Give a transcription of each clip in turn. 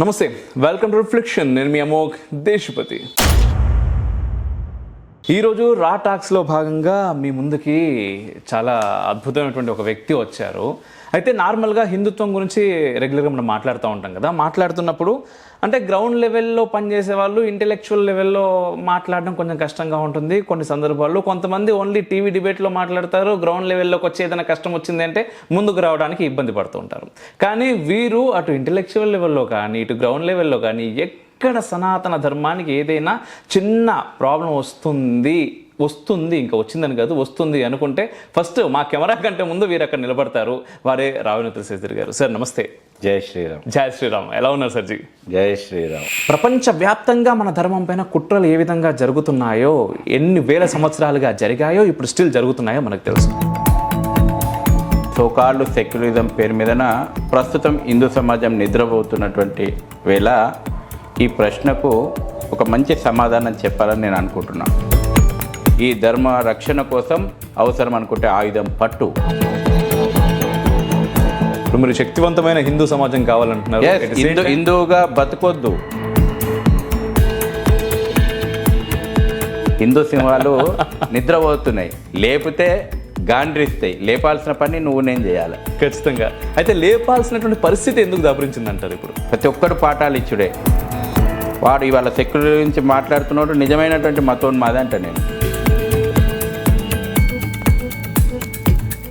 నమస్తే, welcome to reflection. నేను మీ అమోఘ్ దేశపతి. ఈరోజు రా టాక్స్లో భాగంగా మీ ముందుకి చాలా అద్భుతమైనటువంటి ఒక వ్యక్తి వచ్చారు. అయితే నార్మల్గా హిందుత్వం గురించి రెగ్యులర్గా మనం మాట్లాడుతూ ఉంటాం కదా. మాట్లాడుతున్నప్పుడు అంటే గ్రౌండ్ లెవెల్లో పనిచేసే వాళ్ళు ఇంటెలెక్చువల్ లెవెల్లో మాట్లాడడం కొంచెం కష్టంగా ఉంటుంది. కొన్ని సందర్భాల్లో కొంతమంది ఓన్లీ టీవీ డిబేట్లో మాట్లాడతారు. గ్రౌండ్ లెవెల్లోకి వచ్చి ఏదైనా కష్టం వచ్చింది అంటే ముందుకు రావడానికి ఇబ్బంది పడుతూ ఉంటారు. కానీ వీరు అటు ఇంటెలెక్చువల్ లెవెల్లో కానీ ఇటు గ్రౌండ్ లెవెల్లో కానీ ఎక్కడ సనాతన ధర్మానికి ఏదైనా చిన్న ప్రాబ్లం వస్తుంది ఇంకా వచ్చిందని కాదు, వస్తుంది అనుకుంటే ఫస్ట్ మా కెమెరా కంటే ముందు వీరు అక్కడ నిలబడతారు. వారే రావినూత్ర శాస్త్రి గారు. సార్ నమస్తే. జై శ్రీరామ్. జై శ్రీరామ్. ఎలా ఉన్నారు సార్జీ? జై శ్రీరామ్. ప్రపంచవ్యాప్తంగా మన ధర్మం పైన కుట్రలు ఏ విధంగా జరుగుతున్నాయో, ఎన్ని వేల సంవత్సరాలుగా జరిగాయో, ఇప్పుడు స్టిల్ జరుగుతున్నాయో మనకు తెలుసు. సోకాళ్ళు సెక్యులరిజం పేరు మీదన ప్రస్తుతం హిందూ సమాజం నిద్రపోతున్నటువంటి వేళ ఈ ప్రశ్నకు ఒక మంచి సమాధానం చెప్పాలని నేను అనుకుంటున్నాను. ఈ ధర్మ రక్షణ కోసం అవసరం అనుకుంటే ఆయుధం పట్టు. ఇప్పుడు మీరు శక్తివంతమైన హిందూ సమాజం కావాలంటున్నారు. హిందువుగా బతకొద్దు. హిందూ సింహాలు నిద్రపోతున్నాయి, లేపితే గాండ్రిస్తాయి. లేపాల్సిన పని నువ్వు నేను చేయాలి ఖచ్చితంగా. అయితే లేపాల్సినటువంటి పరిస్థితి ఎందుకు దాపురించింది అంటారు? ఇప్పుడు ప్రతి ఒక్కరు పాఠాలు ఇచ్చుడే. వాడు ఇవాళ సెక్యులర్ గురించి మాట్లాడుతున్నాడు, నిజమైనటువంటి మతోన్మాది అంట. నేను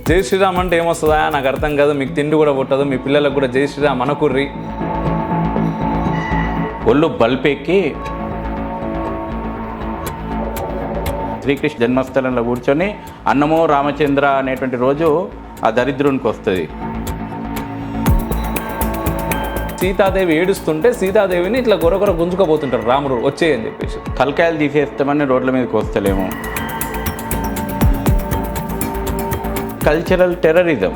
జై శ్రీరామ్ అంటే ఏమొస్తుందా నాకు అర్థం కాదు, మీకు తిండి కూడా పుట్టదు, మీ పిల్లలకు కూడా జై శ్రీరామ్ అనకుర్రి. ఒళ్ళు బల్పెక్కి శ్రీకృష్ణ జన్మస్థలంలో కూర్చొని అన్నమో రామచంద్ర అనేటువంటి రోజు ఆ దరిద్రునికి వస్తుంది. సీతాదేవి ఏడుస్తుంటే సీతాదేవిని ఇట్లా గొరగొర గుంజుకోబోతుంటారు రాముడు వచ్చేయని చెప్పేసి. తలకాయలు తీసేస్తామని రోడ్ల మీదకి వస్తలేము. Cultural terrorism,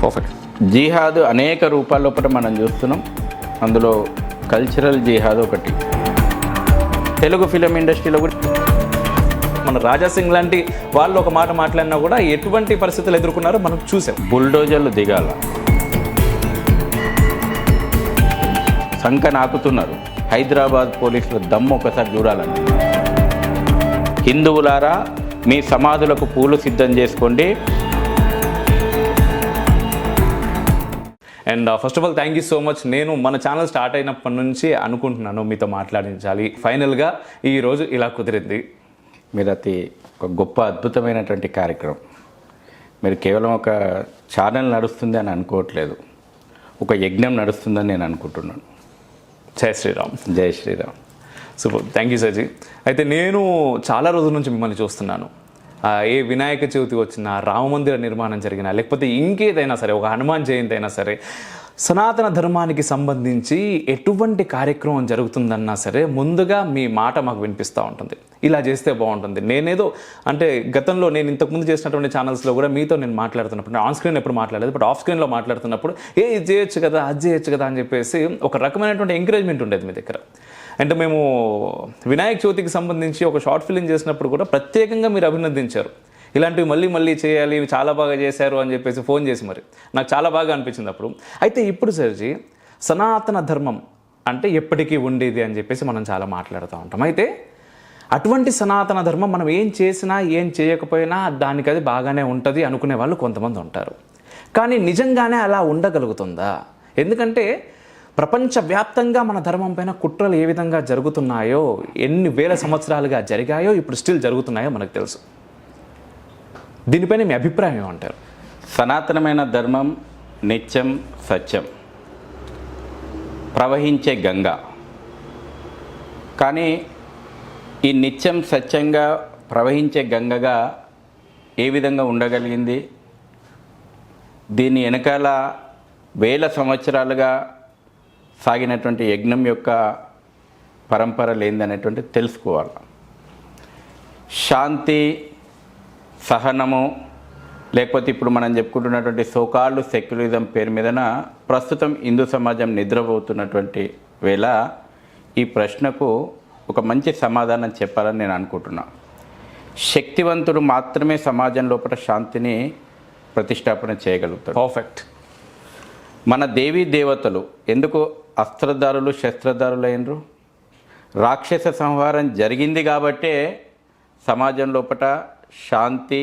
perfect. జిహాద్ అనేక రూపాల లోపల మనం చూస్తున్నాం. అందులో కల్చరల్ జిహాద్ ఒకటి. తెలుగు ఫిలిం ఇండస్ట్రీలో కూడా మన రాజాసింగ్ లాంటి వాళ్ళు ఒక మాట మాట్లాడినా కూడా ఎటువంటి పరిస్థితులు ఎదుర్కొన్నారో మనం చూసాం. బుల్డోజర్లు దిగాల, సంక నాకుతున్నారు. హైదరాబాద్ పోలీసుల దమ్ము ఒకసారి చూడాలని. హిందువులారా, మీ సమాధులకు పూలు సిద్ధం చేసుకోండి. And first of all thank you so much. నేను మన ఛానల్ స్టార్ట్ అయినప్పటి నుంచి అనుకుంటున్నాను మీతో మాట్లాడించాలి. ఫైనల్గా ఈరోజు ఇలా కుదిరింది. మీరు ఒక గొప్ప అద్భుతమైనటువంటి కార్యక్రమం. మీరు కేవలం ఒక ఛానల్ నడుస్తుంది అని అనుకోవట్లేదు, ఒక యజ్ఞం నడుస్తుందని నేను అనుకుంటున్నాను. జై శ్రీరామ్. జై శ్రీరామ్. సూపర్, థ్యాంక్ యూ సార్జీ. అయితే నేను చాలా రోజుల నుంచి మిమ్మల్ని చూస్తున్నాను. ఏ వినాయక చవితి వచ్చినా, రామమందిర నిర్మాణం జరిగినా, లేకపోతే ఇంకేదైనా సరే, ఒక హనుమాన్ జయంతి అయినా సరే, సనాతన ధర్మానికి సంబంధించి ఎటువంటి కార్యక్రమం జరుగుతుందన్నా సరే ముందుగా మీ మాట మాకు వినిపిస్తూ ఉంటుంది. ఇలా చేస్తే బాగుంటుంది. నేనేదో అంటే గతంలో నేను ఇంతకుముందు చేసినటువంటి ఛానల్స్లో కూడా మీతో నేను మాట్లాడుతున్నప్పుడు, ఆన్ స్క్రీన్ ఎప్పుడు మాట్లాడలేదు, బట్ ఆఫ్ స్క్రీన్లో మాట్లాడుతున్నప్పుడు ఇది చేయొచ్చు కదా, అది చేయొచ్చు కదా అని చెప్పేసి ఒక రకమైనటువంటి ఎంకరేజ్మెంట్ ఉండేది మీ దగ్గర. అంటే మేము వినాయక చవితికి సంబంధించి ఒక షార్ట్ ఫిలిం చేసినప్పుడు కూడా ప్రత్యేకంగా మీరు అభినందించారు. ఇలాంటివి మళ్ళీ మళ్ళీ చేయాలి, చాలా బాగా చేశారు అని చెప్పేసి ఫోన్ చేసి మరి నాకు చాలా బాగా అనిపించింది అప్పుడు. అయితే ఇప్పుడు సర్జీ, సనాతన ధర్మం అంటే ఎప్పటికీ ఉండేది అని చెప్పేసి మనం చాలా మాట్లాడుతూ ఉంటాం. అయితే అటువంటి సనాతన ధర్మం మనం ఏం చేసినా ఏం చేయకపోయినా దానికి అది బాగానే ఉంటుంది అనుకునే వాళ్ళు కొంతమంది ఉంటారు. కానీ నిజంగానే అలా ఉండగలుగుతుందా? ఎందుకంటే ప్రపంచవ్యాప్తంగా మన ధర్మం పైన కుట్రలు ఏ విధంగా జరుగుతున్నాయో, ఎన్ని వేల సంవత్సరాలుగా జరిగాయో, ఇప్పుడు స్టిల్ జరుగుతున్నాయో మనకు తెలుసు. దీనిపైన మీ అభిప్రాయం ఏమంటారు? సనాతనమైన ధర్మం నిత్యం సత్యం, ప్రవహించే గంగ. కానీ ఈ నిత్యం సత్యంగా ప్రవహించే గంగగా ఏ విధంగా ఉండగలిగింది? దీని వెనకాల వేల సంవత్సరాలుగా సాగినటువంటి యజ్ఞం యొక్క పరంపర లేదనేటువంటి తెలుసుకోవాలి. శాంతి, సహనము, లేకపోతే ఇప్పుడు మనం చెప్పుకుంటున్నటువంటి సోకాళ్ళు సెక్యులరిజం పేరు మీదన ప్రస్తుతం హిందూ సమాజం నిద్రపోతున్నటువంటి వేళ ఈ ప్రశ్నకు ఒక మంచి సమాధానం చెప్పాలని నేను అనుకుంటున్నాను. శక్తివంతుడు మాత్రమే సమాజం లోపల శాంతిని ప్రతిష్టాపన చేయగలుగుతాడు. పర్ఫెక్ట్. మన దేవీ దేవతలు ఎందుకు అస్త్రధారులు శస్త్రధారులు అయినరు? రాక్షస సంహారం జరిగింది కాబట్టే సమాజం లోపల శాంతి,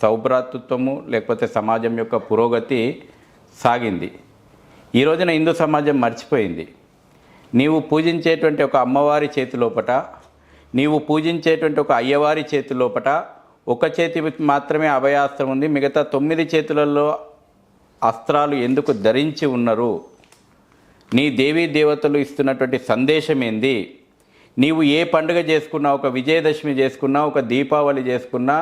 సౌభ్రాతృత్వము లేకపోతే సమాజం యొక్క పురోగతి సాగింది. ఈ రోజున హిందూ సమాజం మర్చిపోయింది. నీవు పూజించేటువంటి ఒక అమ్మవారి చేతి లోపట, నీవు పూజించేటువంటి ఒక అయ్యవారి చేతి లోపట ఒక చేతి మాత్రమే అభయాస్త్రం ఉంది, మిగతా 9 చేతులలో అస్త్రాలు ఎందుకు ధరించి ఉన్నారు? నీ దేవీ దేవతలు ఇస్తున్నటువంటి సందేశం ఏంది? నీవు ఏ పండుగ చేసుకున్నా, ఒక విజయదశమి చేసుకున్నా, ఒక దీపావళి చేసుకున్నా,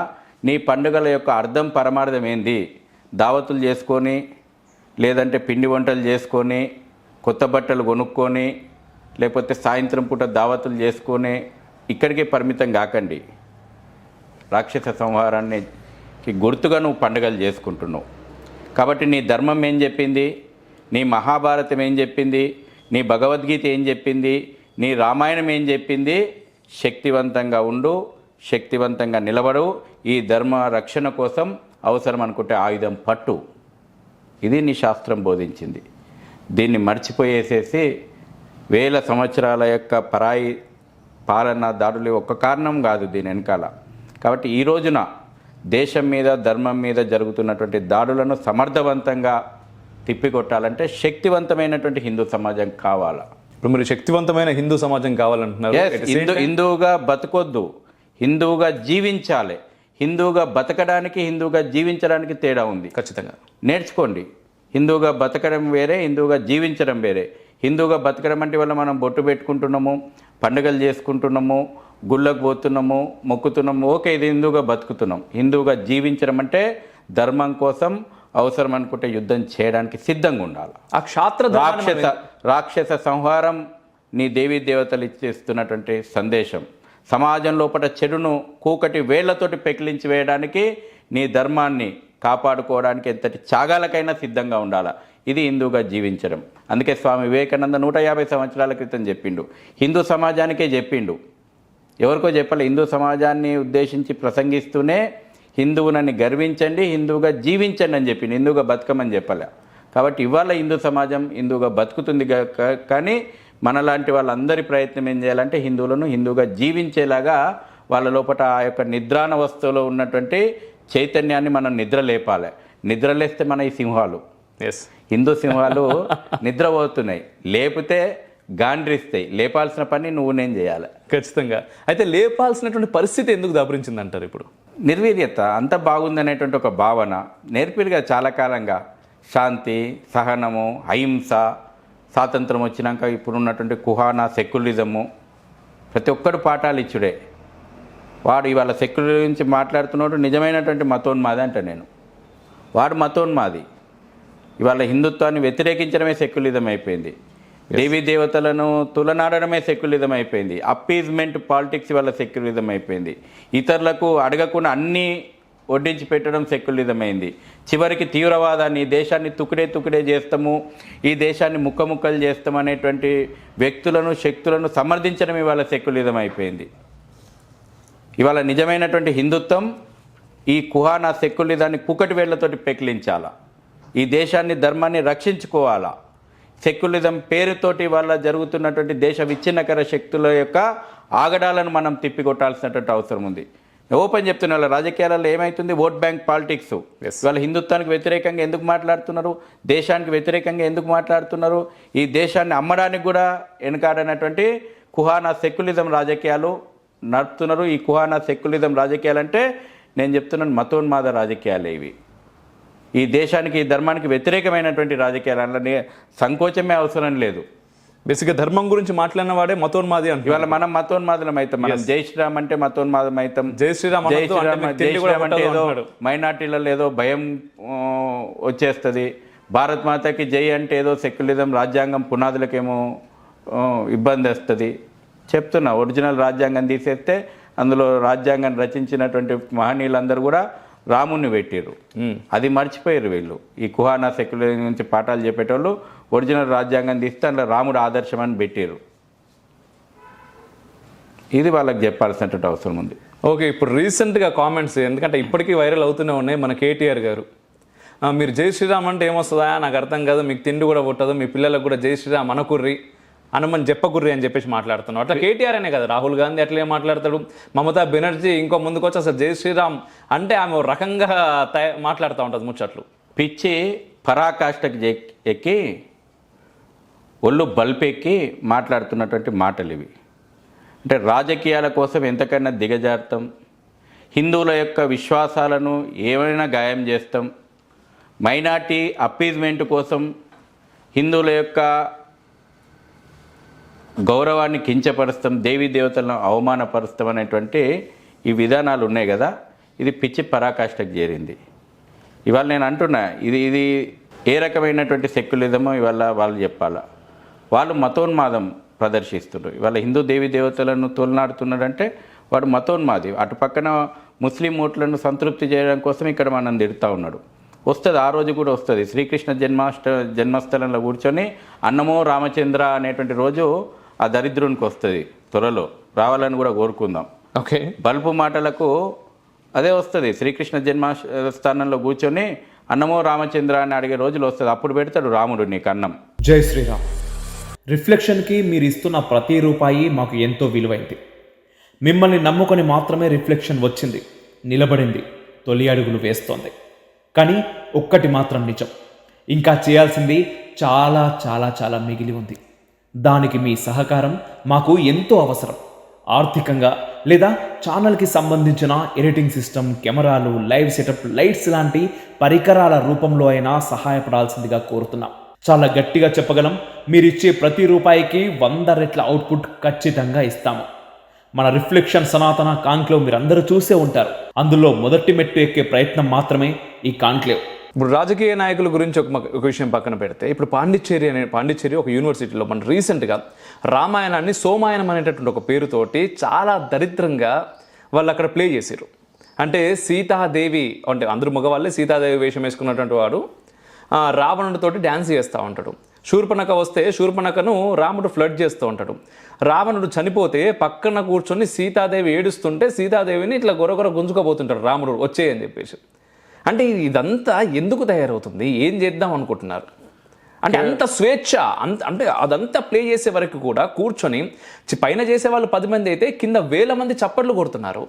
నీ పండుగల యొక్క అర్థం పరమార్థం ఏంది? దావతులు చేసుకొని, లేదంటే పిండి వంటలు చేసుకొని, కొత్త బట్టలు కొనుక్కొని, లేకపోతే సాయంత్రం పూట దావతులు చేసుకొని ఇక్కడికే పరిమితం కాకండి. రాక్షస సంహారానికి గుర్తుగా నువ్వు పండుగలు చేసుకుంటున్నావు. కాబట్టి నీ ధర్మం ఏం చెప్పింది? నీ మహాభారతం ఏం చెప్పింది? నీ భగవద్గీత ఏం చెప్పింది? నీ రామాయణం ఏం చెప్పింది? శక్తివంతంగా ఉండు, శక్తివంతంగా నిలబడు, ఈ ధర్మ రక్షణ కోసం అవసరం అనుకుంటే ఆయుధం పట్టు. ఇది నీ శాస్త్రం బోధించింది. దీన్ని మర్చిపోయేసేసి వేల సంవత్సరాల యొక్క పరాయి పాలన దాడులు ఒక్క కారణం కాదు దీని వెనకాల. కాబట్టి ఈ రోజున దేశం మీద, ధర్మం మీద జరుగుతున్నటువంటి దాడులను సమర్థవంతంగా తిప్పికొట్టాలంటే శక్తివంతమైనటువంటి హిందూ సమాజం కావాలా. ఇప్పుడు మీరు శక్తివంతమైన హిందూ సమాజం కావాలంటున్నారు. హిందువుగా బతకొద్దు, హిందువుగా జీవించాలి. హిందువుగా బతకడానికి, హిందువుగా జీవించడానికి తేడా ఉంది. ఖచ్చితంగా నేర్చుకోండి. హిందువుగా బతకడం వేరే, హిందువుగా జీవించడం వేరే. హిందువుగా బతకడం అంటే వల్ల మనం బొట్టు పెట్టుకుంటున్నాము, పండుగలు చేసుకుంటున్నాము, గుళ్ళకు పోతున్నాము, మొక్కుతున్నాము, ఓకే, ఇది హిందువుగా బతుకుతున్నాం. హిందువుగా జీవించడం అంటే ధర్మం కోసం అవసరం అనుకుంటే యుద్ధం చేయడానికి సిద్ధంగా ఉండాలి. ఆ క్షాత్ర రాక్షస సంహారం నీ దేవీ దేవతలు ఇచ్చేస్తున్నటువంటి సందేశం. సమాజం లోపల చెడును కూకటి వేళ్లతోటి పెకిలించి వేయడానికి, నీ ధర్మాన్ని కాపాడుకోవడానికి ఎంతటి త్యాగాలకైనా సిద్ధంగా ఉండాలి. ఇది హిందువుగా జీవించడం. అందుకే స్వామి వివేకానంద 150 సంవత్సరాల క్రితం చెప్పిండు. హిందూ సమాజానికే చెప్పిండు, ఎవరికో చెప్పలే. హిందూ సమాజాన్ని ఉద్దేశించి ప్రసంగిస్తూనే హిందువునని గర్వించండి, హిందువుగా జీవించండి అని చెప్పిండు, హిందువుగా బతకమని చెప్పలే. కాబట్టి ఇవాళ హిందూ సమాజం హిందువుగా బతుకుతుంది. కానీ మనలాంటి వాళ్ళందరి ప్రయత్నం ఏం చేయాలంటే హిందువులను హిందువుగా జీవించేలాగా వాళ్ళ లోపల ఆ యొక్క నిద్రానవస్థలో ఉన్నటువంటి చైతన్యాన్ని మనం నిద్ర లేపాలి. నిద్రలేస్తే మన ఈ సింహాలు, హిందూ సింహాలు నిద్రపోతున్నాయి, లేపితే గాండ్రిస్తాయి. లేపాల్సిన పని నువ్వు నేను చేయాలి. ఖచ్చితంగా. అయితే లేపాల్సినటువంటి పరిస్థితి ఎందుకు దాపురించింది అంటారు? ఇప్పుడు నిర్వీర్యత అంత బాగుందనేటువంటి ఒక భావన నేర్పిరుగా చాలా కాలంగా. శాంతి, సహనము, అహింస, స్వాతంత్రం వచ్చినాక ఇప్పుడు ఉన్నటువంటి కుహానా, సెక్యులరిజము, ప్రతి ఒక్కరు పాఠాలు ఇచ్చుడే. వాడు ఇవాళ సెక్యులర్ గురించి మాట్లాడుతున్నాడు, నిజమైనటువంటి మతోన్మాది అంట నేను. వాడు మతోన్మాది. ఇవాళ హిందుత్వాన్ని వ్యతిరేకించడమే సెక్యులరిజం అయిపోయింది. దేవీ దేవతలను తులనాడడమే సెక్యులరిజం అయిపోయింది. అప్పీజ్మెంట్ పాలిటిక్స్ ఇవాళ సెక్యులరిజం అయిపోయింది. ఇతరులకు అడగకుండా అన్నీ వడ్డించి పెట్టడం సెక్యులరిజం అయింది. చివరికి తీవ్రవాదాన్ని, ఈ దేశాన్ని తుకుడే చేస్తాము, ఈ దేశాన్ని ముక్కలు చేస్తాం అనేటువంటి వ్యక్తులను, శక్తులను సమర్థించడం ఇవాళ సెక్యులరిజం అయిపోయింది. ఇవాళ నిజమైనటువంటి హిందుత్వం ఈ కుహానా సెక్యులరిజాన్ని కుక్కటి వేళ్లతోటి పెకిలించాలా. ఈ దేశాన్ని, ధర్మాన్ని రక్షించుకోవాలా. సెక్యులరిజం పేరుతోటి వల్ల జరుగుతున్నటువంటి దేశ విచ్ఛిన్నకర శక్తుల యొక్క ఆగడాలను మనం తిప్పికొట్టాల్సినటువంటి అవసరం ఉంది. ఓపెన్ చెప్తున్న వాళ్ళ రాజకీయాలలో ఏమవుతుంది? Vote bank politics. వాళ్ళ హిందుత్వానికి వ్యతిరేకంగా ఎందుకు మాట్లాడుతున్నారు? దేశానికి వ్యతిరేకంగా ఎందుకు మాట్లాడుతున్నారు? ఈ దేశాన్ని అమ్మడానికి కూడా వెనుకాడనటువంటి కుహానా సెక్యులరిజం రాజకీయాలు నడుపుతున్నారు. ఈ కుహానా సెక్యులరిజం రాజకీయాలు అంటే నేను చెప్తున్నాను మతోన్మాద రాజకీయాలు ఇవి. ఈ దేశానికి, ఈ ధర్మానికి వ్యతిరేకమైనటువంటి రాజకీయాలు. అందులో సంకోచమే అవసరం లేదు. బేసిక్గా ధర్మం గురించి మాట్లాడిన వాడే మతోన్మాది అంటే. ఇవాళ మనం మతోన్మాదం అవుతాం. మనం జై శ్రీరామ్ అంటే మతోన్మాదం అవుతాం. జై శ్రీరామ్ అంటే ఏదో మైనార్టీలలో ఏదో భయం వచ్చేస్తుంది. భారత్ మాతకి జై అంటే ఏదో సెక్యులరిజం, రాజ్యాంగం పునాదులకేమో ఇబ్బంది వస్తుంది. చెప్తున్నా, ఒరిజినల్ రాజ్యాంగం తీసేస్తే అందులో రాజ్యాంగాన్ని రచించినటువంటి మహనీయులందరూ కూడా రాముని పెట్టారు. అది మర్చిపోయారు వీళ్ళు. ఈ కుహానా సెక్యులర్ నుంచి పాఠాలు చెప్పేటోళ్ళు ఒరిజినల్ రాజ్యాంగం తీస్తే అందులో రాముడు ఆదర్శం అని పెట్టారు. ఇది వాళ్ళకి చెప్పాల్సినటువంటి అవసరం ఉంది. ఓకే, ఇప్పుడు రీసెంట్గా కామెంట్స్, ఎందుకంటే ఇప్పటికీ వైరల్ అవుతూనే ఉన్నాయి. మన కేటీఆర్ గారు మీరు జై శ్రీరామ్ అంటే ఏమొస్తుందా నాకు అర్థం కాదు, మీకు తిండి కూడా పుట్టదు, మీ పిల్లలకు కూడా జై శ్రీరామ్ అనకుర్రి, హనుమన్ చెప్పకుర్రి అని చెప్పేసి మాట్లాడుతున్నాడు. అట్లా కేటీఆర్ అనే కదా, రాహుల్ గాంధీ అట్లే మాట్లాడతాడు, మమతా బెనర్జీ ఇంకో ముందుకు వచ్చి అసలు జై శ్రీరామ్ అంటే ఆమె ఒక రకంగా మాట్లాడుతూ ఉంటుంది ముచ్చట్లు. పిచ్చి పరాకాష్ఠకి ఎక్కి ఒళ్ళు బల్పెక్కి మాట్లాడుతున్నటువంటి మాటలు ఇవి. అంటే రాజకీయాల కోసం ఎంతకైనా దిగజారుతాం, హిందువుల యొక్క విశ్వాసాలను ఏమైనా గాయం చేస్తాం, మైనార్టీ అప్పీజ్మెంట్ కోసం హిందువుల యొక్క గౌరవాన్ని కించపరుస్తాం, దేవీ దేవతలను అవమానపరుస్తాం అనేటువంటి ఈ విధానాలు ఉన్నాయి కదా, ఇది పిచ్చి పరాకాష్ఠకు చేరింది. ఇవాళ నేను అంటున్నా, ఇది ఏ రకమైనటువంటి సెక్యులరిజమో ఇవాళ వాళ్ళు చెప్పాలా. వాళ్ళు మతోన్మాదం ప్రదర్శిస్తున్నారు. ఇవాళ హిందూ దేవీ దేవతలను తోలనాడుతున్నాడంటే వాడు మతోన్మాది. అటు పక్కన ముస్లిం ఓట్లను సంతృప్తి చేయడం కోసం ఇక్కడ మనం తిడుతూ ఉన్నాడు. వస్తుంది, ఆ రోజు కూడా వస్తుంది. శ్రీకృష్ణ జన్మస్థలంలో కూర్చొని అన్నమో రామచంద్ర అనేటువంటి రోజు ఆ దరిద్రునికి వస్తుంది, త్వరలో రావాలని కూడా కోరుకుందాం. ఓకే, బల్బు మాటలకు అదే వస్తుంది. శ్రీకృష్ణ జన్మస్థానంలో కూర్చొని అన్నమో రామచంద్ర అని అడిగే రోజులు వస్తుంది. అప్పుడు పెడతాడు రాముడు నీకు అన్నం. జై శ్రీరామ్. రిఫ్లెక్షన్కి మీరు ఇస్తున్న ప్రతి రూపాయి మాకు ఎంతో విలువైంది. మిమ్మల్ని నమ్ముకొని మాత్రమే రిఫ్లెక్షన్ వచ్చింది, నిలబడింది, తొలి అడుగులు వేస్తోంది. కానీ ఒక్కటి మాత్రం నిజం, ఇంకా చేయాల్సింది చాలా చాలా చాలా మిగిలి ఉంది. దానికి మీ సహకారం మాకు ఎంతో అవసరం. ఆర్థికంగా లేదా ఛానల్కి సంబంధించిన ఎడిటింగ్ సిస్టమ్, కెమెరాలు, లైవ్ సెటప్, లైట్స్ లాంటి పరికరాల రూపంలో అయినా సహాయపడాల్సిందిగా కోరుతున్నాం. చాలా గట్టిగా చెప్పగలం, మీరిచ్చే ప్రతి రూపాయికి 100 రెట్ల అవుట్పుట్ ఖచ్చితంగా ఇస్తాము. మన రిఫ్లెక్షన్ సనాతన కాన్క్లేవ్ మీరందరూ చూసే ఉంటారు. అందులో మొదటి మెట్టు ఎక్కే ప్రయత్నం మాత్రమే ఈ కాన్క్లేవ్. ఇప్పుడు రాజకీయ నాయకుల గురించి ఒక విషయం పక్కన పెడితే, ఇప్పుడు పాండిచ్చేరి ఒక యూనివర్సిటీలో మన రీసెంట్గా రామాయణాన్ని సోమాయనం అనేటటువంటి ఒక పేరుతోటి చాలా దరిద్రంగా వాళ్ళు అక్కడ ప్లే చేశారు. అంటే సీతాదేవి, అంటే అందరూ మగవాళ్ళే, సీతాదేవి వేషం వేసుకున్నటువంటి వాడు రావణుడితోటి డ్యాన్స్ చేస్తూ ఉంటాడు. శూర్పణఖ వస్తే శూర్పణఖను రాముడు ఫ్లడ్ చేస్తూ ఉంటాడు. రావణుడు చనిపోతే పక్కన కూర్చొని సీతాదేవి ఏడుస్తుంటే సీతాదేవిని ఇట్లా గొరగొర గుంజుకోబోతుంటాడు రాముడు వచ్చేయని చెప్పేసి. అంటే ఇదంతా ఎందుకు తయారవుతుంది, ఏం చేద్దాం అనుకుంటున్నారు? అంటే అంత స్వేచ్ఛ, అంటే అదంతా ప్లే చేసే వరకు కూడా కూర్చొని పైన చేసే వాళ్ళు 10 మంది అయితే కింద 1000 మంది చప్పట్లు కొడుతున్నారు.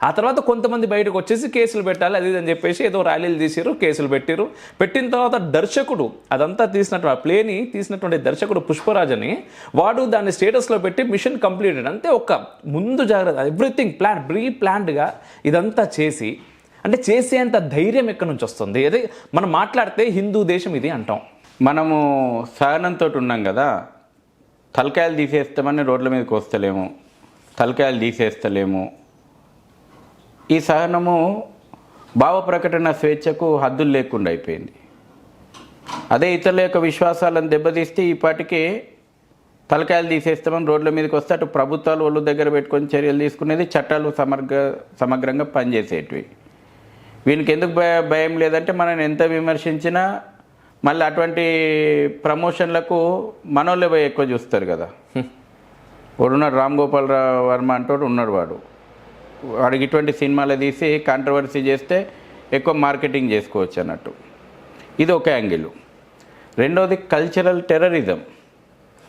ఆ తర్వాత కొంతమంది బయటకు వచ్చేసి కేసులు పెట్టాలి అది అని చెప్పేసి ఏదో ర్యాలీలు తీసారు, కేసులు పెట్టారు. పెట్టిన తర్వాత దర్శకుడు అదంతా తీసినటువంటి ఆ ప్లేని తీసినటువంటి దర్శకుడు పుష్పరాజని వాడు దాన్ని స్టేటస్లో పెట్టి మిషన్ కంప్లీటెడ్, అంతే ఒక ముందు జాగ్రత్త, ఎవ్రీథింగ్ ప్లాన్డ్గా ఇదంతా చేసి, అంటే చేసేంత ధైర్యం ఎక్కడి నుంచి వస్తుంది? అదే మనం మాట్లాడితే హిందూ దేశం ఇది అంటాం. మనము సహనంతో ఉన్నాం కదా, తలకాయలు తీసేస్తామని రోడ్ల మీదకి వస్తలేము, తలకాయలు తీసేస్తలేము. ఈ సహనము భావ ప్రకటన స్వేచ్ఛకు హద్దులు లేకుండా అయిపోయింది. అదే ఇతరుల యొక్క విశ్వాసాలను దెబ్బతీస్తే ఈ పాటికి తలకాయలు తీసేస్తామని రోడ్ల మీదకి వస్తే అటు ప్రభుత్వాలు ఒళ్ళు దగ్గర పెట్టుకొని చర్యలు తీసుకునేది, చట్టాలు సమగ్రంగా పనిచేసేటివి. వీనికి ఎందుకు భయం లేదంటే మనం ఎంత విమర్శించినా మళ్ళీ అటువంటి ప్రమోషన్లకు మనోళ్ళే పోయి ఎక్కువ చూస్తారు కదా. వాడున్నాడు రామ్ గోపాల్ వర్మ అంటోడు ఉన్నాడు, వాడికి ఇటువంటి సినిమాలు తీసి కాంట్రవర్సీ చేస్తే ఎక్కువ మార్కెటింగ్ చేసుకోవచ్చు అన్నట్టు. ఇది ఒక యాంగిల్. రెండవది కల్చరల్ టెర్రరిజం,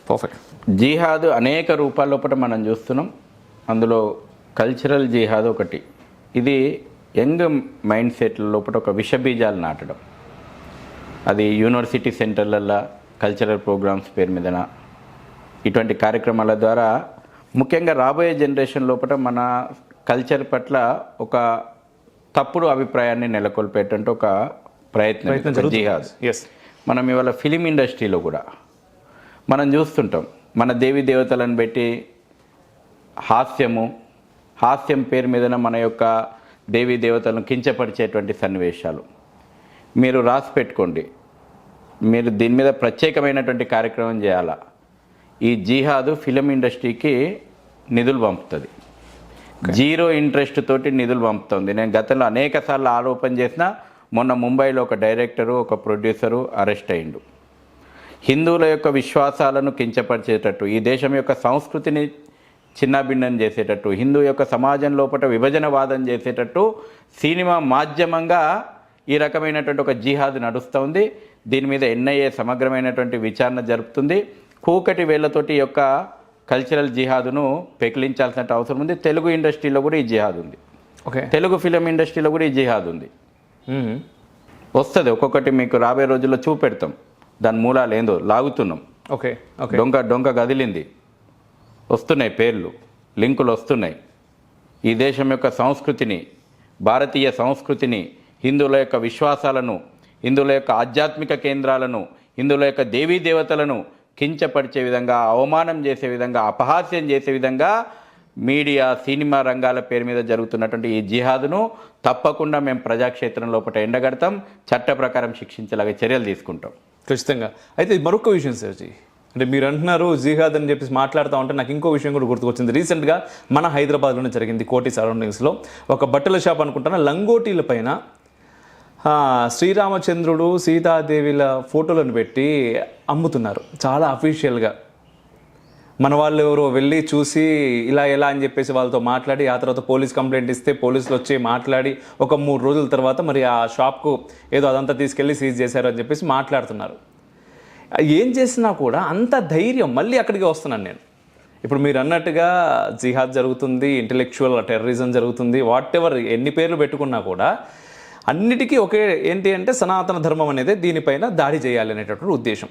పర్ఫెక్ట్. జిహాద్ అనేక రూపాల లోపల మనం చూస్తున్నాం. అందులో కల్చరల్ జిహాద్ ఒకటి. ఇది యంగ్ మైండ్ సెట్ల లోపల ఒక విషబీజాలు నాటడం. అది యూనివర్సిటీ సెంటర్లల్లో కల్చరల్ ప్రోగ్రామ్స్ పేరు మీదన ఇటువంటి కార్యక్రమాల ద్వారా ముఖ్యంగా రాబోయే జనరేషన్ లోపల మన కల్చర్ పట్ల ఒక తప్పుడు అభిప్రాయాన్ని నెలకొల్పేటంటే ఒక ప్రయత్నం జిహాద్. మనం ఇవాళ ఫిలిం ఇండస్ట్రీలో కూడా మనం చూస్తుంటాం, మన దేవీ దేవతలను పెట్టి హాస్యం పేరు మీదన మన యొక్క దేవీ దేవతలను కించపరిచేటువంటి సన్నివేశాలు మీరు రాసి పెట్టుకోండి. మీరు దీని మీద ప్రత్యేకమైనటువంటి కార్యక్రమం చేయాలా. ఈ జిహాదు ఫిలిం ఇండస్ట్రీకి నిధులు పంపుతుంది, జీరో ఇంట్రెస్ట్ తోటి నిధులు పంపుతుంది. నేను గతంలో అనేక సార్లు ఆరోపణ చేసిన, మొన్న ముంబైలో ఒక డైరెక్టరు ఒక ప్రొడ్యూసరు అరెస్ట్ అయిండు. హిందువుల యొక్క విశ్వాసాలను కించపరిచేటట్టు, ఈ దేశం యొక్క సంస్కృతిని చిన్నాభిన్నం చేసేటట్టు, హిందూ యొక్క సమాజం లోపల విభజనవాదం చేసేటట్టు సినిమా మాధ్యమంగా ఈ రకమైనటువంటి ఒక జిహాద్ నడుస్తూ ఉంది. దీని మీద ఎన్ఐఏ సమగ్రమైనటువంటి విచారణ జరుపుతుంది. కూకటి వేళ్లతోటి యొక్క కల్చరల్ జిహాదును పెకిలించాల్సిన అవసరం ఉంది. తెలుగు ఇండస్ట్రీలో కూడా ఈ జిహాద్ ఉంది. ఓకే, తెలుగు ఫిలిం ఇండస్ట్రీలో కూడా ఈ జిహాద్ ఉంది. వస్తుంది, ఒక్కొక్కటి మీకు రాబోయే రోజుల్లో చూపెడతాం. దాని మూలాలు ఏందో లాగుతున్నాం. ఓకే ఓకే, డొంక కదిలింది, వస్తున్నాయి పేర్లు, లింకులు వస్తున్నాయి. ఈ దేశం యొక్క సంస్కృతిని, భారతీయ సంస్కృతిని, హిందువుల యొక్క విశ్వాసాలను, హిందువుల యొక్క ఆధ్యాత్మిక కేంద్రాలను, హిందువుల యొక్క దేవీ దేవతలను కించపరిచే విధంగా, అవమానం చేసే విధంగా, అపహాస్యం చేసే విధంగా మీడియా, సినిమా రంగాల పేరు మీద జరుగుతున్నటువంటి ఈ జిహాదును తప్పకుండా మేము ప్రజాక్షేత్రం లోపల ఎండగడతాం, చట్ట ప్రకారం శిక్షించేలాగా చర్యలు తీసుకుంటాం. ఖచ్చితంగా. అయితే మరొక విషయం సార్జీ, అంటే మీరు అంటున్నారు జిహాద్ అని చెప్పేసి మాట్లాడుతూ ఉంటే నాకు ఇంకో విషయం కూడా గుర్తుకొచ్చింది. రీసెంట్గా మన హైదరాబాద్లోనే జరిగింది, కోటి సరౌండింగ్స్లో ఒక బట్టల షాప్ అనుకుంటున్నా, లంగోటీల పైన శ్రీరామచంద్రుడు సీతాదేవిల ఫోటోలను పెట్టి అమ్ముతున్నారు చాలా అఫీషియల్గా. మన వాళ్ళు ఎవరో వెళ్ళి చూసి ఇలా ఎలా అని చెప్పేసి వాళ్ళతో మాట్లాడి, ఆ తర్వాత పోలీస్ కంప్లైంట్ ఇస్తే పోలీసులు వచ్చి మాట్లాడి ఒక 3 రోజుల తర్వాత మరి ఆ షాప్కు ఏదో అదంతా తీసుకెళ్ళి సీజ్ చేశారు అని చెప్పేసి మాట్లాడుతున్నారు. ఏం చేసినా కూడా అంత ధైర్యం, మళ్ళీ అక్కడికి వస్తున్నాను నేను. ఇప్పుడు మీరు అన్నట్టుగా జిహాద్ జరుగుతుంది, ఇంటెలెక్చువల్ టెర్రరిజం జరుగుతుంది, వాట్ ఎవర్ ఎన్ని పేర్లు పెట్టుకున్నా కూడా అన్నిటికీ ఒకే ఏంటి అంటే సనాతన ధర్మం అనేది దీనిపైన దాడి చేయాలి అనేటటువంటి ఉద్దేశం.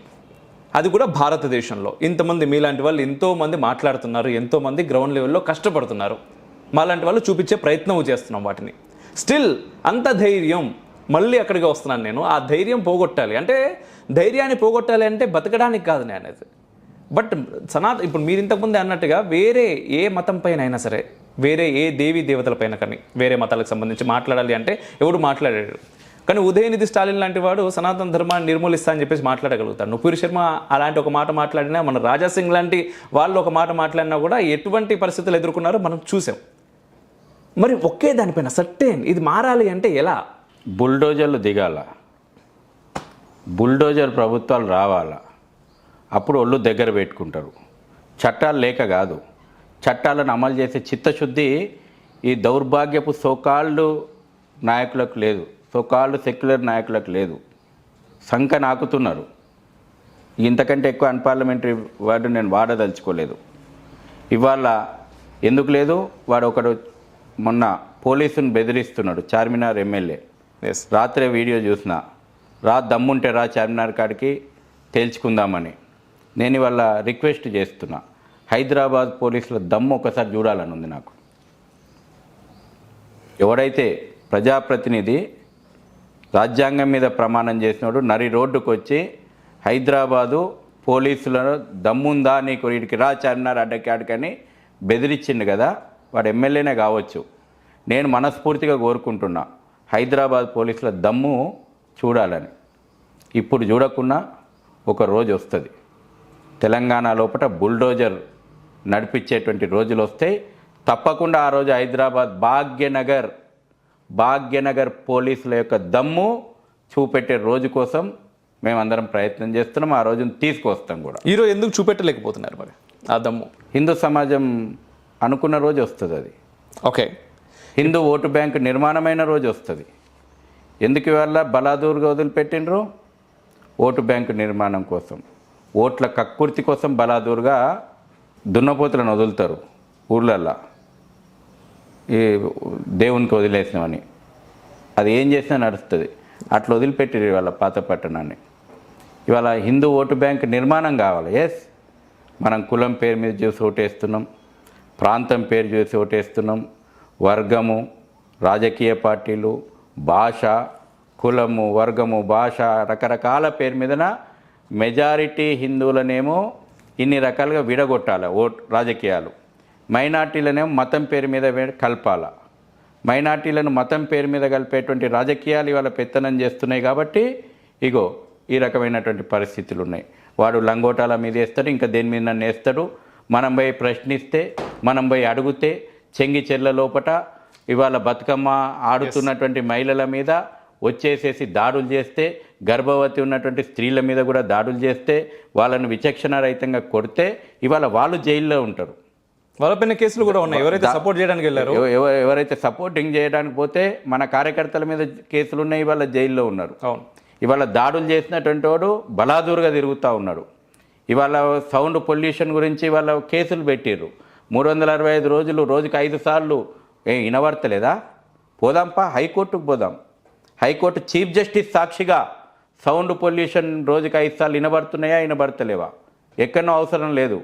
అది కూడా భారతదేశంలో ఇంతమంది మీలాంటి వాళ్ళు ఎంతోమంది మాట్లాడుతున్నారు, ఎంతోమంది గ్రౌండ్ లెవెల్లో కష్టపడుతున్నారు, మాలాంటి వాళ్ళు చూపించే ప్రయత్నం చేస్తున్నాం వాటిని. స్టిల్ అంత ధైర్యం, మళ్ళీ అక్కడికి వస్తున్నాను నేను. ఆ ధైర్యం పోగొట్టాలి అంటే, ధైర్యాన్ని పోగొట్టాలి అంటే బతకడానికి కాదు నేను అనేది. బట్ ఇప్పుడు మీరు ఇంతకుముందే అన్నట్టుగా వేరే ఏ మతం పైన అయినా సరే, వేరే ఏ దేవీ దేవతల పైన కానీ వేరే మతాలకు సంబంధించి మాట్లాడాలి అంటే ఎవడు మాట్లాడాడు. కానీ ఉదయనిధి స్టాలిన్ లాంటి వాడు సనాతన ధర్మాన్ని నిర్మూలిస్తా అని చెప్పేసి మాట్లాడగలుగుతాడు. నుపూరి శర్మ అలాంటి ఒక మాట మాట్లాడినా, మన రాజాసింగ్ లాంటి వాళ్ళు ఒక మాట మాట్లాడినా కూడా ఎటువంటి పరిస్థితులు ఎదుర్కొన్నారో మనం చూసాం. మరి ఒకే దానిపైన సర్టెన్ ఇది మారాలి అంటే ఎలా? బుల్డోజర్లు దిగాల, బుల్డోజర్ ప్రభుత్వాలు రావాలా, అప్పుడు ఒళ్ళు దగ్గర పెట్టుకుంటారు. చట్టాలు లేక కాదు, చట్టాలను అమలు చేసే చిత్తశుద్ధి ఈ దౌర్భాగ్యపు సోకాళ్ళు నాయకులకు లేదు, సోకాళ్ళు సెక్యులర్ నాయకులకు లేదు. సంఖ నాకుతున్నారు. ఇంతకంటే ఎక్కువ అన్పార్లమెంటరీ వర్డ్ నేను వాడదలుచుకోలేదు. ఇవాళ ఎందుకు లేదు, వాడు ఒకడు మొన్న పోలీసుని బెదిరిస్తున్నాడు, చార్మినార్ ఎమ్మెల్యే. రాత్రే వీడియో చూసిన, దమ్ముంటే రా చార్మినార్ కాడికి తేల్చుకుందామని. నేను ఇవాళ రిక్వెస్ట్ చేస్తున్నా, హైదరాబాద్ పోలీసుల దమ్ము ఒకసారి చూడాలని ఉంది నాకు. ఎవడైతే ప్రజాప్రతినిధి రాజ్యాంగం మీద ప్రమాణం చేసినాడు నరి రోడ్డుకు వచ్చి హైదరాబాదు పోలీసులను దమ్ముందా నీకు వీడికి రా చార్మినార్ అడ్డకాడికని బెదిరించిండు కదా, వాడు ఎమ్మెల్యేనే కావచ్చు. నేను మనస్ఫూర్తిగా కోరుకుంటున్నా హైదరాబాద్ పోలీసుల దమ్ము చూడాలని. ఇప్పుడు చూడకున్నా ఒక రోజు వస్తుంది, తెలంగాణ లోపల బుల్డోజర్ నడిపించేటువంటి రోజులు వస్తాయి. తప్పకుండా ఆ రోజు హైదరాబాద్ భాగ్యనగర్ పోలీసుల యొక్క దమ్ము చూపెట్టే రోజు కోసం మేమందరం ప్రయత్నం చేస్తున్నాం. ఆ రోజును తీసుకొస్తాం కూడా. ఈరోజు ఎందుకు చూపెట్టలేకపోతున్నారు మరి ఆ దమ్ము? హిందూ సమాజం అనుకున్న రోజు వస్తుంది అది. ఓకే, హిందూ ఓటు బ్యాంకు నిర్మాణమైన రోజు వస్తుంది. ఎందుకు ఇవాళ బలాదూర్గా వదిలిపెట్టినరు? ఓటు బ్యాంకు నిర్మాణం కోసం, ఓట్ల కక్కుర్తి కోసం బలాదూర్గా దున్నపోతులను వదులుతారు ఊళ్ళల్లో, ఈ దేవునికి వదిలేసినామని. అది ఏం చేసినా నడుస్తుంది. అట్లా వదిలిపెట్టిరు ఇవాళ పాత పట్టణాన్ని. ఇవాళ హిందూ ఓటు బ్యాంక్ నిర్మాణం కావాలి. ఎస్, మనం కులం పేరు మీద చూసి ఓటేస్తున్నాం, ప్రాంతం పేరు చూసి ఓటేస్తున్నాం, వర్గము, రాజకీయ పార్టీలు, భాష, కులము, వర్గము, భాష, రకరకాల పేరు మీదన మెజారిటీ హిందువులనేమో ఇన్ని రకాలుగా విడగొట్టాలి రాజకీయాలు. మైనార్టీలనేమో మతం పేరు మీద కలపాల. మైనార్టీలను మతం పేరు మీద కలిపేటువంటి రాజకీయాలు ఇవాళ పెత్తనం చేస్తున్నాయి. కాబట్టి ఇగో ఈ రకమైనటువంటి పరిస్థితులు ఉన్నాయి. వాడు లంగోటాల మీద వేస్తాడు, ఇంకా దేని మీద నన్ను వేస్తాడు. మనం పోయి ప్రశ్నిస్తే, మనం పోయి అడిగితే, చెంగి చెర్ల లోపట ఇవాళ బతుకమ్మ ఆడుతున్నటువంటి మహిళల మీద వచ్చేసేసి దాడులు చేస్తే, గర్భవతి ఉన్నటువంటి స్త్రీల మీద కూడా దాడులు చేస్తే, వాళ్ళను విచక్షణ రహితంగా కొడితే ఇవాళ వాళ్ళు జైల్లో ఉంటారు. వాళ్ళపైన కేసులు కూడా ఉన్నాయి, ఎవరైతే సపోర్ట్ చేయడానికి వెళ్ళారో. ఎవరైతే సపోర్టింగ్ చేయడానికి పోతే మన కార్యకర్తల మీద కేసులు ఉన్నాయి, ఇవాళ జైల్లో ఉన్నారు. అవును. ఇవాళ దాడులు చేసినటువంటి వాడు బలాదూరుగా తిరుగుతూ ఉన్నాడు. ఇవాళ సౌండ్ పొల్యూషన్ గురించి ఇవాళ కేసులు పెట్టిర్రు. 365 రోజులు, రోజుకి 5 సార్లు వినబడతలేదా? పోదాంపా, హైకోర్టుకు పోదాం. హైకోర్టు చీఫ్ జస్టిస్ సాక్షిగా సౌండ్ పొల్యూషన్ రోజుకి 5 సార్లు వినబడుతున్నాయా, వినబడతలేవా? ఎక్కడనో అవసరం లేదు.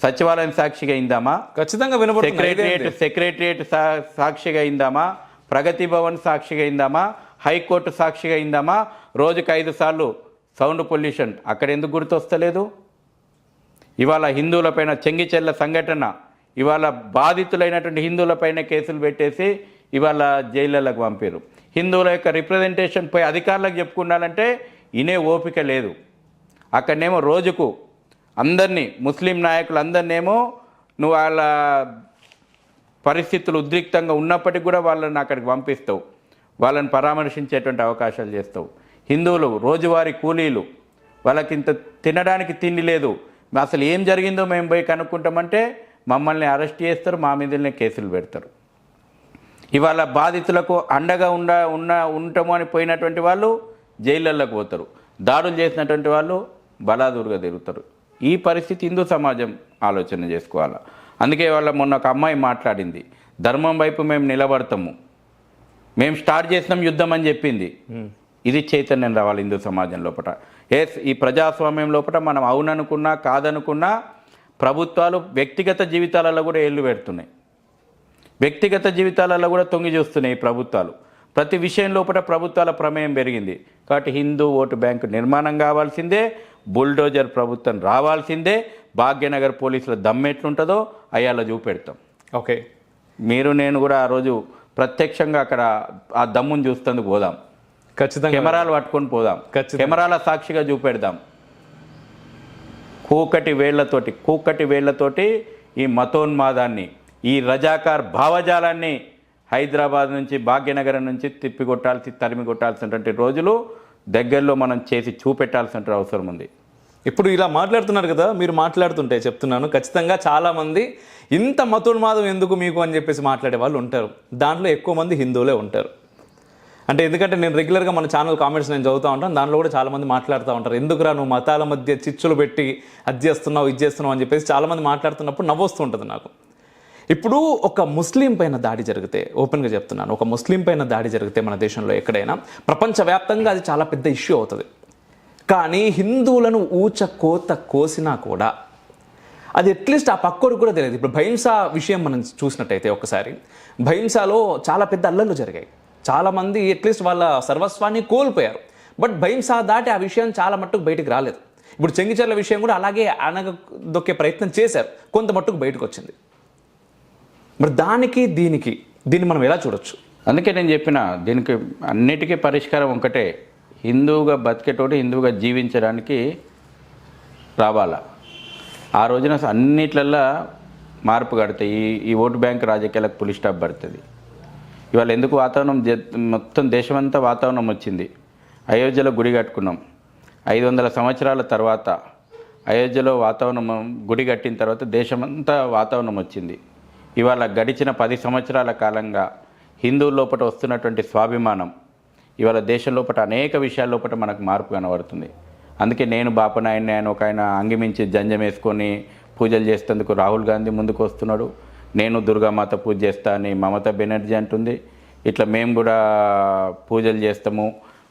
సచివాలయం సాక్షిగా అయిందామా? ఖచ్చితంగా వినబడుతుంది. సెక్రటరియట్ సాక్షిగా అయిందామా? ప్రగతి భవన్ సాక్షిగా అయిందామా? హైకోర్టు సాక్షిగా అయిందామా? రోజుకి 5 సార్లు సౌండ్ పొల్యూషన్ అక్కడ ఎందుకు గుర్తొస్తలేదు? ఇవాళ హిందువులపైన చెంగిచెల్ల సంఘటన, ఇవాళ బాధితులైనటువంటి హిందువులపైన కేసులు పెట్టేసి ఇవాళ జైళ్ళకు పంపారు. హిందువుల యొక్క రిప్రజెంటేషన్ పోయి అధికారులకు చెప్పుకున్నారంటే ఇనే ఓపిక లేదు. అక్కడనేమో రోజుకు అందరినీ, ముస్లిం నాయకులందరినేమో నువ్వు వాళ్ళ పరిస్థితులు ఉద్రిక్తంగా ఉన్నప్పటికీ కూడా వాళ్ళని అక్కడికి పంపిస్తావు, వాళ్ళని పరామర్శించేటువంటి అవకాశాలు చేస్తావు. హిందువులు రోజువారీ కూలీలు, వాళ్ళకి ఇంత తినడానికి తిండి లేదు, అసలు ఏం జరిగిందో మేము పోయి కనుక్కుంటామంటే మమ్మల్ని అరెస్ట్ చేస్తారు, మా మీదనే కేసులు పెడతారు. ఇవాళ బాధితులకు అండగా ఉంటాము అని పోయినటువంటి వాళ్ళు జైళ్ళల్లోకి పోతారు, దాడులు చేసినటువంటి వాళ్ళు బలాదూరుగా తిరుగుతారు. ఈ పరిస్థితి హిందూ సమాజం ఆలోచన చేసుకోవాలి. అందుకే వాళ్ళ మొన్న ఒక అమ్మాయి మాట్లాడింది, ధర్మం వైపు మేము నిలబడతాము, మేము స్టార్ట్ చేసినాం యుద్ధం అని చెప్పింది. ఇది చైతన్యం రావాలి హిందూ సమాజం లోపల. ఈ ప్రజాస్వామ్యం లోపల మనం అవుననుకున్నా కాదనుకున్నా ప్రభుత్వాలు వ్యక్తిగత జీవితాలలో కూడా ఏళ్ళు పెడుతున్నాయి, వ్యక్తిగత జీవితాలలో కూడా తొంగి చూస్తున్నాయి ప్రభుత్వాలు. ప్రతి విషయం లోపల ప్రభుత్వాల ప్రమేయం పెరిగింది. కాబట్టి హిందూ ఓటు బ్యాంకు నిర్మాణం కావాల్సిందే, బుల్డోజర్ ప్రభుత్వం రావాల్సిందే. భాగ్యనగర్ పోలీసుల దమ్మెట్లుంటుందో అయ్యాల చూపెడతాం. ఓకే, మీరు నేను కూడా ఆ రోజు ప్రత్యక్షంగా అక్కడ ఆ దమ్మును చూస్తేందుకు పోదాం. ఖచ్చితంగా కెమెరాలు పట్టుకొని పోదాం, కెమెరాల సాక్షిగా చూపెడదాం. కూకటి వేళ్లతోటి ఈ మతోన్మాదాన్ని, ఈ రజాకార్ భావజాలాన్ని హైదరాబాద్ నుంచి, భాగ్యనగరం నుంచి తరిమి కొట్టాల్సినటువంటి రోజులు దగ్గరలో మనం చేసి చూపెట్టాల్సిన అవసరం ఉంది. ఇప్పుడు ఇలా మాట్లాడుతున్నారు కదా, మీరు మాట్లాడుతుంటే చెప్తున్నాను, ఖచ్చితంగా చాలామంది ఇంత మతోన్మాదం ఎందుకు మీకు అని చెప్పేసి మాట్లాడే వాళ్ళు ఉంటారు. దాంట్లో ఎక్కువ మంది హిందువులే ఉంటారు. అంటే ఎందుకంటే నేను రెగ్యులర్గా మన ఛానల్ కామెంట్స్ నేను చదువుతూ ఉంటాను, దాంట్లో కూడా చాలామంది మాట్లాడుతూ ఉంటారు, ఎందుకురా నువ్వు మతాల మధ్య చిచ్చులు పెట్టి అది చేస్తున్నావు ఇది చేస్తున్నావు అని చెప్పేసి చాలామంది మాట్లాడుతున్నప్పుడు నవ్వొస్తూ ఉంటుంది నాకు. ఇప్పుడు ఒక ముస్లిం పైన దాడి జరిగితే, ఓపెన్గా చెప్తున్నాను, ఒక ముస్లిం పైన దాడి జరిగితే మన దేశంలో ఎక్కడైనా ప్రపంచవ్యాప్తంగా అది చాలా పెద్ద ఇష్యూ అవుతుంది. కానీ హిందువులను కోత కోసినా కూడా అది అట్లీస్ట్ ఆ పక్కోడికి కూడా తెలియదు. ఇప్పుడు భైంసా విషయం మనం చూసినట్టయితే ఒకసారి భైంసాలో చాలా పెద్ద అల్లర్లు జరిగాయి, చాలామంది అట్లీస్ట్ వాళ్ళ సర్వస్వాన్ని కోల్పోయారు. బట్ భైంసా దాటి ఆ విషయం చాలా మట్టుకు బయటకు రాలేదు. ఇప్పుడు చెంగిచెర్ల విషయం కూడా అలాగే అనగదొక్కే ప్రయత్నం చేశారు, కొంత మట్టుకు బయటకు వచ్చింది. మరి దీన్ని మనం ఎలా చూడొచ్చు? అందుకే నేను చెప్పిన దీనికి అన్నిటికీ పరిష్కారం ఒకటే, హిందువుగా బతికేటోడు హిందువుగా జీవించడానికి రావాలా. ఆ రోజున అన్నిట్లల్లో మార్పు కడతాయి. ఈ ఓటు బ్యాంక్ రాజకీయాలకు పులి స్టాప్ పడుతుంది. ఇవాళ ఎందుకు వాతావరణం మొత్తం దేశమంతా వాతావరణం వచ్చింది. అయోధ్యలో గుడి కట్టుకున్నాం, 500 సంవత్సరాల తర్వాత అయోధ్యలో వాతావరణం గుడి కట్టిన తర్వాత దేశమంతా వాతావరణం వచ్చింది. ఇవాళ గడిచిన 10 సంవత్సరాల కాలంగా హిందువుల లోపల వస్తున్నటువంటి స్వాభిమానం ఇవాళ దేశం లోపల అనేక విషయాల లోపల మనకు మార్పు కనబడుతుంది. అందుకే నేను బాపనాయన్ని ఆయన ఒక ఆయన అంగిమించి జంజం వేసుకొని పూజలు చేసేందుకు రాహుల్ గాంధీ ముందుకు వస్తున్నాడు. నేను దుర్గామాత పూజ చేస్తా అని మమతా బెనర్జీ అంటుంది. ఇట్లా మేము కూడా పూజలు చేస్తాము,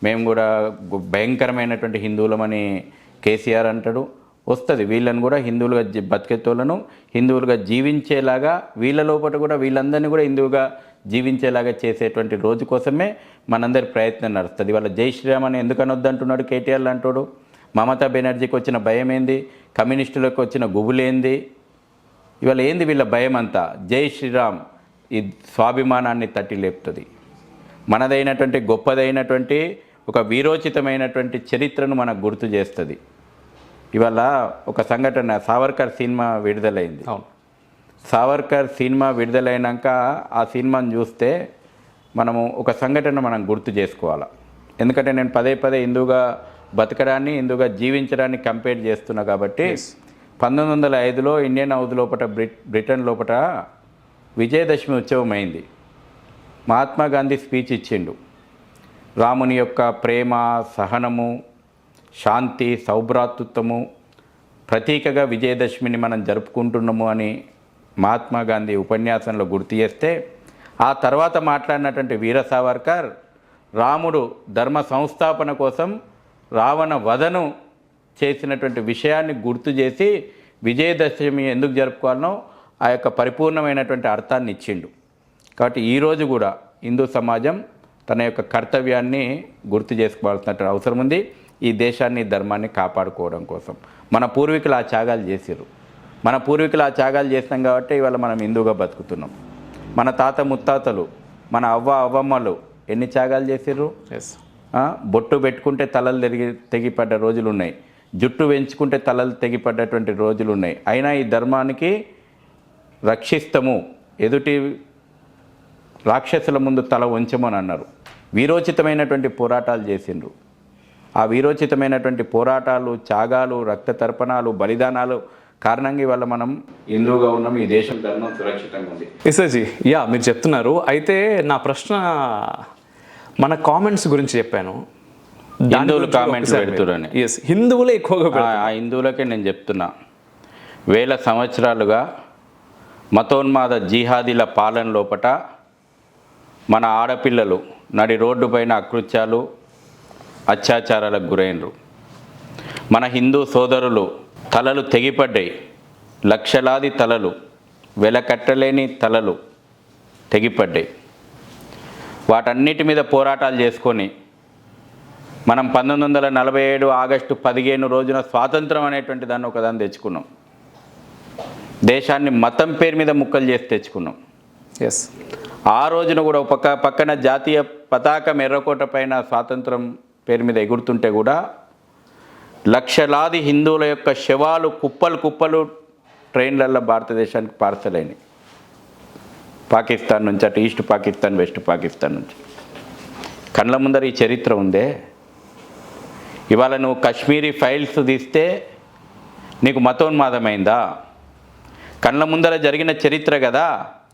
మేము కూడా భయంకరమైనటువంటి హిందువులమని కేసీఆర్ అంటాడు. వస్తుంది వీళ్ళని కూడా హిందువులుగా బతికేతోళ్ళను హిందువులుగా జీవించేలాగా వీళ్ళ లోపల కూడా వీళ్ళందరినీ కూడా హిందువుగా జీవించేలాగా చేసేటువంటి రోజు కోసమే మనందరి ప్రయత్నం నడుస్తుంది. ఇవాళ జై శ్రీరామ్ అని ఎందుకు అనొద్దు అంటున్నాడు కేటీఆర్ అంటాడు. మమతా బెనర్జీకి వచ్చిన భయం ఏంది, కమ్యూనిస్టులకు వచ్చిన గుబులేంది, ఇవాళ ఏంది వీళ్ళ భయం అంతా? జై శ్రీరామ్ ఈ స్వాభిమానాన్ని తట్టి లేపుతుంది. మనదైనటువంటి గొప్పదైనటువంటి ఒక వీరోచితమైనటువంటి చరిత్రను మనకు గుర్తు చేస్తుంది. ఇవాళ ఒక సంఘటన, సావర్కర్ సినిమా విడుదలైంది. సావర్కర్ సినిమా విడుదలైనాక ఆ సినిమాను చూస్తే మనము ఒక సంఘటన మనం గుర్తు చేసుకోవాలి. ఎందుకంటే నేను పదే హిందువుగా బతకడాన్ని హిందువుగా జీవించడాన్ని కంపేర్ చేస్తున్నా కాబట్టి 1905లో ఇండియన్ హౌస్ లోపల బ్రిటన్ లోపల విజయదశమి ఉత్సవం అయింది. మహాత్మా గాంధీ స్పీచ్ ఇచ్చిండు. రాముని యొక్క ప్రేమ, సహనము, శాంతి, సౌభ్రాతృత్వము ప్రతీకగా విజయదశమిని మనం జరుపుకుంటున్నాము అని మహాత్మా గాంధీ ఉపన్యాసంలో గుర్తు చేస్తే, ఆ తర్వాత మాట్లాడినటువంటి వీర సావర్కర్ రాముడు ధర్మ సంస్థాపన కోసం రావణ వధను చేసినటువంటి విషయాన్ని గుర్తు చేసి విజయదశమి ఎందుకు జరుపుకోవాలనో ఆ యొక్క పరిపూర్ణమైనటువంటి అర్థాన్ని ఇచ్చిండు. కాబట్టి ఈరోజు కూడా హిందూ సమాజం తన యొక్క కర్తవ్యాన్ని గుర్తు చేసుకోవాల్సిన అవసరం ఉంది. ఈ దేశాన్ని, ధర్మాన్ని కాపాడుకోవడం కోసం మన పూర్వీకులు ఆ త్యాగాలు చేసిర్రు. మన పూర్వీకులు ఆ త్యాగాలు చేసినాం కాబట్టి ఇవాళ మనం హిందూగా బతుకుతున్నాం. మన తాత ముత్తాతలు, మన అవ్వమ్మలు ఎన్ని త్యాగాలు చేసిర్రు. బొట్టు పెట్టుకుంటే తలలు తెగిపడ్డ రోజులు ఉన్నాయి, జుట్టు పెంచుకుంటే తలలు తెగిపడ్డటువంటి రోజులు ఉన్నాయి. అయినా ఈ ధర్మానికి రక్షిస్తాము, ఎదుటి రాక్షసుల ముందు తల వంచమని అన్నారు. వీరోచితమైనటువంటి పోరాటాలు చేసిండ్రు. ఆ వీరోచితమైనటువంటి పోరాటాలు, త్యాగాలు, రక్త తర్పణాలు, బలిదానాలు కారణంగా ఇవాళ మనం హిందూగా ఉన్నాం. ఈ దేశం ధర్మం సురక్షితంగా ఉంది. ఎస్ఐజీ, మీరు చెప్తున్నారు. అయితే నా ప్రశ్న మన కామెంట్స్ గురించి చెప్పాను. హిందువులు కామెంట్స్ పెడుతురని. హిందువులే ఎక్కువగా. ఆ హిందువులకే నేను చెప్తున్నా, వేల సంవత్సరాలుగా మతోన్మాద జిహాదీల పాలన లోపట మన ఆడపిల్లలు నడి రోడ్డు పైన అకృత్యాలు, అత్యాచారాలకు గురైనరు. మన హిందూ సోదరులు తలలు తెగిపడ్డాయి. లక్షలాది తలలు, వెలకట్టలేని తలలు తెగిపడ్డాయి. వాటన్నిటి మీద పోరాటాలు చేసుకొని మనం 1947 ఆగస్టు 15 రోజున స్వాతంత్రం అనేటువంటి దాన్ని ఒకదాన్ని తెచ్చుకున్నాం. దేశాన్ని మతం పేరు మీద ముక్కలు చేసి తెచ్చుకున్నాం. ఆ రోజున కూడా పక్కన జాతీయ పతాకం ఎర్రకోట పైన స్వాతంత్రం పేరు మీద ఎగురుతుంటే కూడా లక్షలాది హిందువుల యొక్క శవాలు కుప్పలు కుప్పలు ట్రైన్లలో భారతదేశానికి పార్సల్ అయినాయి. పాకిస్తాన్ నుంచి, అటు ఈస్ట్ పాకిస్తాన్, వెస్ట్ పాకిస్తాన్ నుంచి. కళ్ళ ముందర ఈ చరిత్ర ఉందే. ఇవాళ నువ్వు కాశ్మీరీ ఫైల్స్ తీస్తే నీకు మతోన్మాదమైందా? కళ్ళ ముందర జరిగిన చరిత్ర కదా.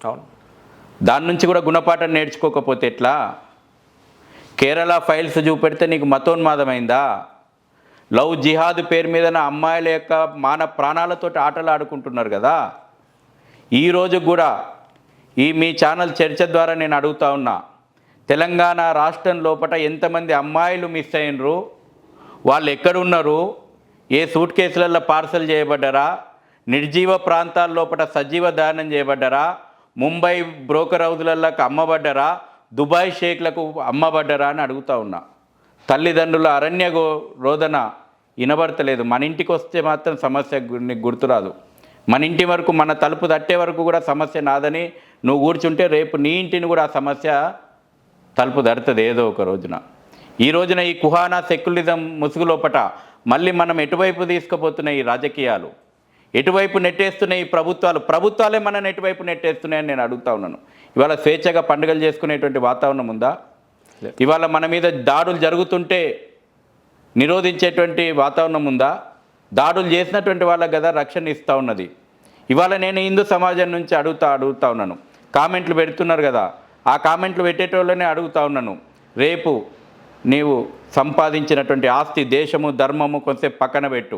అవును. దాని నుంచి కూడా గుణపాఠం నేర్చుకోకపోతే ఎట్లా? కేరళ ఫైల్స్ చూపెడితే నీకు మతోన్మాదమైందా? లవ్ జిహాద్ పేరు మీద అమ్మాయిల యొక్క ప్రాణాలతో ఆటలు ఆడుకుంటున్నారు కదా. ఈరోజు కూడా మీ ఛానల్ చర్చ ద్వారా నేను అడుగుతా ఉన్నా, తెలంగాణ రాష్ట్రం లోపల ఎంతమంది అమ్మాయిలు మిస్ అయినరు? వాళ్ళు ఎక్కడున్నారు? ఏ సూట్ కేసులలో పార్సల్ చేయబడ్డారా? నిర్జీవ ప్రాంతాల లోపల సజీవ దానం చేయబడ్డారా? ముంబై బ్రోకర్ హౌజులకు అమ్మబడ్డారా? దుబాయ్ షేక్లకు అమ్మబడ్డారా అని అడుగుతా ఉన్నా. తల్లిదండ్రుల అరణ్య రోదన వినబడతలేదు. మన ఇంటికి వస్తే మాత్రం సమస్య నీకు గుర్తురాదు. మన ఇంటి వరకు, మన తలుపు తట్టే వరకు కూడా సమస్య నాదని నువ్వు కూర్చుంటే రేపు నీ ఇంటిని కూడా ఆ సమస్య తలుపు దడుతుంది ఏదో ఒక రోజున. ఈ రోజున ఈ కుహానా సెక్యులరిజం ముసుగు లోపట మళ్ళీ మనం ఎటువైపు తీసుకుపోతున్నాయి ఈ రాజకీయాలు, ఎటువైపు నెట్టేస్తున్నాయి ఈ ప్రభుత్వాలే మనని ఎటువైపు నెట్టేస్తున్నాయని నేను అడుగుతా ఉన్నాను. ఇవాళ స్వేచ్ఛగా పండుగలు చేసుకునేటువంటి వాతావరణం ఉందా? ఇవాళ మన మీద దాడులు జరుగుతుంటే నిరోధించేటువంటి వాతావరణం ఉందా? దాడులు చేసినటువంటి వాళ్ళకి కదా రక్షణ ఇస్తూ ఉన్నది. ఇవాళ నేను హిందూ సమాజం నుంచి అడుగుతా ఉన్నాను. కామెంట్లు పెడుతున్నారు కదా, ఆ కామెంట్లు పెట్టేటోళ్ళనే అడుగుతా ఉన్నాను. రేపు నీవు సంపాదించినటువంటి ఆస్తి, దేశము, ధర్మము కొంచెంసేపు పక్కన పెట్టు.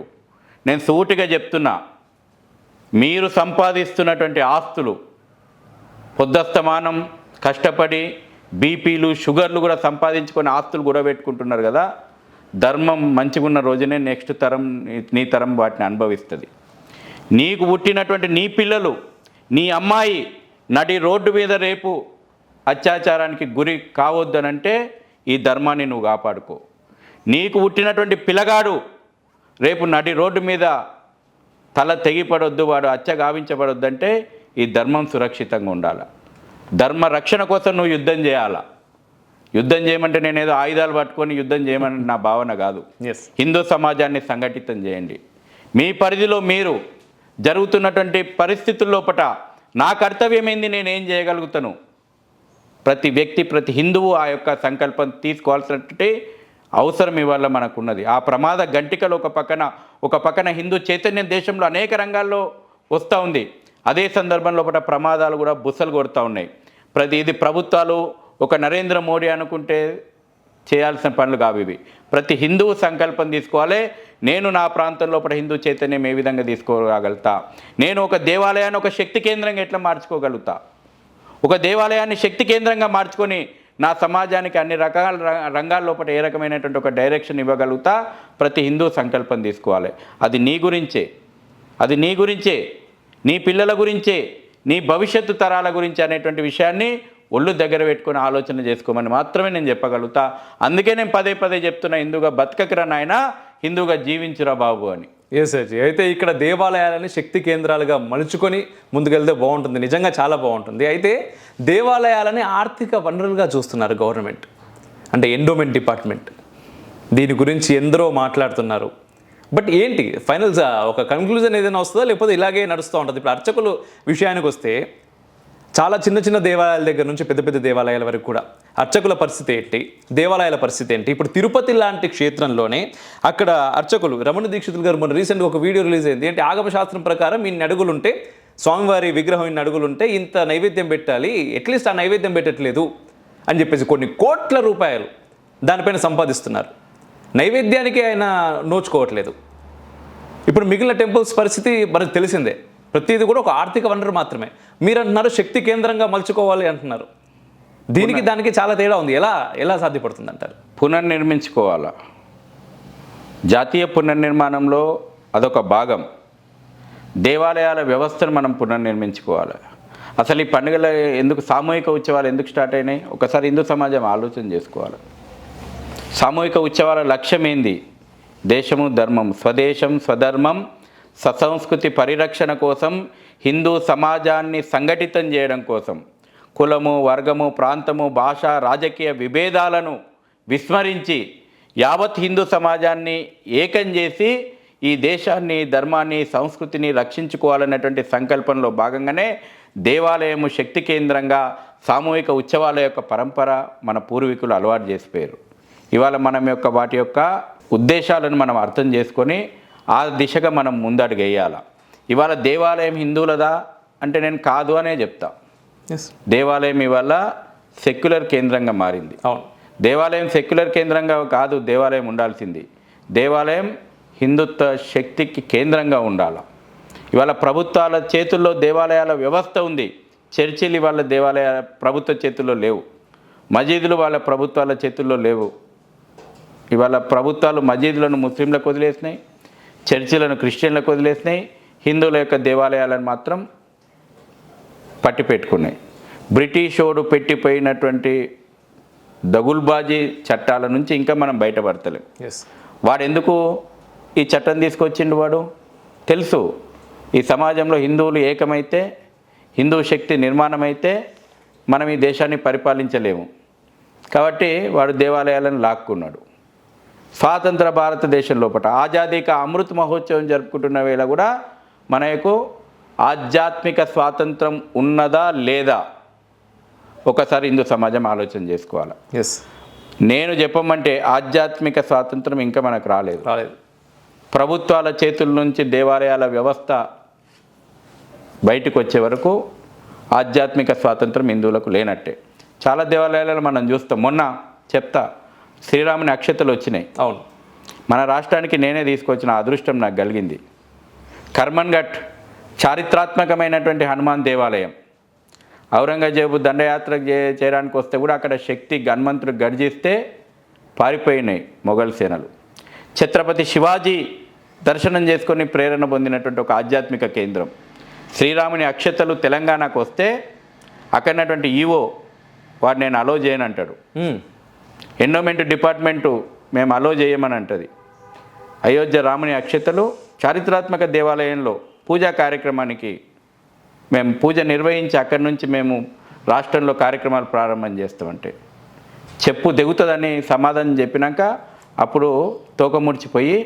నేను సూటిగా చెప్తున్నా, మీరు సంపాదిస్తున్నటువంటి ఆస్తులు పొద్దస్తమానం కష్టపడి బీపీలు, షుగర్లు కూడా సంపాదించుకొని ఆస్తులు కూడా పెట్టుకుంటున్నారు కదా. ధర్మం మంచిగున్న రోజునే నెక్స్ట్ తరం, నీ తరం వాటిని అనుభవిస్తుంది. నీకు పుట్టినటువంటి నీ పిల్లలు, నీ అమ్మాయి నడి రోడ్డు మీద రేపు అత్యాచారానికి గురి కావద్దనంటే ఈ ధర్మాన్ని నువ్వు కాపాడుకో. నీకు పుట్టినటువంటి పిల్లగాడు రేపు నడి రోడ్డు మీద తల తెగిపడొద్దు, వాడు గావించబడొద్దంటే ఈ ధర్మం సురక్షితంగా ఉండాలి. ధర్మ రక్షణ కోసం నువ్వు యుద్ధం చేయాలా. యుద్ధం చేయమంటే నేనేదో ఆయుధాలు పట్టుకొని యుద్ధం చేయమని నా భావన కాదు. హిందూ సమాజాన్ని సంఘటితం చేయండి. మీ పరిధిలో మీరు జరుగుతున్నటువంటి పరిస్థితుల లోపట నా కర్తవ్యం ఏంది, నేనేం చేయగలుగుతాను? ప్రతి వ్యక్తి, ప్రతి హిందువు ఆ యొక్క సంకల్పం తీసుకోవాల్సినటువంటి అవసరం ఇవాళ మనకున్నది. ఆ ప్రమాద గంటికలు ఒక పక్కన హిందూ చైతన్యం దేశంలో అనేక రంగాల్లో వస్తూ ఉంది. అదే సందర్భంలో ప్రమాదాలు కూడా బుసలు కొడుతూ ఉన్నాయి. ఇది ప్రభుత్వాలు ఒక నరేంద్ర మోడీ అనుకుంటే చేయాల్సిన పనులు కావు ఇవి. ప్రతి హిందువు సంకల్పం తీసుకోవాలి. నేను నా ప్రాంతంలో హిందూ చైతన్యం ఏ విధంగా తీసుకోగలుగుతా, నేను ఒక దేవాలయాన్ని ఒక శక్తి కేంద్రంగా ఎట్లా మార్చుకోగలుగుతా, ఒక దేవాలయాన్ని శక్తి కేంద్రంగా మార్చుకొని నా సమాజానికి అన్ని రకాల రంగాల్లో ఏ రకమైనటువంటి ఒక డైరెక్షన్ ఇవ్వగలుగుతా, ప్రతి హిందూ సంకల్పం తీసుకోవాలి. అది నీ గురించే, నీ పిల్లల గురించే, నీ భవిష్యత్తు తరాల గురించి అనేటువంటి విషయాన్ని ఒళ్ళు దగ్గర పెట్టుకొని ఆలోచన చేసుకోమని మాత్రమే నేను చెప్పగలుగుతా. అందుకే నేను పదే చెప్తున్నా, హిందూగా బతకకిరా నాయన, హిందూగా జీవించురా బాబు అని. Yes sir. అయితే ఇక్కడ దేవాలయాలని శక్తి కేంద్రాలుగా మలుచుకొని ముందుకెళ్తే బాగుంటుంది, నిజంగా చాలా బాగుంటుంది. అయితే దేవాలయాలని ఆర్థిక వనరులుగా చూస్తున్నారు గవర్నమెంట్, అంటే ఎండోమెంట్ డిపార్ట్మెంట్. దీని గురించి ఎందరో మాట్లాడుతున్నారు. బట్ ఏంటి ఫైనల్స్ ఒక కన్క్లూజన్ ఏదైనా వస్తుందా, లేకపోతే ఇలాగే నడుస్తూ ఉంటుంది? ఇప్పుడు అర్చకులు విషయానికి వస్తే చాలా చిన్న దేవాలయాల దగ్గర నుంచి పెద్ద దేవాలయాల వరకు కూడా అర్చకుల పరిస్థితి ఏంటి, దేవాలయాల పరిస్థితి ఏంటి? ఇప్పుడు తిరుపతి లాంటి క్షేత్రంలోనే అక్కడ అర్చకులు రమణ దీక్షితులు గారు మొన్న రీసెంట్గా ఒక వీడియో రిలీజ్ అయింది. ఏంటి, ఆగమశాస్త్రం ప్రకారం ఇన్ని అడుగులుంటే, స్వామివారి విగ్రహం ఇన్ని అడుగులుంటే ఇంత నైవేద్యం పెట్టాలి, అట్లీస్ట్ ఆ నైవేద్యం పెట్టట్లేదు అని చెప్పేసి కొన్ని కోట్ల రూపాయలు దానిపైన సంపాదిస్తున్నారు. నైవేద్యానికి ఆయన నోచుకోవట్లేదు. ఇప్పుడు మిగిలిన టెంపుల్స్ పరిస్థితి మనకు తెలిసిందే. ప్రతిదీ కూడా ఒక ఆర్థిక వనరు మాత్రమే. మీరు అంటున్నారు శక్తి కేంద్రంగా మలుచుకోవాలి అంటున్నారు. దానికి చాలా తేడా ఉంది. ఎలా సాధ్యపడుతుంది అంటారు? పునర్నిర్మించుకోవాలా. జాతీయ పునర్నిర్మాణంలో అదొక భాగం. దేవాలయాల వ్యవస్థను మనం పునర్నిర్మించుకోవాలి. అసలు ఈ పండుగలు ఎందుకు, సామూహిక ఉత్సవాలు ఎందుకు స్టార్ట్ అయినాయి? ఒకసారి హిందూ సమాజం ఆలోచన చేసుకోవాలి. సామూహిక ఉత్సవాల లక్ష్యం ఏంది? దేశము ధర్మం, స్వదేశం స్వధర్మం ససంస్కృతి పరిరక్షణ కోసం, హిందూ సమాజాన్ని సంఘటితం చేయడం కోసం, కులము, వర్గము, ప్రాంతము, భాష, రాజకీయ విభేదాలను విస్మరించి యావత్ హిందూ సమాజాన్ని ఏకం చేసి ఈ దేశాన్ని, ధర్మాన్ని, సంస్కృతిని రక్షించుకోవాలనేటువంటి సంకల్పంలో భాగంగానే దేవాలయము శక్తి కేంద్రంగా సామూహిక ఉత్సవాల యొక్క పరంపర మన పూర్వీకులు అలవాటు చేసిపోయారు. ఇవాళ వాటి యొక్క ఉద్దేశాలను మనం అర్థం చేసుకొని ఆ దిశగా మనం ముందడుగు వేయాలి. ఇవాళ దేవాలయం హిందువులదా అంటే నేను కాదు అనే చెప్తా. దేవాలయం ఇవాళ సెక్యులర్ కేంద్రంగా మారింది. అవును, దేవాలయం సెక్యులర్ కేంద్రంగా కాదు దేవాలయం ఉండాల్సింది. దేవాలయం హిందుత్వ శక్తికి కేంద్రంగా ఉండాలి. ఇవాళ ప్రభుత్వాల చేతుల్లో దేవాలయాల వ్యవస్థ ఉంది. చర్చిలు ఇవాళ ప్రభుత్వ చేతుల్లో లేవు. మసీదులు వాళ్ళ ప్రభుత్వాల చేతుల్లో లేవు. ఇవాళ ప్రభుత్వాలు మసీదులను ముస్లింలకు వదిలేసినాయి, చర్చిలను క్రిస్టియన్లకు వదిలేసినాయి, హిందువుల యొక్క దేవాలయాలను మాత్రం పట్టి పెట్టుకున్నాయి. బ్రిటిషోడు పెట్టిపోయినటువంటి దగుల్బాజీ చట్టాల నుంచి ఇంకా మనం బయటపడతలేం. వాడు ఎందుకు ఈ చట్టం తీసుకొచ్చిండు? వాడు తెలుసు, ఈ సమాజంలో హిందువులు ఏకమైతే, హిందూ శక్తి నిర్మాణం అయితే మనం ఈ దేశాన్ని పరిపాలించలేము. కాబట్టి వాడు దేవాలయాలను లాక్కున్నాడు. స్వాతంత్ర భారతదేశం లోపల ఆజాదీ కా అమృత్ మహోత్సవం జరుపుకుంటున్న వేళ కూడా మనకు ఆధ్యాత్మిక స్వాతంత్రం ఉన్నదా లేదా ఒకసారి హిందూ సమాజం ఆలోచన చేసుకోవాలి. నేను చెప్పమంటే ఆధ్యాత్మిక స్వాతంత్రం ఇంకా మనకు రాలేదు. ప్రభుత్వాల చేతుల నుంచి దేవాలయాల వ్యవస్థ బయటకు వచ్చే వరకు ఆధ్యాత్మిక స్వాతంత్రం హిందువులకు లేనట్టే. చాలా దేవాలయాలలో మనం చూస్తాం. మొన్న చెప్తా, శ్రీరాముని అక్షతలు వచ్చినాయి. అవును, మన రాష్ట్రానికి నేనే తీసుకొచ్చిన అదృష్టం నాకు కలిగింది. కర్మన్ ఘట్ చారిత్రాత్మకమైనటువంటి హనుమాన్ దేవాలయం. ఔరంగజేబు దండయాత్రకు చేయడానికి వస్తే కూడా అక్కడ శక్తి హనుమంతుడు గర్జిస్తే పారిపోయినాయి మొఘల్ సేనలు. ఛత్రపతి శివాజీ దర్శనం చేసుకొని ప్రేరణ పొందినటువంటి ఒక ఆధ్యాత్మిక కేంద్రం. శ్రీరాముని అక్షతలు తెలంగాణకు వస్తే అక్కడటువంటి ఈవో వాడు నేను అలో చేయను అంటాడు. ఎండోమెంట్ డిపార్ట్మెంటు మేము అలో చేయమని అంటుంది. అయోధ్య రాముని అక్షతలు చారిత్రాత్మక దేవాలయంలో పూజా కార్యక్రమానికి మేము పూజ నిర్వహించి అక్కడి నుంచి మేము రాష్ట్రంలో కార్యక్రమాలు ప్రారంభం చేస్తామంటే చెప్పు దిగుతుందని సమాధానం చెప్పినాక అప్పుడు తోకముడిచిపోయి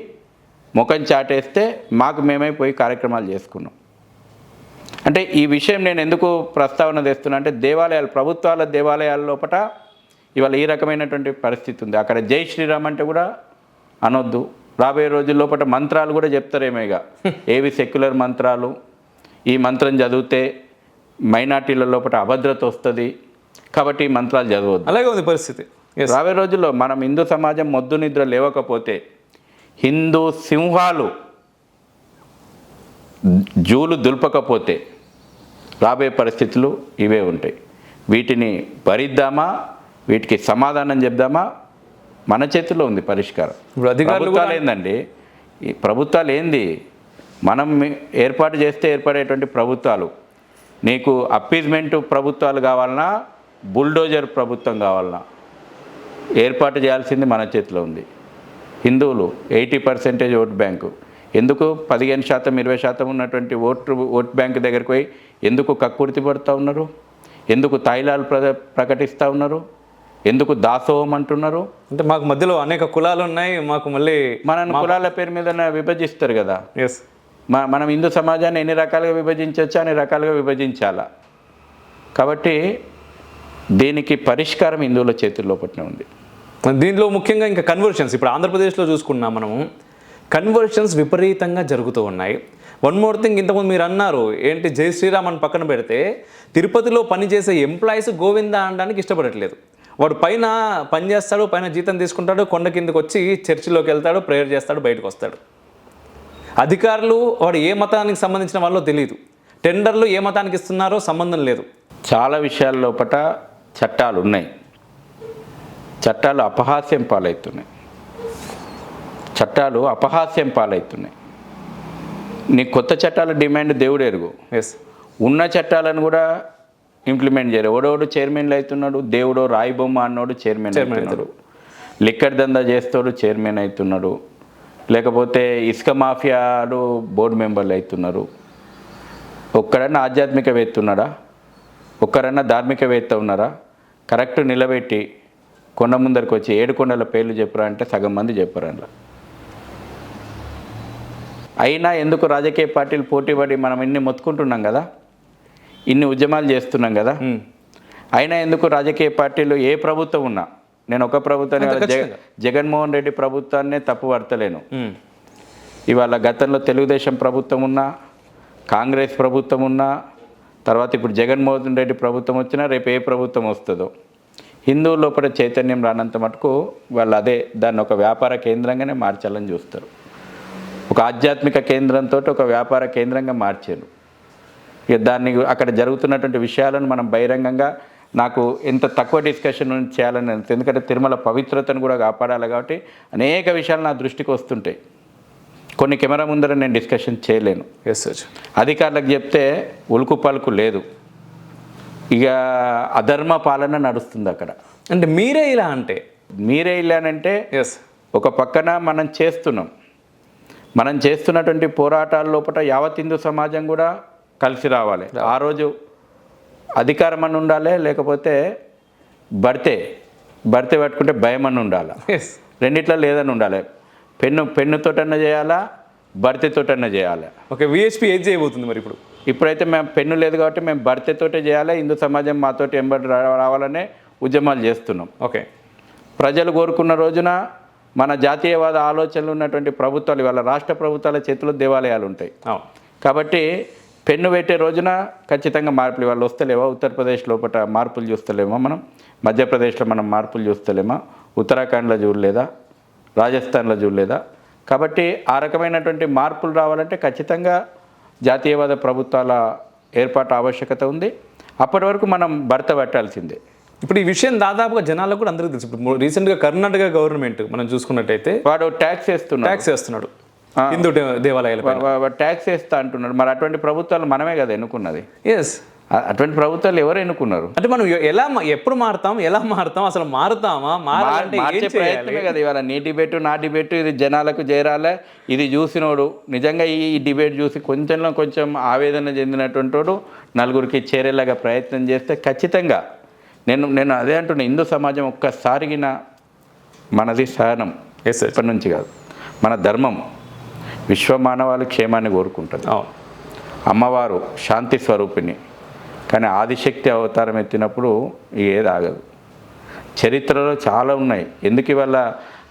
ముఖం చాటేస్తే మాకు మేమైపోయి కార్యక్రమాలు చేసుకున్నాం. అంటే ఈ విషయం నేను ఎందుకు ప్రస్తావన తెస్తున్నా అంటే దేవాలయాలు, ప్రభుత్వాల దేవాలయాల లోపల ఇవాళ ఈ రకమైనటువంటి పరిస్థితి ఉంది. అక్కడ జై శ్రీరామ్ అంటే కూడా అనొద్దు. రాబోయే రోజుల్లోపట మంత్రాలు కూడా చెప్తారేమోగా, ఏవి సెక్యులర్ మంత్రాలు, ఈ మంత్రం చదివితే మైనార్టీల లోపల అభద్రత వస్తుంది కాబట్టి ఈ మంత్రాలు చదవద్దు. అలాగే ఉంది పరిస్థితి. రాబోయే రోజుల్లో మనం హిందూ సమాజం మొద్దు నిద్ర లేవకపోతే, హిందూ సింహాలు జూలు దుల్పకపోతే రాబోయే పరిస్థితులు ఇవే ఉంటాయి. వీటిని భరిద్దామా, వీటికి సమాధానం చెప్దామా, మన చేతిలో ఉంది పరిష్కారం. ప్రభుత్వాలు ఏందండి, ఈ ప్రభుత్వాలు ఏంది, మనం ఏర్పాటు చేస్తే ఏర్పడేటువంటి ప్రభుత్వాలు. నీకు అప్పీజ్మెంట్ ప్రభుత్వాలు కావాలన్నా, బుల్డోజర్ ప్రభుత్వం కావాలన్నా ఏర్పాటు చేయాల్సింది మన చేతిలో ఉంది. హిందువులు 80% ఓటు బ్యాంకు, ఎందుకు 15% 20% ఉన్నటువంటి ఓటు బ్యాంకు దగ్గరికి పోయి ఎందుకు కక్కుర్తి పడుతూ ఉన్నారు, ఎందుకు తాయిలాలు ప్రకటిస్తూ ఉన్నారు, ఎందుకు దాసోహం అంటున్నారు? అంటే మాకు మధ్యలో అనేక కులాలు ఉన్నాయి, మాకు మళ్ళీ మన కులాల పేరు మీద విభజిస్తారు కదా. ఎస్, మనం హిందూ సమాజాన్ని ఎన్ని రకాలుగా విభజించవచ్చో అన్ని రకాలుగా విభజించాలా. కాబట్టి దీనికి పరిష్కారం హిందువుల చేతుల్లో పట్టిన ఉంది. దీంట్లో ముఖ్యంగా ఇంకా కన్వర్షన్స్, ఇప్పుడు ఆంధ్రప్రదేశ్లో చూసుకున్నాం మనము, కన్వర్షన్స్ విపరీతంగా జరుగుతూ ఉన్నాయి. వన్ మోర్ థింగ్, ఇంతకుముందు మీరు అన్నారు ఏంటి, జై శ్రీరామ్ అని పక్కన పెడితే తిరుపతిలో పనిచేసే ఎంప్లాయీస్ గోవిందా అనడానికి ఇష్టపడట్లేదు. వాడు పైన పని చేస్తాడు, పైన జీతం తీసుకుంటాడు, కొండ కిందకి వచ్చి చర్చిలోకి వెళ్తాడు, ప్రేయర్ చేస్తాడు, బయటకు వస్తాడు. అధికారులు వాడు ఏ మతానికి సంబంధించిన వాళ్ళో తెలియదు, టెండర్లు ఏ మతానికి ఇస్తున్నారో సంబంధం లేదు. చాలా విషయాల లోపల చట్టాలు ఉన్నాయి, చట్టాలు అపహాస్యం పాలవుతున్నాయి, చట్టాలు అపహాస్యం పాలవుతున్నాయి. నీ కొత్త చట్టాల డిమాండ్ దేవుడు ఎరుగు. ఎస్, ఉన్న చట్టాలను కూడా ఇంప్లిమెంట్ చేయరు. ఓడోడు చైర్మన్లు అవుతున్నాడు, దేవుడో రాయి బొమ్మ అన్నోడు చైర్మన్ అవుతున్నాడు, లిక్కర్ దందా చేస్తాడు చైర్మన్ అవుతున్నాడు, లేకపోతే ఇసుక మాఫియాలు బోర్డు మెంబర్లు అవుతున్నారు. ఒక్కడన్నా ఆధ్యాత్మికవేత్త ఉన్నాడా, ఒక్కరన్నా ధార్మికవేత్త ఉన్నారా? కరెక్ట్ నిలబెట్టి కొండ ముందరికి వచ్చి 7 కొండల పేర్లు చెప్పరా అంటే సగం మంది చెప్పరు. అందులో అయినా ఎందుకు రాజకీయ పార్టీలు పోటీపడి మనం ఇన్ని మొత్తుకుంటున్నాం కదా, ఇన్ని ఉద్యమాలు చేస్తున్నాం కదా, అయినా ఎందుకు రాజకీయ పార్టీలు ఏ ప్రభుత్వం ఉన్నా, నేను ఒక ప్రభుత్వాన్ని జగన్మోహన్ రెడ్డి ప్రభుత్వాన్నే తప్పు పడతలేను. ఇవాళ గతంలో తెలుగుదేశం ప్రభుత్వం ఉన్నా, కాంగ్రెస్ ప్రభుత్వం ఉన్నా, తర్వాత ఇప్పుడు జగన్మోహన్ రెడ్డి ప్రభుత్వం వచ్చినా రేపు ఏ ప్రభుత్వం వస్తుందో, హిందువుల లోపల చైతన్యం రానంత మటుకు వాళ్ళు దాన్ని ఒక వ్యాపార కేంద్రంగానే మార్చాలని చూస్తారు. ఒక ఆధ్యాత్మిక కేంద్రంతో ఒక వ్యాపార కేంద్రంగా మార్చారు. ఇక దాన్ని అక్కడ జరుగుతున్నటువంటి విషయాలను మనం బహిరంగంగా, నాకు ఎంత తక్కువ డిస్కషన్ చేయాలని, ఎందుకంటే తిరుమల పవిత్రతను కూడా కాపాడాలి కాబట్టి అనేక విషయాలు నా దృష్టికి వస్తుంటాయి. కొన్ని కెమెరా ముందర నేను డిస్కషన్ చేయలేను. ఎస్ సార్, అధికారులకు చెప్తే ఉలుకు పలుకు లేదు, ఇక అధర్మ పాలన నడుస్తుంది అక్కడ. అంటే మీరే ఇలా అంటే, మీరే ఇలానంటే ఎస్, ఒక పక్కన మనం చేస్తున్నటువంటి పోరాటాల లోపల యావత్ హిందూ సమాజం కూడా కలిసి రావాలి. ఆ రోజు అధికారం అని ఉండాలి, లేకపోతే భర్తే పట్టుకుంటే భయం అని ఉండాలి. ఎస్, రెండిట్లో లేదని ఉండాలి. పెన్నుతోటన్నా చేయాలా, భర్తీతోటన్నా చేయాలి. ఓకే, విహెచ్పి ఏం చేయబోతుంది మరి ఇప్పుడు? ఇప్పుడైతే మేము పెన్ను లేదు కాబట్టి మేము భర్తీతోటే చేయాలి, హిందూ సమాజం మాతోటి ఎంబడి రావాలనే ఉద్యమాలు చేస్తున్నాం. ఓకే, ప్రజలు కోరుకున్న రోజున మన జాతీయవాద ఆలోచనలు ఉన్నటువంటి ప్రభుత్వాలు, ఇవాళ రాష్ట్ర ప్రభుత్వాల చేతిలో దేవాలయాలు ఉంటాయి కాబట్టి పెన్ను పెట్టే రోజున ఖచ్చితంగా మార్పులు ఇవాళ వస్తలేవా? ఉత్తరప్రదేశ్ లోపల మార్పులు చూస్తలేమా, మనం మధ్యప్రదేశ్లో మనం మార్పులు చూస్తలేమా, ఉత్తరాఖండ్లో చూడలేదా, రాజస్థాన్లో చూడలేదా? కాబట్టి ఆ రకమైనటువంటి మార్పులు రావాలంటే ఖచ్చితంగా జాతీయవాద ప్రభుత్వాల ఏర్పాటు ఆవశ్యకత ఉంది. అప్పటి వరకు మనం భర్త పెట్టాల్సిందే. ఇప్పుడు ఈ విషయం దాదాపుగా జనాలకు కూడా అందరికీ తెలుసు. ఇప్పుడు రీసెంట్గా కర్ణాటక గవర్నమెంట్ మనం చూసుకున్నట్టయితే వాడు ట్యాక్స్ వేస్తున్నాడు హిందూ దేవాలయాలు ట్యాక్స్ వేస్తా అంటున్నాడు. మరి అటువంటి ప్రభుత్వాలు మనమే కదా ఎన్నుకున్నది. ఎస్, అటువంటి ప్రభుత్వాలు ఎవరు ఎన్నుకున్నారు? అంటే మనం ఎప్పుడు మారుతాం, అసలు మారుతామా? మార్చే ప్రయత్నమే కదా ఇవాళ. నీ డిబేటు నా డిబేటు ఇది జనాలకు చేరాలే. ఇది చూసినోడు నిజంగా ఈ డిబేట్ చూసి కొంచెం ఆవేదన చెందినటువంటి వాడు నలుగురికి చేరేలాగా ప్రయత్నం చేస్తే ఖచ్చితంగా నేను అదే అంటున్నా, హిందూ సమాజం ఒక్కసారిగిన మనది సహనం ఇప్పటి నుంచి కాదు, మన ధర్మం విశ్వమానవాళి క్షేమాన్ని కోరుకుంటుంది. అమ్మవారు శాంతి స్వరూపిణి, కానీ ఆదిశక్తి అవతారం ఎత్తినప్పుడు ఏది ఆగదు. చరిత్రలో చాలా ఉన్నాయి. ఎందుకు ఇవాళ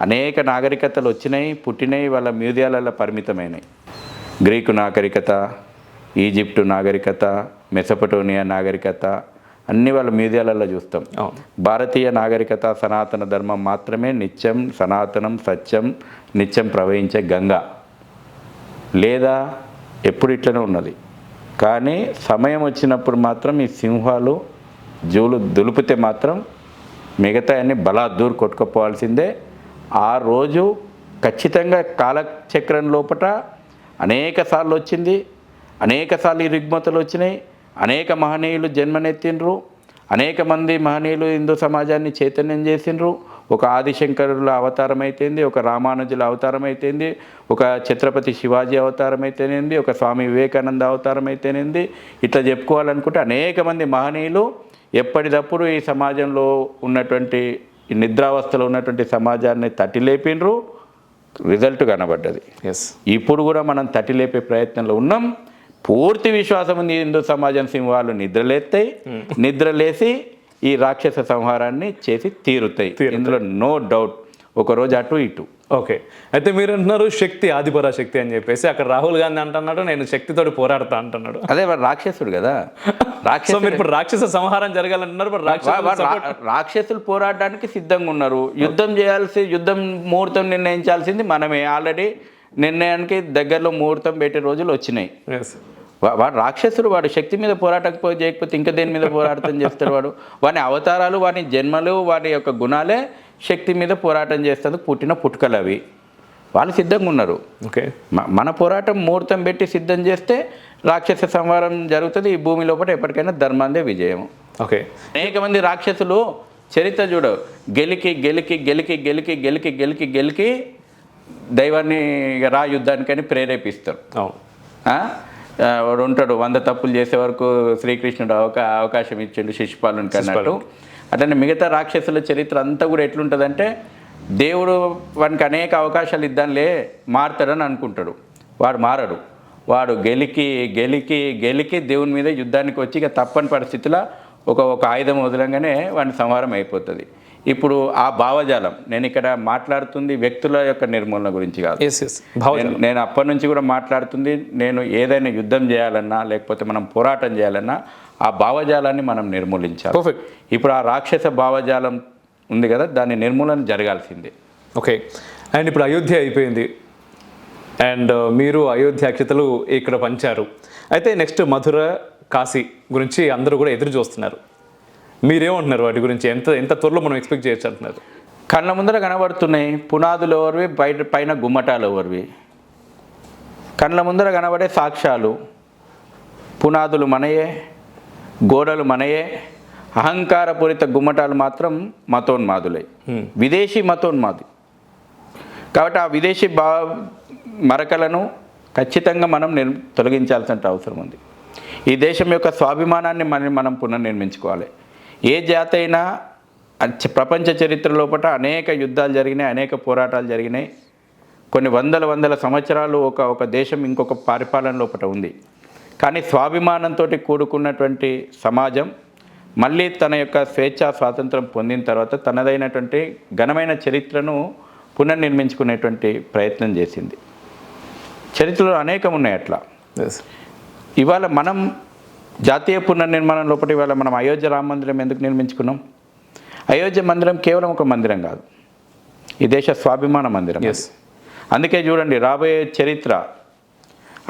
అనేక నాగరికతలు వచ్చినాయి, పుట్టినాయి, వాళ్ళ మ్యూజియాలలో పరిమితమైనవి. గ్రీకు నాగరికత, ఈజిప్టు నాగరికత, మెసపటోనియా నాగరికత అన్నీ వాళ్ళ మ్యూజియాలలో చూస్తాం. భారతీయ నాగరికత సనాతన ధర్మం మాత్రమే నిత్యం సనాతనం సత్యం నిత్యం ప్రవహించే గంగా, లేదా ఎప్పుడు ఇట్లనే ఉన్నది. కానీ సమయం వచ్చినప్పుడు మాత్రం ఈ సింహాలు జూలు దులిపితే మాత్రం మిగతా అన్ని బలాదూర్ కొట్టుకుపోవాల్సిందే. ఆ రోజు ఖచ్చితంగా కాలచక్రం లోపల అనేక సార్లు వచ్చింది, అనేక సార్లు ఈ రుగ్మతలు వచ్చినాయి, అనేక మహనీయులు జన్మనెత్తిండ్రు, అనేక మంది మహనీయులు హిందూ సమాజాన్ని చైతన్యం చేసిండ్రు. ఒక ఆదిశంకరుల అవతారం అయితేంది, ఒక రామానుజుల అవతారం అయితేంది, ఒక ఛత్రపతి శివాజీ అవతారం అయితేనేంది, ఒక స్వామి వివేకానంద అవతారం అయితేనేంది, ఇట్లా చెప్పుకోవాలనుకుంటే అనేక మంది మహనీయులు ఎప్పటికప్పుడు ఈ సమాజంలో ఉన్నటువంటి ఈ నిద్రావస్థలో ఉన్నటువంటి సమాజాన్ని తట్టిలేపినరు. రిజల్ట్ కనబడ్డది. ఇప్పుడు కూడా మనం తట్టిలేపే ప్రయత్నంలో ఉన్నాం. పూర్తి విశ్వాసం ఉంది హిందూ సమాజం సింహాలు నిద్రలేస్తాయి, నిద్రలేసి ఈ రాక్షస సంహారాన్ని చేసి తీరుతాయి. ఇందులో నో డౌట్. ఒకరోజు అటు ఇటు. ఓకే, అయితే మీరు అంటున్నారు శక్తి ఆదిపరాశక్తి అని చెప్పేసి, అక్కడ రాహుల్ గాంధీ అంటున్నాడు నేను శక్తితోటి పోరాడతా అంటున్నాడు. అదే వాడు రాక్షసుడు కదా. మీరు ఇప్పుడు రాక్షస సంహారం జరగాలంటున్నారు. రాక్షసులు పోరాడడానికి సిద్ధంగా ఉన్నారు. యుద్ధం ముహూర్తం నిర్ణయించాల్సింది మనమే. ఆల్రెడీ నిర్ణయానికి దగ్గరలో ముహూర్తం పెట్టే రోజులు వచ్చినాయి. వాడు రాక్షసుడు. వాడు శక్తి మీద పోరాటం చేయకపోతే ఇంకా దేని మీద పోరాటం చేస్తాడు? వాడి అవతారాలు, వాడి జన్మలు, వాడి యొక్క గుణాలే శక్తి మీద పోరాటం చేస్తేందుకు పుట్టిన పుట్టుకలు అవి. వాళ్ళు సిద్ధంగా ఉన్నారు. ఓకే, మన పోరాటం ముహూర్తం పెట్టి సిద్ధం చేస్తే రాక్షస సంహారం జరుగుతుంది. ఈ భూమి లోపల ఎప్పటికైనా ధర్మాందే విజయం. ఓకే, అనేక మంది రాక్షసులు చరిత్ర చూడు, గెలికి గెలికి గెలికి గెలికి గెలికి గెలికి గెలికి దైవాన్ని రా యుద్ధానికని ప్రేరేపిస్తారు. వాడు ఉంటాడు 100 తప్పులు చేసే వరకు శ్రీకృష్ణుడు అవకాశం ఇచ్చిండు శిశుపాలునికి అన్నట్టు. అట్లనే మిగతా రాక్షసుల చరిత్ర అంతా కూడా ఎట్లుంటుందంటే, దేవుడు వానికి అనేక అవకాశాలు ఇద్దాంలే మారుతాడని అనుకుంటాడు. వాడు మారడు. వాడు గెలికి గెలికి గెలికి దేవుని మీద యుద్ధానికి వచ్చి ఇక తప్పని పరిస్థితిలో ఒక ఆయుధం వదలంగానే వాడిని సంహారం అయిపోతుంది. ఇప్పుడు ఆ భావజాలం, నేను ఇక్కడ మాట్లాడుతుంది వ్యక్తుల యొక్క నిర్మూలన గురించి కాదు. నేను అప్పటి నుంచి కూడా మాట్లాడుతుంది, నేను ఏదైనా యుద్ధం చేయాలన్నా లేకపోతే మనం పోరాటం చేయాలన్నా ఆ భావజాలాన్ని మనం నిర్మూలించాలి. ఇప్పుడు ఆ రాక్షస భావజాలం ఉంది కదా, దాని నిర్మూలన జరగాల్సిందే. ఓకే, అండ్ ఇప్పుడు అయోధ్య అయిపోయింది, అండ్ మీరు అయోధ్య అక్షతలు ఇక్కడ పంచారు. అయితే నెక్స్ట్ మధుర, కాశీ గురించి అందరూ కూడా ఎదురు చూస్తున్నారు. మీరేమంటున్నారు వాటి గురించి? ఎంత త్వరలో మనం ఎక్స్పెక్ట్ చేయొచ్చు అంటున్నారు? కళ్ళ ముందర కనబడుతున్నాయి పునాదులు ఎవరివి, పైన గుమ్మటాలు ఎవరివి. కళ్ళ ముందర కనబడే సాక్ష్యాలు, పునాదులు మనయే, గోడలు మనయే, అహంకారపూరిత గుమ్మటాలు మాత్రం మతోన్మాదులై, విదేశీ మతోన్మాది. కాబట్టి ఆ విదేశీ మరకలను ఖచ్చితంగా మనం తొలగించాల్సిన అవసరం ఉంది. ఈ దేశం యొక్క స్వాభిమానాన్ని మనం పునర్నిర్మించుకోవాలి. ఏ జాతి అయినా ప్రపంచ చరిత్ర లోపల అనేక యుద్ధాలు జరిగినాయి, అనేక పోరాటాలు జరిగినాయి. కొన్ని వందల సంవత్సరాలు ఒక దేశం ఇంకొక పరిపాలన లోపల ఉంది. కానీ స్వాభిమానంతో కూడుకున్నటువంటి సమాజం మళ్ళీ తన యొక్క స్వేచ్ఛా స్వాతంత్రం పొందిన తర్వాత తనదైనటువంటి ఘనమైన చరిత్రను పునర్నిర్మించుకునేటువంటి ప్రయత్నం చేసింది. చరిత్రలో అనేకం ఉన్నాయి అట్లా. ఇవాళ మనం జాతీయ పునర్నిర్మాణం లోపల ఇవాళ మనం అయోధ్య రామ మందిరం ఎందుకు నిర్మించుకున్నాం? అయోధ్య మందిరం కేవలం ఒక మందిరం కాదు, ఈ దేశ స్వాభిమాన మందిరం. అందుకే చూడండి, రాబోయే చరిత్ర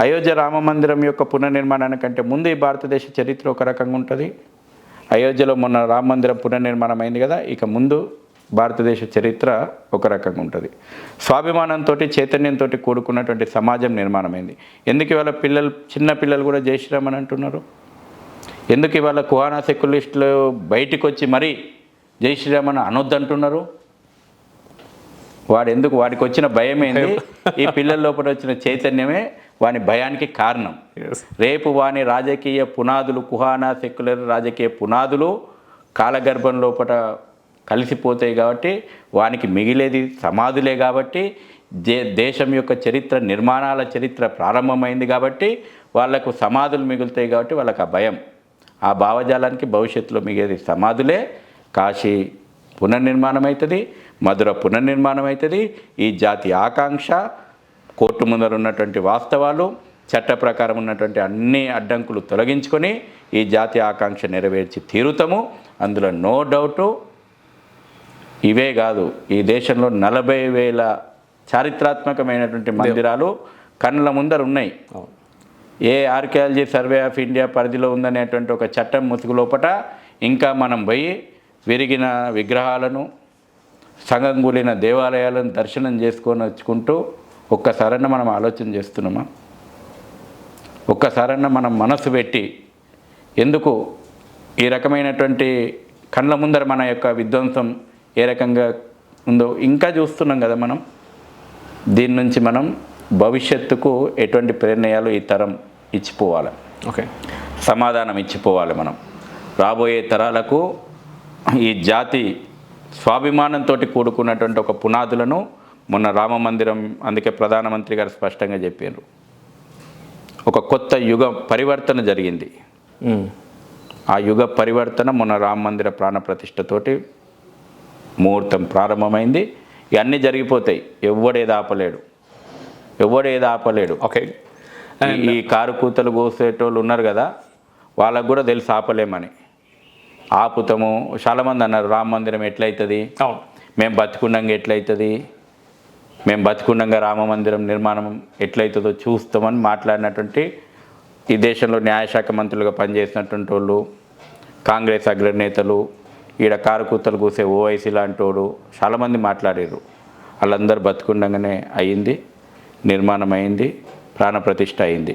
అయోధ్య రామ మందిరం యొక్క పునర్నిర్మాణానికంటే ముందు ఈ భారతదేశ చరిత్ర ఒక రకంగా ఉంటుంది. అయోధ్యలో మొన్న రామ మందిరం పునర్నిర్మాణం అయింది కదా, ఇక ముందు భారతదేశ చరిత్ర ఒక రకంగా ఉంటుంది. స్వాభిమానంతో చైతన్యంతో కూడుకున్నటువంటి సమాజం నిర్మాణమైంది. ఎందుకు ఇవాళ చిన్న పిల్లలు కూడా జై శ్రీరామ్ అని అంటున్నారు? ఎందుకు ఇవాళ కుహానా సెక్యులరిస్టులు బయటికి వచ్చి మరీ జై శ్రీరామ్ అని అనొద్దంటున్నారు? వాడికి వచ్చిన భయం ఏంది? ఈ పిల్లల లోపల వచ్చిన చైతన్యమే వాని భయానికి కారణం. రేపు వాని రాజకీయ పునాదులు, కుహానా సెక్యులర్ రాజకీయ పునాదులు కాలగర్భం లోపల కలిసిపోతాయి. కాబట్టి వానికి మిగిలేది సమాధులే. కాబట్టి దేశం యొక్క చరిత్ర, నిర్మాణాల చరిత్ర ప్రారంభమైంది కాబట్టి వాళ్లకు సమాధులు మిగులుతాయి. కాబట్టి వాళ్ళకి ఆ భయం, ఆ భావజాలానికి భవిష్యత్తులో మిగిలేది సమాధులే. కాశీ పునర్నిర్మాణం అవుతుంది, మధుర పునర్నిర్మాణం అవుతుంది. ఈ జాతి ఆకాంక్ష, కోర్టు ముందర ఉన్నటువంటి వాస్తవాలు, చట్ట ప్రకారం ఉన్నటువంటి అన్ని అడ్డంకులు తొలగించుకొని ఈ జాతి ఆకాంక్ష నెరవేర్చి తీరుతాము. అందులో నో డౌటు. ఇవే కాదు, ఈ దేశంలో 40,000 చారిత్రాత్మకమైనటువంటి మందిరాలు కళ్ళ ముందర ఉన్నాయి. ఏ ఆర్కియాలజీ సర్వే ఆఫ్ ఇండియా పరిధిలో ఉందనేటువంటి ఒక చట్టం ముసుగు లోపట ఇంకా మనం పోయి విరిగిన విగ్రహాలను, సగం కూలిన దేవాలయాలను దర్శనం చేసుకొని వచ్చుకుంటూ ఒక్కసారన్నా మనం ఆలోచన చేస్తున్నామా? ఒక్కసారన్నా మనం మనసు పెట్టి ఎందుకు ఈ రకమైనటువంటి కళ్ళ ముందర మన యొక్క విధ్వంసం ఏ రకంగా ఉందో ఇంకా చూస్తున్నాం కదా మనం. దీని నుంచి మనం భవిష్యత్తుకు ఎటువంటి ప్రేరణయాలు ఈ తరం ఇచ్చిపోవాలి. ఓకే, సమాధానం ఇచ్చిపోవాలి. మనం రాబోయే తరాలకు ఈ జాతి స్వాభిమానంతో కూడుకున్నటువంటి ఒక పునాదులను మొన్న రామ మందిరం, అందుకే ప్రధానమంత్రి గారు స్పష్టంగా చెప్పారు, ఒక కొత్త యుగ పరివర్తన జరిగింది. ఆ యుగ పరివర్తన మొన్న రామ మందిర ప్రాణ ప్రతిష్టతోటి ముహూర్తం ప్రారంభమైంది. ఇవన్నీ జరిగిపోతాయి, ఎవడేది ఆపలేడు. ఓకే, ఈ కారు కూతలు కోసేటోళ్ళు ఉన్నారు కదా, వాళ్ళకు కూడా తెలిసి ఆపలేమని. ఆపుతాము. చాలామంది అన్నారు రామ మందిరం ఎట్లయితుంది, మేము బతికుండంగా ఎట్లయితుంది, మేము బతికుండంగా రామ మందిరం నిర్మాణం ఎట్లయితుందో చూస్తామని మాట్లాడినటువంటి ఈ దేశంలో న్యాయశాఖ మంత్రులుగా పనిచేసినటువంటి వాళ్ళు, కాంగ్రెస్ అగ్రనేతలు, ఈడ కారు కూతలు కూసే ఓవైసీ లాంటి వాడు చాలామంది మాట్లాడారు. వాళ్ళందరూ బతికుండగానే అయింది, నిర్మాణం అయింది, ప్రాణప్రతిష్ఠ అయింది.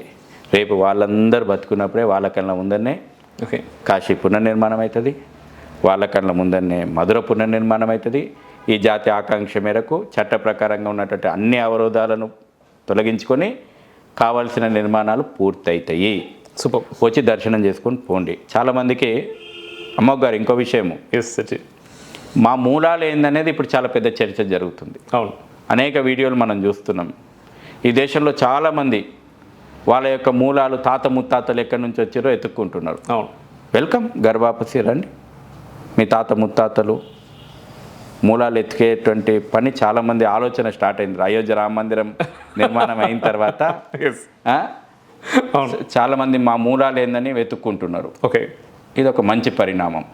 రేపు వాళ్ళందరూ బతుకున్నప్పుడే వాళ్ళ కళ్ళ ముందరనే కాశీ పునర్నిర్మాణం అవుతుంది, వాళ్ళ కళ్ళ ముందరనే మధుర పునర్నిర్మాణం అవుతుంది. ఈ జాతి ఆకాంక్ష మేరకు చట్ట ప్రకారంగా ఉన్నటువంటి అన్ని అవరోధాలను తొలగించుకొని కావాల్సిన నిర్మాణాలు పూర్తవుతాయి. సూపర్. వచ్చి దర్శనం చేసుకొని పోండి. చాలామందికి అమ్మగారు ఇంకో విషయము, మా మూలాలు ఏందనేది ఇప్పుడు చాలా పెద్ద చర్చ జరుగుతుంది. అవును, అనేక వీడియోలు మనం చూస్తున్నాం. ఈ దేశంలో చాలామంది వాళ్ళ యొక్క మూలాలు తాత ముత్తాతలు ఎక్కడి నుంచి వచ్చారో ఎత్తుక్కుంటున్నారు. అవును, వెల్కమ్, గర్భాపసి రండి. మీ తాత ముత్తాతలు మూలాలు ఎత్తుకేటువంటి పని చాలామంది ఆలోచన స్టార్ట్ అయింది. అయోధ్య రామ మందిరం నిర్మాణం అయిన తర్వాత చాలామంది మా మూలాలు ఏందని వెతుక్కుంటున్నారు. ఓకే, ఇది ఒక మంచి పరిణామం.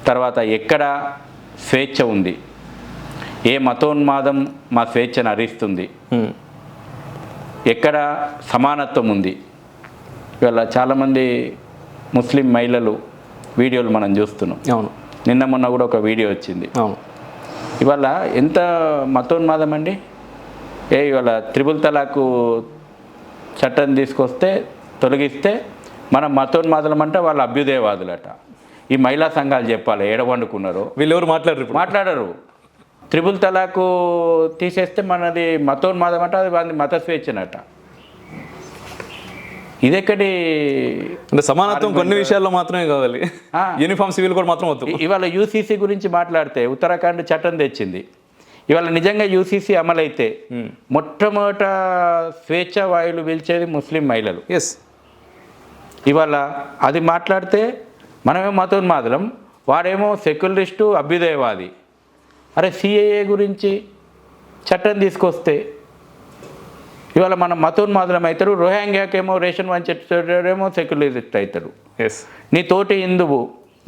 తర్వాత ఎక్కడ స్వేచ్ఛ ఉంది, ఏ మతోన్మాదం మా స్వేచ్ఛను హరిస్తుంది, ఎక్కడ సమానత్వం ఉంది. ఇవాళ చాలామంది ముస్లిం మహిళలు వీడియోలు మనం చూస్తున్నాం. అవును, నిన్న మొన్న కూడా ఒక వీడియో వచ్చింది. అవును, ఇవాళ ఎంత మతోన్మాదం అండి. ఇవాళ త్రిపుల్ తలాకు చట్టం తీసుకొస్తే తొలగిస్తే మనం మతోన్మాదులం అంటే వాళ్ళు అభ్యుదయవాదులట. ఈ మహిళా సంఘాలు చెప్పాలి ఏడవండుకున్నారు. వీళ్ళెవరు మాట్లాడరు. త్రిపుల్ తలాకు తీసేస్తే మనది మతోన్మాదం అంటే అది వాళ్ళది మత స్వేచ్ఛనట. ఇదెక్కడి అంటే సమానత్వం కొన్ని విషయాల్లో మాత్రమే కావాలి, యూనిఫామ్ సివిల్ కోడ్ మాత్రం వద్దు. ఇవాళ యూసీసీ గురించి మాట్లాడితే ఉత్తరాఖండ్ చట్టం తెచ్చింది. ఇవాళ నిజంగా యూసీసీ అమలైతే మొట్టమొదట స్వేచ్ఛ వాయువులు పీల్చేది ముస్లిం మహిళలు. ఎస్, ఇవాళ అది మాట్లాడితే మనమేమో మతోన్మాదులం, వాడేమో సెక్యులరిస్టు అభ్యుదయవాది. అరే సిఏఏ గురించి చట్టం తీసుకొస్తే ఇవాళ మనం మతోన్మాదులం అవుతారు, రోహింగ్యాకేమో రేషన్ వంచేమో సెక్యులరిస్ట్ అవుతారు. ఎస్, నీ తోటి హిందువు,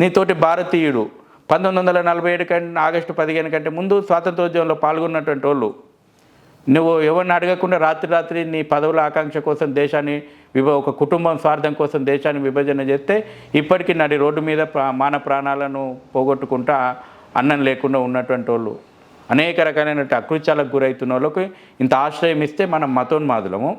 నీ తోటి భారతీయుడు 1947 ఆగస్టు 15 కంటే ముందు స్వాతంత్రోద్యమంలో పాల్గొన్నటువంటి వాళ్ళు నువ్వు ఎవరిని అడగకుండా రాత్రి నీ పదవుల ఆకాంక్ష కోసం దేశాన్ని ఒక కుటుంబం స్వార్థం కోసం దేశాన్ని విభజన చేస్తే ఇప్పటికీ నడి రోడ్డు మీద మాన ప్రాణాలను పోగొట్టుకుంటా అన్నం లేకుండా ఉన్నటువంటి వాళ్ళు, అనేక రకాలైన అకృత్యాలకు గురవుతున్న వాళ్ళకి ఇంత ఆశ్రయం ఇస్తే మనం మతోన్మాదులము.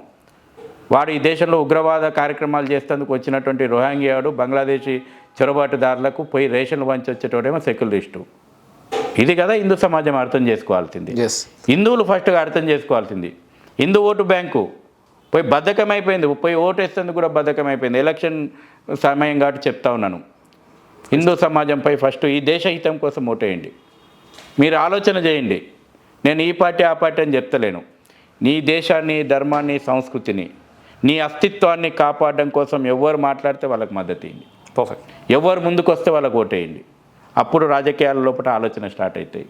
వాడు ఈ దేశంలో ఉగ్రవాద కార్యక్రమాలు చేసేందుకు వచ్చినటువంటి రోహింగ్యాడు బంగ్లాదేశీ చొరబాటుదారులకు పోయి రేషన్లు పంచి వచ్చేటోడేమో సెక్యులరిస్టు. ఇది కదా హిందూ సమాజం అర్థం చేసుకోవాల్సింది. హిందువులు ఫస్ట్గా అర్థం చేసుకోవాల్సింది. హిందూ ఓటు బ్యాంకు పోయి బద్ధకం అయిపోయింది, పోయి ఓటు వేసేందుకు కూడా బద్ధకం అయిపోయింది. ఎలక్షన్ సమయం కాబట్టి చెప్తా ఉన్నాను, హిందూ సమాజంపై ఫస్ట్ ఈ దేశ హితం కోసం ఓటేయండి. మీరు ఆలోచన చేయండి. నేను ఈ పార్టీ ఆ పార్టీ అని చెప్తలేను. నీ దేశాన్ని, ధర్మాన్ని, సంస్కృతిని, నీ అస్తిత్వాన్ని కాపాడడం కోసం ఎవరు మాట్లాడితే వాళ్ళకి మద్దతు ఇవ్వండి. పర్ఫెక్ట్. ఎవరు ముందుకు వస్తే వాళ్ళకి ఓటేయండి. అప్పుడు రాజకీయాల లోపల ఆలోచన స్టార్ట్ అవుతాయి.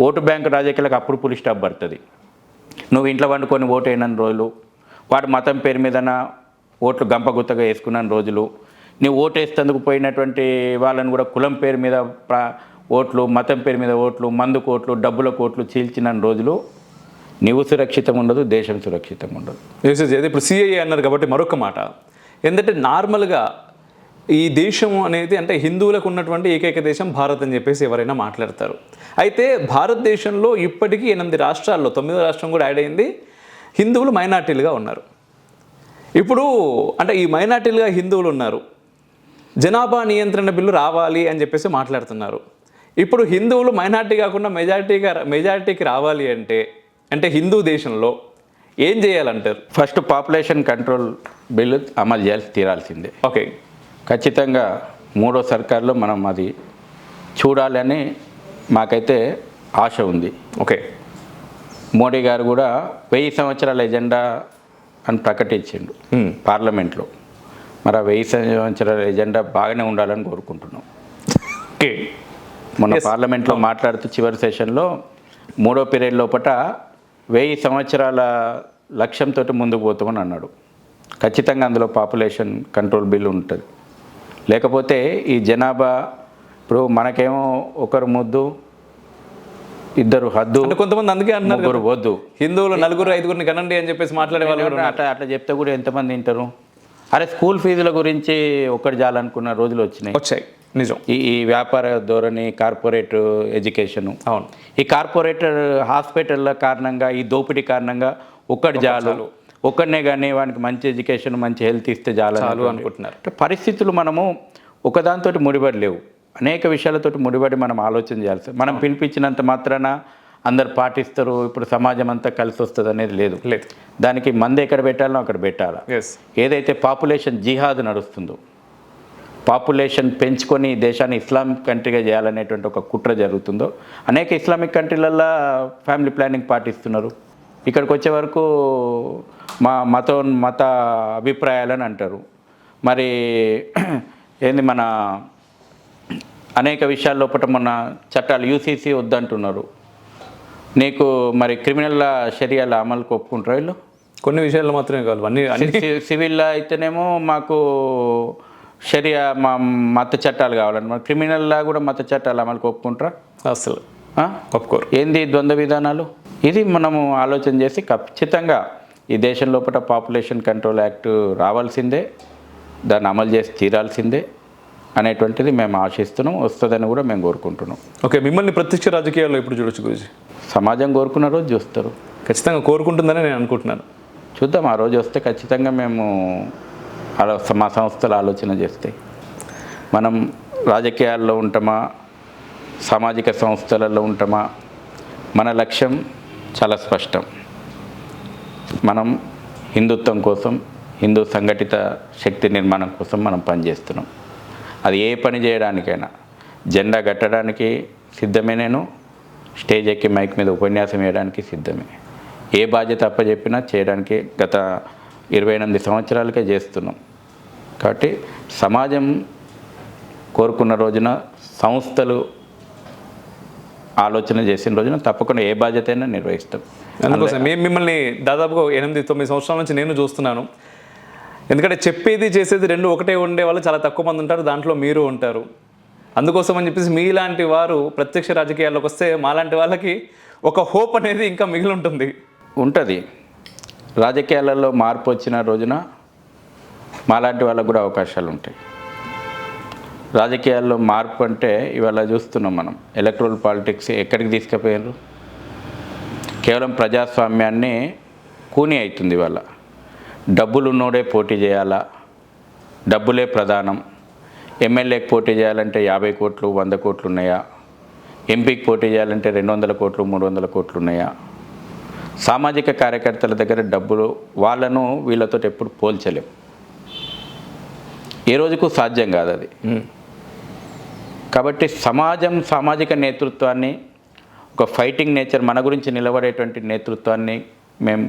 ఓటు బ్యాంకు రాజకీయాలకు అప్పుడు పులి స్టాప్ పడుతుంది. నువ్వు ఇంట్లో వండుకొని ఓటు అయిన రోజులు, వాడు మతం పేరు మీదన ఓట్లు గంపగుత్తగా వేసుకున్న రోజులు, నువ్వు ఓటు వేసేందుకు పోయినటువంటి వాళ్ళని కూడా కులం పేరు మీద ఓట్లు, మతం పేరు మీద ఓట్లు, మందు కోట్లు, డబ్బుల కోట్లు చీల్చిన రోజులు నీవు సురక్షితం ఉండదు, దేశం సురక్షితం ఉండదు. అదే ఇప్పుడు సిఐఏ అన్నారు కాబట్టి మరొక మాట ఏంటంటే, నార్మల్గా ఈ దేశం అనేది అంటే హిందువులకు ఉన్నటువంటి ఏకైక దేశం భారత్ అని చెప్పేసి ఎవరైనా మాట్లాడతారు. అయితే భారతదేశంలో ఇప్పటికీ 8 రాష్ట్రాల్లో 9వ రాష్ట్రం కూడా యాడ్ అయింది, హిందువులు మైనార్టీలుగా ఉన్నారు. ఇప్పుడు అంటే ఈ మైనార్టీలుగా హిందువులు ఉన్నారు, జనాభా నియంత్రణ బిల్లు రావాలి అని చెప్పేసి మాట్లాడుతున్నారు. ఇప్పుడు హిందువులు మైనార్టీ కాకుండా మెజారిటీకి రావాలి అంటే హిందూ దేశంలో ఏం చేయాలంటారు? ఫస్ట్ పాపులేషన్ కంట్రోల్ బిల్లు అమలు చేయాల్సి తీరాల్సిందే. ఓకే, ఖచ్చితంగా 3వ సర్కార్లో మనం అది చూడాలని మాకైతే ఆశ ఉంది. ఓకే, మోడీ గారు కూడా 1000 సంవత్సరాల ఎజెండా అని ప్రకటించిండు పార్లమెంట్లో. మరి ఆ 1000 సంవత్సరాల ఎజెండా బాగానే ఉండాలని కోరుకుంటున్నాం. ఓకే, మొన్న పార్లమెంట్లో మాట్లాడుతూ చివరి సెషన్లో 3వ పీరియడ్ లోపల 1000 సంవత్సరాల లక్ష్యంతో ముందుకు పోతామని అన్నాడు. ఖచ్చితంగా అందులో పాపులేషన్ కంట్రోల్ బిల్ ఉంటుంది. లేకపోతే ఈ జనాభా ఇప్పుడు మనకేమో ఒకరు ముద్దు, ఇద్దరు హద్దు, కొంతమంది అందుకే అన్నారు వద్దు, హిందువులు 4-5 కనండి అని చెప్పేసి మాట్లాడే వాళ్ళు అట్లా చెప్తే కూడా ఎంతమంది వింటారు? అరే స్కూల్ ఫీజుల గురించి ఒక్కటి చాలనుకున్న రోజులు వచ్చాయి. నిజం. ఈ వ్యాపార ధోరణి, కార్పొరేట్ ఎడ్యుకేషను, అవును, ఈ కార్పొరేట్ హాస్పిటల్ల కారణంగా, ఈ దోపిడీ కారణంగా ఒక్కటి చాలు, ఒక్కడనే కానీ వానికి మంచి ఎడ్యుకేషన్, మంచి హెల్త్ ఇస్తే చాలు అనుకుంటున్నారు. పరిస్థితులు మనము ఒకదానితో ముడిపడి లేవు, అనేక విషయాలతో ముడిపడి మనం ఆలోచన చేయాల్సి. మనం పిలిపించినంత మాత్రాన అందరు పాటిస్తారు, ఇప్పుడు సమాజం అంతా కలిసి వస్తుంది అనేది లేదు. దానికి మంది ఎక్కడ పెట్టాలో అక్కడ పెట్టాలి. ఏదైతే పాపులేషన్ జిహాద్ నడుస్తుందో, పాపులేషన్ పెంచుకొని దేశాన్ని ఇస్లామిక్ కంట్రీగా చేయాలనేటువంటి ఒక కుట్ర జరుగుతుందో, అనేక ఇస్లామిక్ కంట్రీలల్లో ఫ్యామిలీ ప్లానింగ్ పాటిస్తున్నారు. ఇక్కడికి వచ్చే వరకు మత అభిప్రాయాలని అంటారు. మరి ఏంది మన అనేక విషయాల లోపల మొన్న చట్టాలు యూసీసీ వద్దంటున్నారు. నీకు మరి క్రిమినల్ షరియాల అమలుకు ఒప్పుకుంటారు వీళ్ళు? కొన్ని విషయాల్లో మాత్రమే కాదు, అన్ని సివిల్లో అయితేనేమో మాకు షరియా మా మత చట్టాలు కావాలని, మరి క్రిమినల్లా కూడా మత చట్టాలు అమలుకు ఒప్పుకుంటారా? అసలు ఒప్పుకోరు. ఏంది ద్వంద్వ విధానాలు? ఇది మనము ఆలోచన చేసి ఖచ్చితంగా ఈ దేశం లోపల పాపులేషన్ కంట్రోల్ యాక్ట్ రావాల్సిందే, దాన్ని అమలు చేసి తీరాల్సిందే అనేటువంటిది మేము ఆశిస్తున్నాం, వస్తుందని కూడా మేము కోరుకుంటున్నాం. ఓకే, మిమ్మల్ని ప్రత్యక్ష రాజకీయాల్లో ఎప్పుడు చూడొచ్చు గురించి? సమాజం కోరుకున్న రోజు చూస్తారు. ఖచ్చితంగా కోరుకుంటుందని నేను అనుకుంటున్నాను. చూద్దాం, ఆ రోజు వస్తే ఖచ్చితంగా మేము మా సంస్థలు ఆలోచన చేస్తాయి. మనం రాజకీయాల్లో ఉంటామా, సామాజిక సంస్థలలో ఉంటామా, మన లక్ష్యం చాలా స్పష్టం. మనం హిందుత్వం కోసం, హిందూ సంఘటిత శక్తి నిర్మాణం కోసం మనం పనిచేస్తున్నాం. అది ఏ పని చేయడానికైనా, జెండా కట్టడానికి సిద్ధమే, నేను స్టేజ్ ఎక్కి మైక్ మీద ఉపన్యాసం వేయడానికి సిద్ధమే. ఏ బాధ్యత అప్పచెప్పినా చేయడానికి గత 28 సంవత్సరాలకే చేస్తున్నాం. కాబట్టి సమాజం కోరుకున్న రోజున, సంస్థలు ఆలోచన చేసిన రోజున తప్పకుండా ఏ బాధ్యత అయినా నిర్వహిస్తాం. అందుకోసం మేము మిమ్మల్ని దాదాపుగా 8-9 సంవత్సరాల నుంచి నేను చూస్తున్నాను. ఎందుకంటే చెప్పేది చేసేది రెండు ఒకటే ఉండే వాళ్ళు చాలా తక్కువ మంది ఉంటారు, దాంట్లో మీరు ఉంటారు. అందుకోసం అని చెప్పేసి మీలాంటి వారు ప్రత్యక్ష రాజకీయాల్లోకి వస్తే మాలాంటి వాళ్ళకి ఒక హోప్ అనేది ఇంకా మిగిలి ఉంటుంది. రాజకీయాలలో మార్పు వచ్చిన రోజున మాలాంటి వాళ్ళకు కూడా అవకాశాలు ఉంటాయి. రాజకీయాల్లో మార్పు అంటే ఇవాళ చూస్తున్నాం మనం, ఎలక్ట్రల్ పాలిటిక్స్ ఎక్కడికి తీసుకుపోయారు? కేవలం ప్రజాస్వామ్యాన్ని కూని అవుతుంది. ఇవాళ డబ్బులు ఉన్నోడే పోటీ చేయాలా, డబ్బులే ప్రధానం. ఎమ్మెల్యేకి పోటీ చేయాలంటే 50 కోట్లు 100 కోట్లు ఉన్నాయా? ఎంపీకి పోటీ చేయాలంటే 200 కోట్లు 300 కోట్లు ఉన్నాయా? సామాజిక కార్యకర్తల దగ్గర డబ్బులు, వాళ్ళను వీళ్ళతో ఎప్పుడు పోల్చలేం, ఏ రోజుకు సాధ్యం కాదు అది. కాబట్టి సామాజిక నేతృత్వాన్ని, ఒక ఫైటింగ్ నేచర్, మన గురించి నిలబడేటువంటి నేతృత్వాన్ని మేము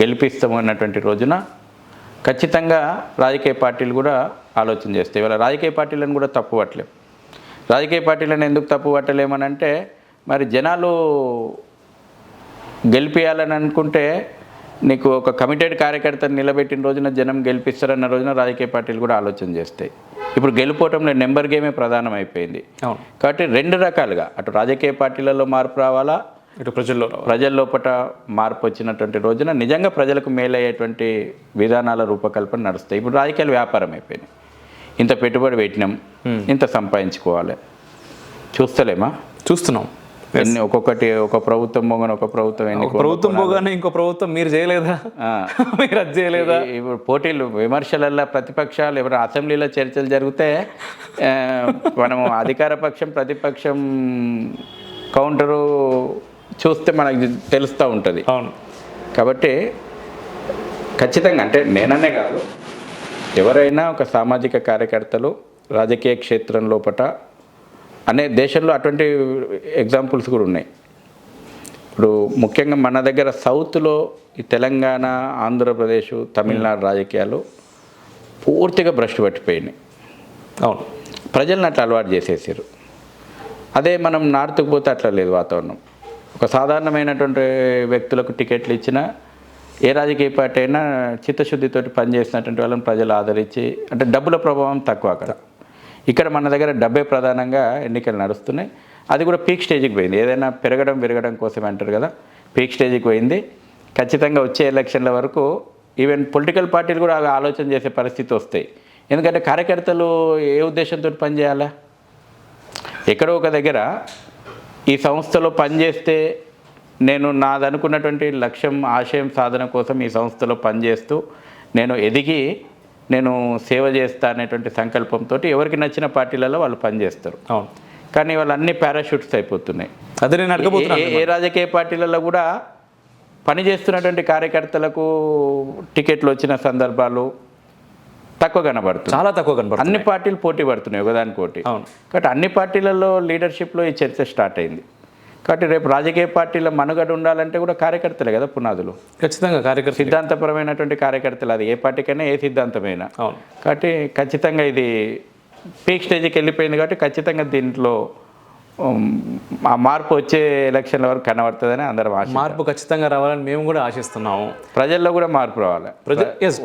గెలిపిస్తామన్నటువంటి రోజున ఖచ్చితంగా రాజకీయ పార్టీలు కూడా ఆలోచన చేస్తాయి. ఇవాళ రాజకీయ పార్టీలను కూడా తప్పు పట్టలేం. రాజకీయ పార్టీలను ఎందుకు తప్పు పట్టలేమని అంటే మరి జనాలు గెలిపియాలని అనుకుంటే నీకు ఒక కమిటెడ్ కార్యకర్తను నిలబెట్టిన రోజున జనం గెలిపిస్తారన్న రోజున రాజకీయ పార్టీలు కూడా ఆలోచన చేస్తాయి. ఇప్పుడు గెలుపోవటంలో నెంబర్ గేమే ప్రధానం అయిపోయింది. అవును. కాబట్టి రెండు రకాలుగా అటు రాజకీయ పార్టీలలో మార్పు రావాలా, ఇటు ప్రజల లోపల మార్పు వచ్చినటువంటి రోజున నిజంగా ప్రజలకు మేలయ్యేటువంటి విధానాల రూపకల్పన నడుస్తాయి. ఇప్పుడు రాజకీయాలు వ్యాపారం అయిపోయినాయి. ఇంత పెట్టుబడి పెట్టినాం, ఇంత సంపాదించుకోవాలి. చూస్తున్నాం ఒక్కొక్కటి, ఒక ప్రభుత్వం పోగానే ఒక ప్రభుత్వం ప్రభుత్వం పోగానే ఇంకో ప్రభుత్వం మీరు చేయలేదా, మీరు అది చేయలేదా? ఇప్పుడు పోటీలు విమర్శలల్లో ప్రతిపక్షాలు ఎవరు అసెంబ్లీలో చర్చలు జరిగితే మనము అధికార పక్షం ప్రతిపక్షం కౌంటరు చూస్తే మనకు తెలుస్తూ ఉంటుంది. అవును. కాబట్టి ఖచ్చితంగా అంటే నేననే కాదు, ఎవరైనా ఒక సామాజిక కార్యకర్తలు రాజకీయ క్షేత్రం లోపట అనే దేశంలో అటువంటి ఎగ్జాంపుల్స్ కూడా ఉన్నాయి. ఇప్పుడు ముఖ్యంగా మన దగ్గర సౌత్లో ఈ తెలంగాణ, ఆంధ్రప్రదేశ్, తమిళనాడు రాజకీయాలు పూర్తిగా భ్రష్టు పట్టిపోయినాయి. అవును. ప్రజలను అట్లా అలవాటు చేసేసారు. అదే మనం నార్త్కి పోతే అట్లా లేదు వాతావరణం. ఒక సాధారణమైనటువంటి వ్యక్తులకు టికెట్లు ఇచ్చినా ఏ రాజకీయ పార్టీ అయినా చిత్తశుద్ధితో పనిచేసినటువంటి వాళ్ళని ప్రజలు ఆదరించి, అంటే డబ్బుల ప్రభావం తక్కువ అక్కడ. ఇక్కడ మన దగ్గర డబ్బే ప్రధానంగా ఎన్నికలు నడుస్తున్నాయి. అది కూడా పీక్ స్టేజ్కి పోయింది. ఏదైనా విరగడం కోసం అంటారు కదా, పీక్ స్టేజ్కి పోయింది. ఖచ్చితంగా వచ్చే ఎలక్షన్ల వరకు ఈవెన్ పొలిటికల్ పార్టీలు కూడా ఆలోచన చేసే పరిస్థితి వస్తాయి. ఎందుకంటే కార్యకర్తలు ఏ ఉద్దేశంతో పనిచేయాలా? ఎక్కడో ఒక దగ్గర ఈ సంస్థలో పనిచేస్తే నేను నాదనుకున్నటువంటి లక్ష్యం, ఆశయం సాధన కోసం ఈ సంస్థలో పనిచేస్తూ నేను ఎదిగి నేను సేవ చేస్తా అనేటువంటి సంకల్పంతో ఎవరికి నచ్చిన పార్టీలలో వాళ్ళు పనిచేస్తారు. అవును. కానీ వాళ్ళు అన్ని పారాషూట్స్ అయిపోతున్నాయి. అదే నేను అడగబోతున్నాను. ఏ రాజకీయ పార్టీలలో కూడా పనిచేస్తున్నటువంటి కార్యకర్తలకు టికెట్లు వచ్చిన సందర్భాలు తక్కువ కనబడుతుంది, చాలా తక్కువ కనబడుతుంది. అన్ని పార్టీలు పోటీ పడుతున్నాయి ఒకదానికోటి. అవును. కాబట్టి అన్ని పార్టీలలో లీడర్షిప్లో ఈ చర్చ స్టార్ట్ అయింది. కాబట్టి రేపు రాజకీయ పార్టీల మనుగడ ఉండాలంటే కూడా కార్యకర్తలే కదా పునాదులు. ఖచ్చితంగా కార్యకర్త, సిద్ధాంతపరమైనటువంటి కార్యకర్తలు, అది ఏ పార్టీకైనా ఏ సిద్ధాంతమైనా. అవును. కాబట్టి ఖచ్చితంగా ఇది పీక్ స్టేజ్కి వెళ్ళిపోయింది. కాబట్టి ఖచ్చితంగా దీంట్లో ఆ మార్పు వచ్చే ఎలక్షన్ల వరకు కనబడుతుందని అందరం ఆశ. మార్పు ఖచ్చితంగా రావాలని మేము కూడా ఆశిస్తున్నాము. ప్రజల్లో కూడా మార్పు రావాలి.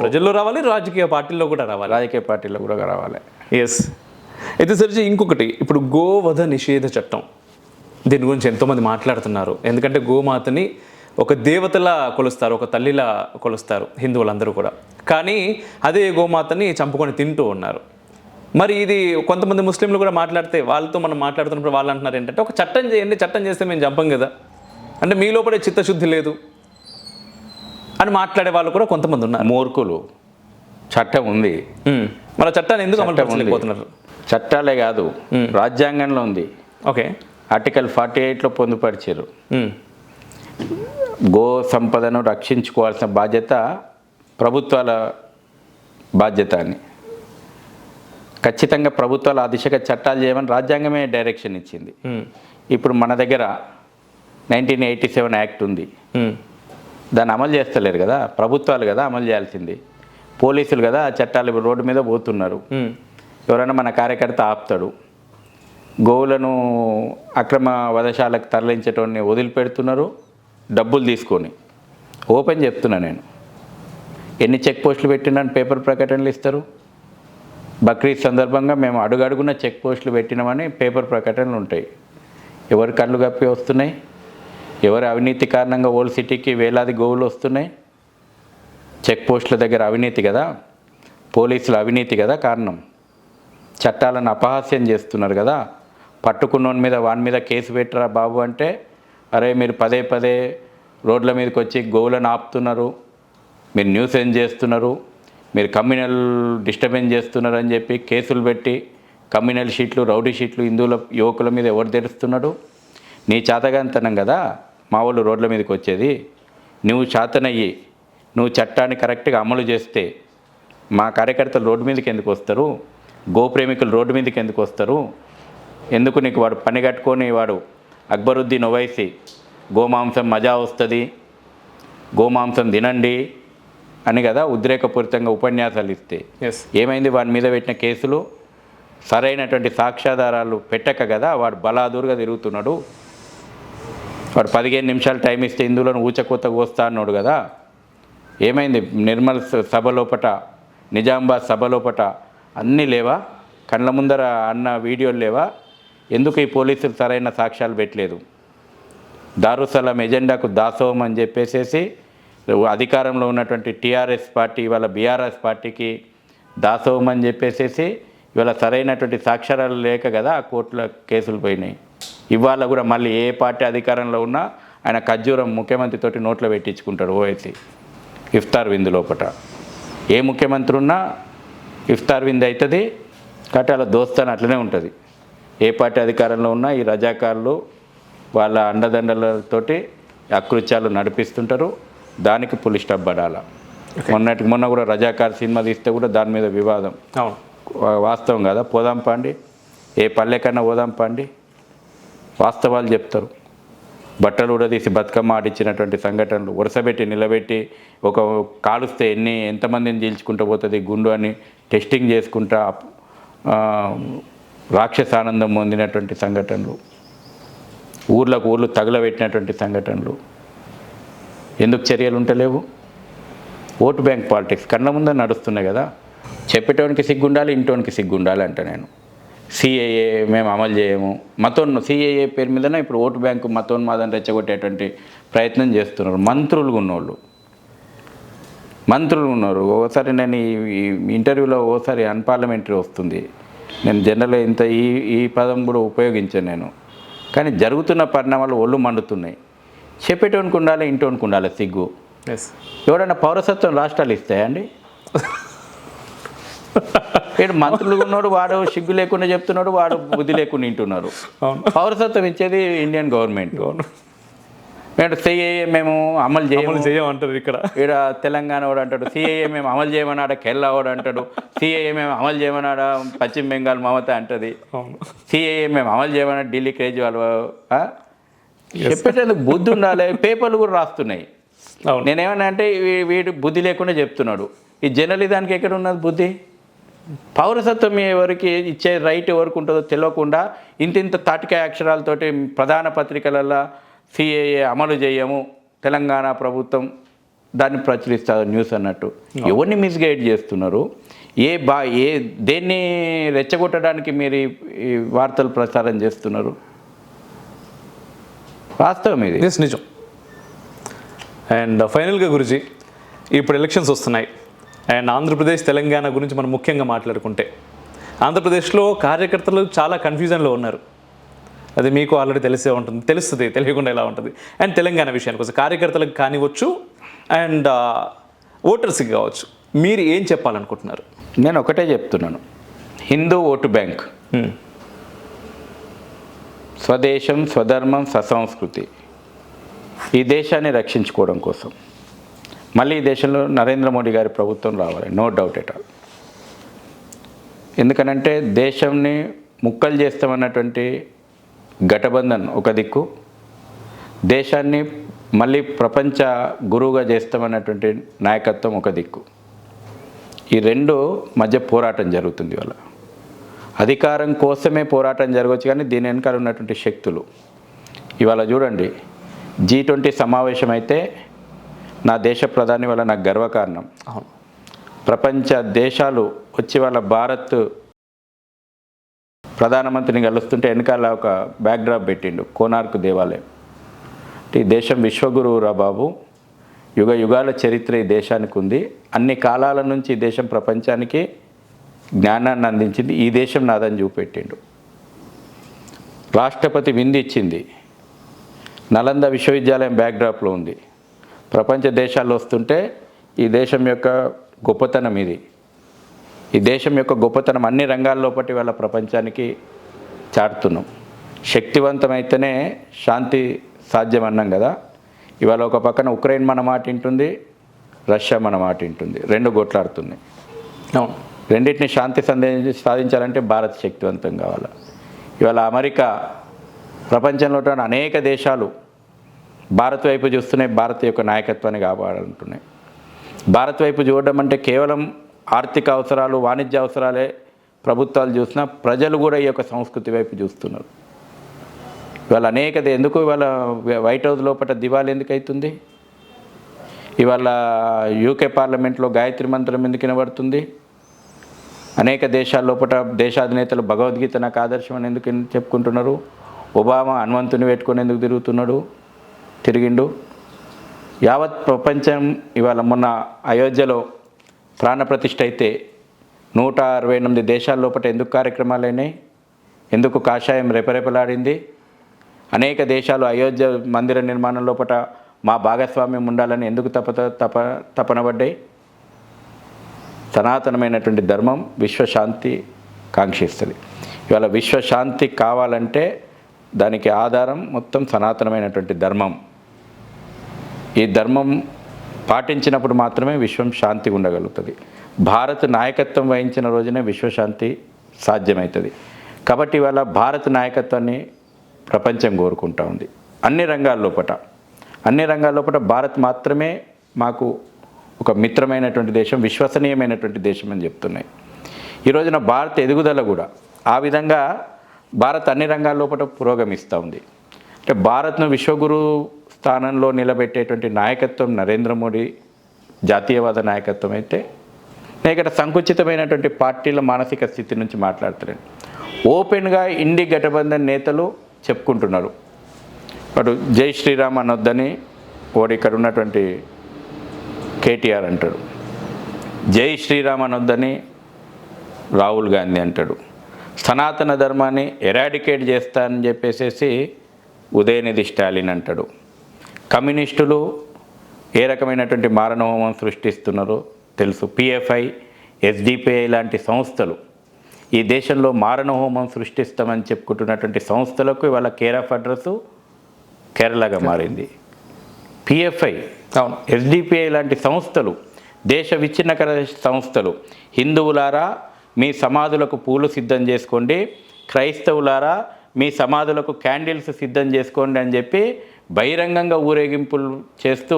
ప్రజల్లో రావాలి, రాజకీయ పార్టీల్లో కూడా రావాలి, రాజకీయ పార్టీల్లో కూడా రావాలి. ఎస్. అయితే సరిజీ ఇంకొకటి, ఇప్పుడు గోవధ నిషేధ చట్టం, దీని గురించి ఎంతోమంది మాట్లాడుతున్నారు. ఎందుకంటే గోమాతని ఒక దేవతలా కొలుస్తారు, ఒక తల్లిలా కొలుస్తారు హిందువులందరూ కూడా. కానీ అదే గోమాతని చంపుకొని తింటూ ఉన్నారు. మరి ఇది కొంతమంది ముస్లింలు కూడా మాట్లాడితే, వాళ్ళతో మనం మాట్లాడుతున్నప్పుడు వాళ్ళు అంటున్నారు ఏంటంటే, ఒక చట్టం చేయండి, చట్టం చేస్తే మేము చంపం కదా, అంటే మీ లోపలే చిత్తశుద్ధి లేదు అని మాట్లాడే వాళ్ళు కూడా కొంతమంది ఉన్నారు. మూర్ఖులు. చట్టం ఉంది, మన చట్టాన్ని ఎందుకు అమలు పరచలేకపోతున్నారు? చట్టాలే కాదు, రాజ్యాంగంలో ఉంది. ఓకే. ఆర్టికల్ 48లో పొందుపరిచారు. గో సంపదను రక్షించుకోవాల్సిన బాధ్యత ప్రభుత్వాల బాధ్యత అని. ఖచ్చితంగా ప్రభుత్వాలు ఆ దిశగా చట్టాలు చేయమని రాజ్యాంగమే డైరెక్షన్ ఇచ్చింది. ఇప్పుడు మన దగ్గర 1987 యాక్ట్ ఉంది, దాన్ని అమలు చేస్తలేరు కదా ప్రభుత్వాలు, కదా అమలు చేయాల్సింది. పోలీసులు కదా ఆ చట్టాలు రోడ్డు మీద పోతున్నారు. ఎవరైనా మన కార్యకర్త ఆపుతాడు, గోవులను అక్రమ వధశాలకు తరలించేటోడిని వదిలిపెడుతున్నారు డబ్బులు తీసుకొని. ఓపెన్ చెప్తున్నా నేను, ఎన్ని చెక్ పోస్టులు పెట్టినని పేపర్ ప్రకటనలు ఇస్తారు. బక్రీద్ సందర్భంగా మేము అడుగడుగున చెక్ పోస్టులు పెట్టినామని పేపర్ ప్రకటనలు ఉంటాయి. ఎవరి కళ్ళు కప్పి వస్తున్నాయి? ఎవరి అవినీతి కారణంగా ఓల్డ్ సిటీకి వేలాది గోవులు వస్తున్నాయి? చెక్ పోస్టుల దగ్గర అవినీతి కదా, పోలీసుల అవినీతి కదా కారణం. చట్టాలను అపహాస్యం చేస్తున్నారు కదా. పట్టుకున్నోని మీద వాని మీద కేసు పెట్టరా బాబు అంటే, అరే మీరు పదే పదే రోడ్ల మీదకి వచ్చి గోవులను ఆపుతున్నారు, మీరు న్యూసెన్స్ చేస్తున్నారు, మీరు కమ్యూనల్ డిస్టర్బెన్స్ చేస్తున్నారు అని చెప్పి కేసులు పెట్టి కమ్యూనల్ షీట్లు, రౌడీ షీట్లు హిందువుల యువకుల మీద ఎవరు తెరుస్తున్నాడు? నీ చేతగాంతనం కదా మా వాళ్ళు రోడ్ల మీదకి వచ్చేది. నువ్వు చేతనయ్యి నువ్వు చట్టాన్ని కరెక్ట్గా అమలు చేస్తే మా కార్యకర్తలు రోడ్డు మీదకి ఎందుకు వస్తారు? గోప్రేమికులు రోడ్డు మీదకి ఎందుకు వస్తారు? ఎందుకు నీకు వాడు పని కట్టుకొని వాడు అక్బరుద్దీన్ ఓవైసీ గోమాంసం మజా వస్తుంది, గోమాంసం తినండి అని కదా ఉద్రేకపూరితంగా ఉపన్యాసాలు ఇస్తే ఏమైంది? వాడి మీద పెట్టిన కేసులు సరైనటువంటి సాక్ష్యాధారాలు పెట్టక కదా వాడు బలాదూరుగా తిరుగుతున్నాడు. వాడు 15 నిమిషాలు టైం ఇస్తే ఇందులో ఊచకోత కోస్తా అన్నాడు కదా. ఏమైంది? నిర్మల్ సభ లోపట, నిజామాబాద్ సభ లోపట అన్నీ లేవా? కళ్ళ ముందర అన్న వీడియోలు లేవా? ఎందుకు ఈ పోలీసులు సరైన సాక్ష్యాలు పెట్టలేదు? దారుసలాం ఎజెండాకు దాసోహం అని చెప్పేసేసి అధికారంలో ఉన్నటువంటి టీఆర్ఎస్ పార్టీ ఇవాళ బీఆర్ఎస్ పార్టీకి దాసోహం అని చెప్పేసేసి ఇవాళ సరైనటువంటి సాక్ష్యాలు లేక కదా ఆ కోర్టుల కేసులు పోయినాయి. ఇవాళ కూడా మళ్ళీ ఏ పార్టీ అధికారంలో ఉన్నా ఆయన ఖర్జూరం ముఖ్యమంత్రితోటి నోట్లో పెట్టించుకుంటాడు ఓవైసీ ఇఫ్తార్ విందు లోపట. ఏ ముఖ్యమంత్రి ఉన్నా ఇఫ్తార్ విందు అవుతుంది కాబట్టి అలా దోస్తాను అట్లనే ఉంటుంది. ఏ పార్టీ అధికారంలో ఉన్నా ఈ రజాకారులు వాళ్ళ అండదండలతోటి అకృత్యాలు నడిపిస్తుంటారు. దానికి పులి స్టాప్ పడాల. మొన్న కూడా రజాకార్ సినిమా తీస్తే కూడా దాని మీద వివాదం. వాస్తవం కదా, పోదాం పాండి, ఏ పల్లెకన్నా పోదాం పాండి, వాస్తవాలు చెప్తారు. బట్టలు ఉడదీసి బతుకమ్మ ఆడిచ్చినటువంటి సంఘటనలు వరుసబెట్టి నిలబెట్టి ఒక కాలుస్తే ఎంతమందిని చీల్చుకుంటూ పోతుంది గుండు అని టెస్టింగ్ చేసుకుంటా రాక్షస ఆనందం పొందినటువంటి సంఘటనలు, ఊర్లు తగులబెట్టినటువంటి సంఘటనలు. ఎందుకు చర్యలు ఉంటలేవు? ఓటు బ్యాంక్ పాలిటిక్స్ కళ్ళ ముందే నడుస్తున్నాయి కదా. చెప్పేటోనికి సిగ్గుండాలి, ఇంటోనికి సిగ్గుండాలి అంట నేను. సిఏఏ మేము అమలు చేయము, సిఏఏ పేరు మీదనే ఇప్పుడు ఓటు బ్యాంకు మతోన్మాదం రెచ్చగొట్టేటువంటి ప్రయత్నం చేస్తున్నారు మంత్రులు ఉన్నారు. ఒకసారి నేను ఈ ఇంటర్వ్యూలో ఒకసారి అన్పార్లమెంటరీ వస్తుంది, నేను జనరల్గా ఈ పదం కూడా ఉపయోగించాను నేను. కానీ జరుగుతున్న పరిణామాలు ఒళ్ళు మండుతున్నాయి. చెప్పేటోనికి ఉండాలి, ఇంటోనికి ఉండాలి సిగ్గు. ఎవడన్నా పౌరసత్వం రాష్ట్రాలు ఇస్తాయండి? వీడు మంత్రులు ఉన్నాడు, వాడు సిగ్గు లేకుండా చెప్తున్నాడు, వాడు బుద్ధి లేకుండా వింటున్నారు. పౌరసత్వం ఇచ్చేది ఇండియన్ గవర్నమెంట్. మేము సిఏఏ మేము అమలు చేయమంటారు. ఇక్కడ తెలంగాణ వాడు అంటాడు సిఏఏ మేము అమలు చేయమన్నాడ, కేరళ వాడు అంటాడు సిఏఏ మేము అమలు చేయమన్నాడ, పశ్చిమ బెంగాల్ మమత అంటది సిఏఏ మేము అమలు చేయమన్నాడు, ఢిల్లీ కేజ్రీవాల్. చెప్పేటందుకు బుద్ధి ఉండాలి. పేపర్లు కూడా రాస్తున్నాయి. నేనేమన్నా అంటే వీడు బుద్ధి లేకుండా చెప్తున్నాడు. ఈ జర్నలిజానికి ఎక్కడ ఉన్నది బుద్ధి? పౌరసత్వం ఎవరికి ఇచ్చే రైట్ ఎవరికి ఉంటుందో తెలియకుండా ఇంత తాటికాయ అక్షరాలతోటి ప్రధాన పత్రికలలో సిఏఏ అమలు చేయము తెలంగాణ ప్రభుత్వం దాన్ని ప్రచురిస్తారు న్యూస్ అన్నట్టు. ఎవరిని మిస్గైడ్ చేస్తున్నారు? దేన్ని రెచ్చగొట్టడానికి మీరు ఈ వార్తలు ప్రసారం చేస్తున్నారు? వాస్తవం ఇది నిజం. అండ్ ఫైనల్గా గురుజీ, ఇప్పుడు ఎలక్షన్స్ వస్తున్నాయి అండ్ ఆంధ్రప్రదేశ్ తెలంగాణ గురించి మనం ముఖ్యంగా మాట్లాడుకుంటే ఆంధ్రప్రదేశ్లో కార్యకర్తలు చాలా కన్ఫ్యూజన్లో ఉన్నారు. అది మీకు ఆల్రెడీ తెలుస్తుంది, తెలియకుండా ఎలా ఉంటుంది. అండ్ తెలంగాణ విషయానికి వస్తే కార్యకర్తలకు కానివచ్చు అండ్ ఓటర్స్కి కావచ్చు, మీరు ఏం చెప్పాలనుకుంటున్నారు? నేను ఒకటే చెప్తున్నాను, హిందూ ఓటు బ్యాంక్, స్వదేశం స్వధర్మం ససంస్కృతి, ఈ దేశాన్ని రక్షించుకోవడం కోసం మళ్ళీ ఈ దేశంలో నరేంద్ర మోడీ గారి ప్రభుత్వం రావాలి, నో డౌట్ ఎట్ ఆల్. ఎందుకనంటే దేశంని ముక్కలు చేస్తామన్నటువంటి గఠబంధన్ ఒక దిక్కు, దేశాన్ని మళ్ళీ ప్రపంచ గురువుగా చేస్తామన్నటువంటి నాయకత్వం ఒక దిక్కు. ఈ రెండు మధ్య పోరాటం జరుగుతుంది. ఇవాళ అధికారం కోసమే పోరాటం జరగవచ్చు, కానీ దీని వెనకాల ఉన్నటువంటి శక్తులు ఇవాళ చూడండి. G20 సమావేశం అయితే నా దేశ ప్రధాని వల్ల నాకు గర్వకారణం. ప్రపంచ దేశాలు వచ్చి వాళ్ళ భారత్ ప్రధానమంత్రిని కలుస్తుంటే వెనకాల ఒక బ్యాక్డ్రాప్ పెట్టిండు, కోనార్క్ దేవాలయం. ఈ దేశం విశ్వగురువురా బాబు, యుగ యుగాల చరిత్ర ఈ దేశానికి ఉంది. అన్ని కాలాల నుంచి ఈ దేశం ప్రపంచానికి జ్ఞానాన్ని అందించింది. ఈ దేశం నాదని చూపెట్టిండు. రాష్ట్రపతి విందు ఇచ్చింది. నలంద విశ్వవిద్యాలయం బ్యాక్డ్రాప్లో ఉంది. ప్రపంచ దేశాలు వస్తుంటే ఈ దేశం యొక్క గొప్పతనం ఇది. ఈ దేశం యొక్క గొప్పతనం అన్ని రంగాల్లోపటి వాళ్ళ ప్రపంచానికి చాటుతున్నాం. శక్తివంతమైతేనే శాంతి సాధ్యం అన్నాం కదా. ఇవాళ ఒక పక్కన ఉక్రెయిన్ మన మాట వింటుంది, రష్యా మన మాట వింటుంది, రెండు కొట్లాడుతున్నాయి. రెండింటిని శాంతి సాధించాలంటే భారత్ శక్తివంతం కావాలి. ఇవాళ అమెరికా ప్రపంచంలో అనేక దేశాలు భారత్ వైపు చూస్తున్నాయి, భారత్ యొక్క నాయకత్వాన్ని కాపాడాలంటున్నాయి. భారత్ వైపు చూడడం అంటే కేవలం ఆర్థిక అవసరాలు, వాణిజ్య అవసరాలే ప్రభుత్వాలు చూసినా ప్రజలు కూడా ఈ యొక్క సంస్కృతి వైపు చూస్తున్నారు. ఇవాళ ఎందుకు ఇవాళ వైట్ హౌస్ లోపల దివాళి ఎందుకు అవుతుంది? ఇవాళ యూకే పార్లమెంట్లో గాయత్రి మంత్రం ఎందుకు వినబడుతుంది? అనేక దేశాల లోపల దేశాధినేతలు భగవద్గీత నాకు ఆదర్శం అని ఎందుకు చెప్పుకుంటున్నారు? ఒబామా హనుమంతుని పెట్టుకొని ఎందుకు తిరిగిండు? యావత్ ప్రపంచం ఇవాళ మొన్న అయోధ్యలో ప్రాణప్రతిష్ఠ అయితే 168 దేశాల లోపల ఎందుకు కార్యక్రమాలు అయినాయి? ఎందుకు కాషాయం రెపరెపలాడింది? అనేక దేశాలు అయోధ్య మందిర నిర్మాణం లోపల మా భాగస్వామ్యం ఉండాలని ఎందుకు తపనబడ్డాయి? సనాతనమైనటువంటి ధర్మం విశ్వశాంతి కాంక్షిస్తుంది. ఇవాళ విశ్వశాంతి కావాలంటే దానికి ఆధారం మొత్తం సనాతనమైనటువంటి ధర్మం. ఈ ధర్మం పాటించినప్పుడు మాత్రమే విశ్వం శాంతిగా ఉండగలుగుతుంది. భారత్ నాయకత్వం వహించిన రోజునే విశ్వశాంతి సాధ్యమవుతుంది. కాబట్టి ఇవాళ భారత్ నాయకత్వాన్ని ప్రపంచం కోరుకుంటూ ఉంది. అన్ని రంగాల లోపల భారత్ మాత్రమే మాకు ఒక మిత్రమైనటువంటి దేశం, విశ్వసనీయమైనటువంటి దేశం అని చెప్తున్నాయి. ఈ రోజున భారత్ ఎదుగుదల కూడా ఆ విధంగా భారత్ అన్ని రంగాల లోపల పురోగమిస్తూ ఉంది. అంటే భారత్ను విశ్వగురు స్థానంలో నిలబెట్టేటువంటి నాయకత్వం నరేంద్ర మోడీ జాతీయవాద నాయకత్వం అయితే, నేను ఇక్కడ సంకుచితమైనటువంటి పార్టీల మానసిక స్థితి నుంచి మాట్లాడుతున్నాను. ఓపెన్గా ఇండి గఠబంధన్ నేతలు చెప్పుకుంటున్నారు. వాడు జై శ్రీరామ్ అనొద్దని వాడు ఇక్కడ ఉన్నటువంటి కేటీఆర్ అంటాడు, జై శ్రీరామ్ అనొద్దని రాహుల్ గాంధీ అంటాడు, సనాతన ధర్మాన్ని ఎరాడికేట్ చేస్తానని చెప్పేసి ఉదయనిధి స్టాలిన్ అంటాడు. కమ్యూనిస్టులు ఏ రకమైనటువంటి మారణహోమం సృష్టిస్తున్నారో తెలుసు. పిఎఫ్ఐ, ఎస్డిపిఐ లాంటి సంస్థలు ఈ దేశంలో మారణహోమం సృష్టిస్తామని చెప్పుకుంటున్నటువంటి సంస్థలకు ఇవాళ కేర్ ఆఫ్ అడ్రస్ కేరళగా మారింది. పిఎఫ్ఐ, ఎస్డిపిఐ లాంటి సంస్థలు దేశ విచ్ఛిన్నకర సంస్థలు. హిందువులారా మీ సమాధులకు పూలు సిద్ధం చేసుకోండి, క్రైస్తవులారా మీ సమాధులకు క్యాండిల్స్ సిద్ధం చేసుకోండి అని చెప్పి బహిరంగంగా ఊరేగింపులు చేస్తూ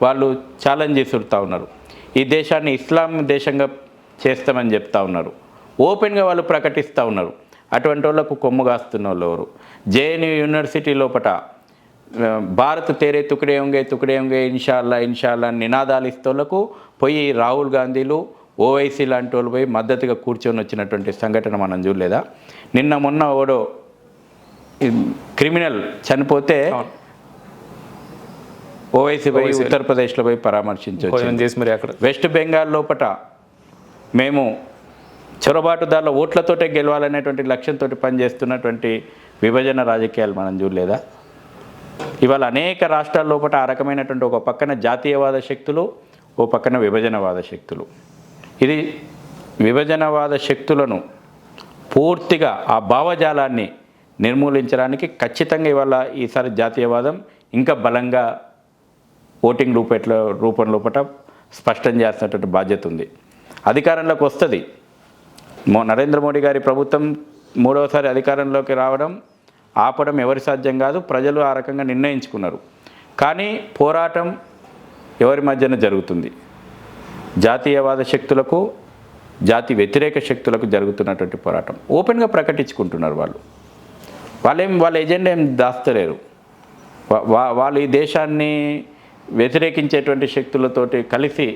వాళ్ళు ఛాలెంజ్ చేస్తూ ఉన్నారు. ఈ దేశాన్ని ఇస్లాం దేశంగా చేస్తామని చెప్తా ఉన్నారు. ఓపెన్గా వాళ్ళు ప్రకటిస్తూ ఉన్నారు. అటువంటి వాళ్ళకు కొమ్ము కాస్తున్న వాళ్ళు ఎవరు? జేఎన్యూ యూనివర్సిటీ లోపల భారత్ తేరే తుకడే హోంగే ఇన్షాల్లా నినాదాలు ఇస్తోళ్లకు పోయి రాహుల్ గాంధీలు, ఓవైసీ లాంటి వాళ్ళు పోయి మద్దతుగా కూర్చొని వచ్చినటువంటి సంఘటన మనం చూడలేదా? నిన్న మొన్న ఓడో క్రిమినల్ చనిపోతే ఓవైసీ పోయి ఉత్తరప్రదేశ్లో పోయి పరామర్శించవచ్చు. వెస్ట్ బెంగాల్ లోపల మేము చొరబాటుదారుల ఓట్లతోటే గెలవాలనేటువంటి లక్ష్యంతో పనిచేస్తున్నటువంటి విభజన రాజకీయాలు మనం చూడలేదా? ఇవాళ అనేక రాష్ట్రాల లోపల ఆ రకమైనటువంటి ఒక పక్కన జాతీయవాద శక్తులు, ఓ పక్కన విభజనవాద శక్తులు. ఇది విభజనవాద శక్తులను పూర్తిగా ఆ భావజాలాన్ని నిర్మూలించడానికి ఖచ్చితంగా ఇవాళ ఈసారి జాతీయవాదం ఇంకా బలంగా ఓటింగ్ రూపం లోపల స్పష్టం చేస్తున్నటువంటి బాధ్యత ఉంది. అధికారంలోకి వస్తుంది. నరేంద్ర మోడీ గారి ప్రభుత్వం మూడవసారి అధికారంలోకి రావడం, ఆపడం ఎవరి సాధ్యం కాదు. ప్రజలు ఆ రకంగా నిర్ణయించుకున్నారు. కానీ పోరాటం ఎవరి మధ్యన జరుగుతుంది? జాతీయవాద శక్తులకు, జాతి వ్యతిరేక శక్తులకు జరుగుతున్నటువంటి పోరాటం ఓపెన్గా ప్రకటించుకుంటున్నారు. వాళ్ళ ఎజెండా ఏం దాస్తలేరు. వాళ్ళు ఈ దేశాన్ని వ్యతిరేకించేటువంటి శక్తులతోటి కలిసి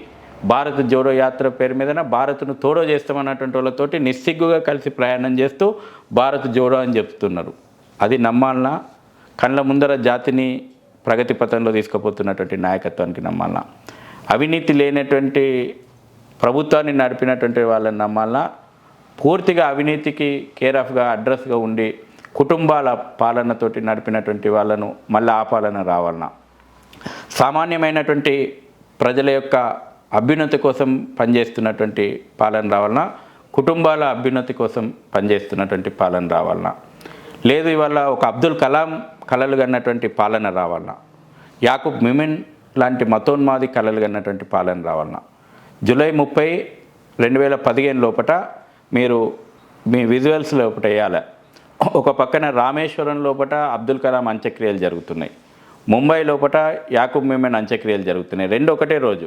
భారత్ జోడో యాత్ర పేరు మీదన భారత్ను తోడో చేస్తామన్నటువంటి వాళ్ళతోటి నిస్సిగ్గుగా కలిసి ప్రయాణం చేస్తూ భారత్ జోడో అని చెప్తున్నారు. అది నమ్మాలనా? కళ్ళ ముందర జాతిని ప్రగతి పథంలో తీసుకుపోతున్నటువంటి నాయకత్వానికి నమ్మాలనా? అవినీతి లేనటువంటి ప్రభుత్వాన్ని నడిపినటువంటి వాళ్ళని నమ్మాలనా? పూర్తిగా అవినీతికి కేర్ ఆఫ్గా అడ్రస్గా ఉండి కుటుంబాల పాలనతోటి నడిపినటువంటి వాళ్ళను మళ్ళీ ఆపాలన రావాలనా? సామాన్యమైనటువంటి ప్రజల యొక్క అభ్యున్నతి కోసం పనిచేస్తున్నటువంటి పాలన రావాలనా? కుటుంబాల అభ్యున్నతి కోసం పనిచేస్తున్నటువంటి పాలన రావాలనా? లేదు ఇవాళ ఒక అబ్దుల్ కలాం కలలు కన్నటువంటి పాలన రావాలనా? యాకూబ్ మిమిన్ లాంటి మతోన్మాది కలలు కన్నటువంటి పాలన రావాలనా? జూలై 30, 2015 లోపల మీరు మీ విజువల్స్ లోపల వేయాలి. ఒక పక్కన రామేశ్వరం లోపల అబ్దుల్ కలాం అంత్యక్రియలు జరుగుతున్నాయి. ముంబై లోపల యాకూబ్ మిమిన్ అంత్యక్రియలు జరుగుతున్నాయి. రెండు ఒకటే రోజు.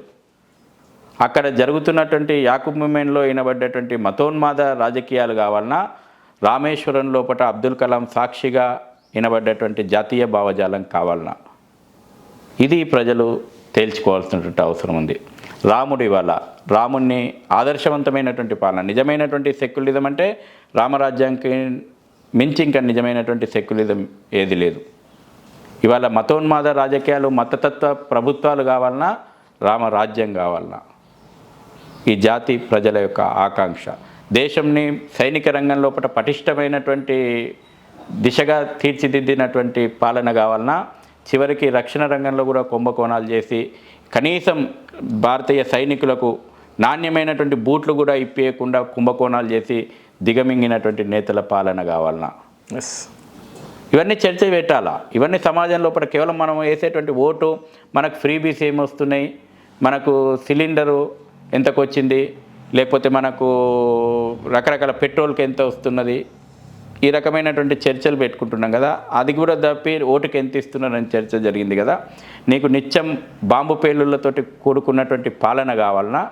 అక్కడ జరుగుతున్నటువంటి యాకూబ్ మూమెంట్లో వినబడ్డటువంటి మతోన్మాద రాజకీయాలు కావాలన్నా, రామేశ్వరం లోపల అబ్దుల్ కలాం సాక్షిగా వినబడ్డటువంటి జాతీయ భావజాలం కావాలన్నా, ఇది ప్రజలు తేల్చుకోవాల్సినటువంటి అవసరం ఉంది. రాముడి వల్ల రాముడిని ఆదర్శవంతమైనటువంటి పాలన, నిజమైనటువంటి సెక్యులరిజం అంటే రామరాజ్యానికి మించి ఇంకా నిజమైనటువంటి సెక్యులరిజం ఏది లేదు. ఇవాళ మతోన్మాద రాజకీయాలు, మతతత్వ ప్రభుత్వాలు కావాలన్నా, రామరాజ్యం కావాలన్నా, ఈ జాతి ప్రజల యొక్క ఆకాంక్ష. దేశంని సైనిక రంగం లోపల పటిష్టమైనటువంటి దిశగా తీర్చిదిద్దినటువంటి పాలన కావాలన్నా, చివరికి రక్షణ రంగంలో కూడా కుంభకోణాలు చేసి కనీసం భారతీయ సైనికులకు నాణ్యమైనటువంటి బూట్లు కూడా ఇప్పేయకుండా కుంభకోణాలు చేసి దిగమింగినటువంటి నేతల పాలన కావాలన్నా, ఇవన్నీ చర్చ పెట్టాలా. ఇవన్నీ సమాజం లోపల కేవలం మనం వేసేటువంటి ఓటు, మనకు ఫ్రీబీస్ ఏమొస్తున్నాయి, మనకు సిలిండరు ఎంతకు వచ్చింది, లేకపోతే మనకు రకరకాల పెట్రోల్కి ఎంత వస్తున్నది, ఈ రకమైనటువంటి చర్చలు పెట్టుకుంటున్నాం కదా. అది కూడా తప్పి ఓటుకి ఎంత ఇస్తున్నారని చర్చ జరిగింది కదా. నీకు నిత్యం బాంబు పేలుళ్లతోటి కూడుకున్నటువంటి పాలన కావాలన్నా,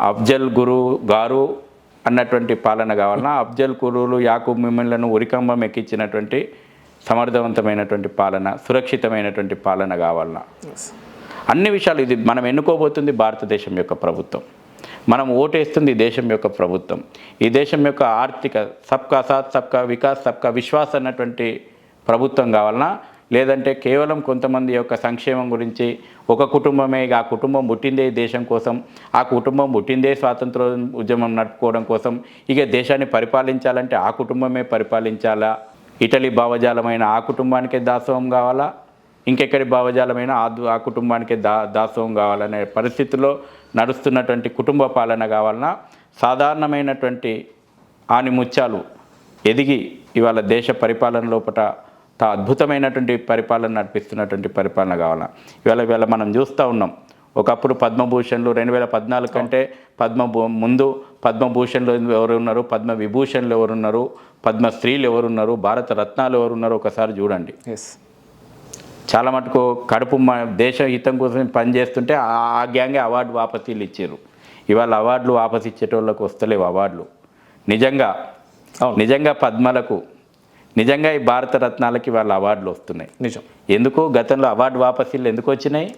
అఫ్జల్ గురు గారు అన్నటువంటి పాలన కావాలన్నా, అఫ్జల్ గురువులు యాకూబ్ మిమ్మల్ని ఉరికంబం ఎక్కించినటువంటి సమర్థవంతమైనటువంటి పాలన, సురక్షితమైనటువంటి పాలన కావాలన్నా, అన్ని విషయాలు ఇది మనం ఎన్నుకోబోతుంది భారతదేశం యొక్క ప్రభుత్వం. మనం ఓటేస్తుంది ఈ దేశం యొక్క ప్రభుత్వం. ఈ దేశం యొక్క ఆర్థిక సబ్కా సాత్ సబ్కా వికాస్ సబ్కా విశ్వాస్ అన్నటువంటి ప్రభుత్వం కావాలన్నా, లేదంటే కేవలం కొంతమంది యొక్క సంక్షేమం గురించి, ఒక కుటుంబమే, ఆ కుటుంబం పుట్టిందే దేశం కోసం, ఆ కుటుంబం పుట్టిందే స్వాతంత్ర ఉద్యమం నడుపుకోవడం కోసం, ఇక దేశాన్ని పరిపాలించాలంటే ఆ కుటుంబమే పరిపాలించాలా, ఇటలీ భావజాలమైన ఆ కుటుంబానికే దాసోహం కావాలా, ఇంకెక్కడి భావజాలమైన ఆ కుటుంబానికే దాసోహం కావాలనే పరిస్థితుల్లో నడుస్తున్నటువంటి కుటుంబ పాలన కావాలన్నా, సాధారణమైనటువంటి ఆనిముత్యాలు ఎదిగి ఇవాళ దేశ పరిపాలన లోపల అద్భుతమైనటువంటి పరిపాలన నడిపిస్తున్నటువంటి పరిపాలన కావాలన్నా. ఇవాళ మనం చూస్తూ ఉన్నాం, ఒకప్పుడు పద్మభూషణ్లు 2014 కంటే ముందు పద్మభూషణ్లు ఎవరున్నారు, పద్మ విభూషణ్లు ఎవరున్నారు, పద్మశ్రీలు ఎవరున్నారు, భారత రత్నాలు ఎవరున్నారు ఒకసారి చూడండి. చాలా మటుకు దేశ హితం కోసం పనిచేస్తుంటే ఆ గ్యాంగే అవార్డు వాపసీలు ఇచ్చారు. ఇవాళ అవార్డులు వాపసు ఇచ్చేటోళ్ళకు వస్తలేవు అవార్డులు. నిజంగా పద్మలకు, నిజంగా ఈ భారత రత్నాలకి వాళ్ళ అవార్డులు వస్తున్నాయి. నిజం. ఎందుకు గతంలో అవార్డు వాపసీలు ఎందుకు వచ్చినాయి?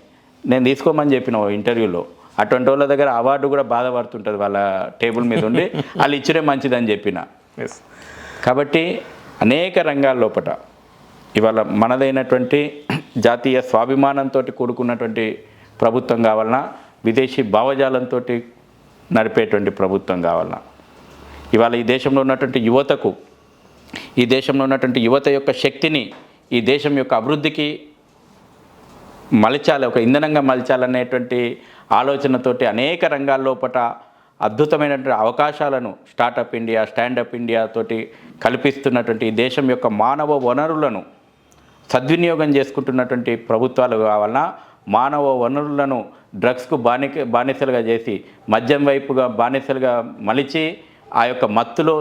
నేను తీసుకోమని చెప్పిన ఇంటర్వ్యూలో. అటువంటి వాళ్ళ దగ్గర అవార్డు కూడా బాధపడుతుంటుంది, వాళ్ళ టేబుల్ మీద ఉండి వాళ్ళు ఇచ్చిరే మంచిదని చెప్పిన. కాబట్టి అనేక రంగాల లోపల ఇవాళ మనదైనటువంటి జాతీయ స్వాభిమానంతో కూడుకున్నటువంటి ప్రభుత్వం కావాలన్నా, విదేశీ భావజాలంతో నడిపేటువంటి ప్రభుత్వం కావాలన్నా, ఇవాళ ఈ దేశంలో ఉన్నటువంటి యువతకు, ఈ దేశంలో ఉన్నటువంటి యువత యొక్క శక్తిని ఈ దేశం యొక్క అభివృద్ధికి మలచాలి, ఒక ఇంధనంగా మలచాలనేటువంటి ఆలోచనతోటి అనేక రంగాల లోపల అద్భుతమైనటువంటి అవకాశాలను స్టార్టప్ ఇండియా, స్టాండప్ ఇండియా తోటి కల్పిస్తున్నటువంటి ఈ దేశం యొక్క మానవ వనరులను సద్వినియోగం చేసుకుంటున్నటువంటి ప్రభుత్వాలు కావాలన్నా, మానవ వనరులను డ్రగ్స్కు బానిసలుగా చేసి, మద్యం వైపుగా బానిసలుగా మలిచి ఆ యొక్క మత్తులో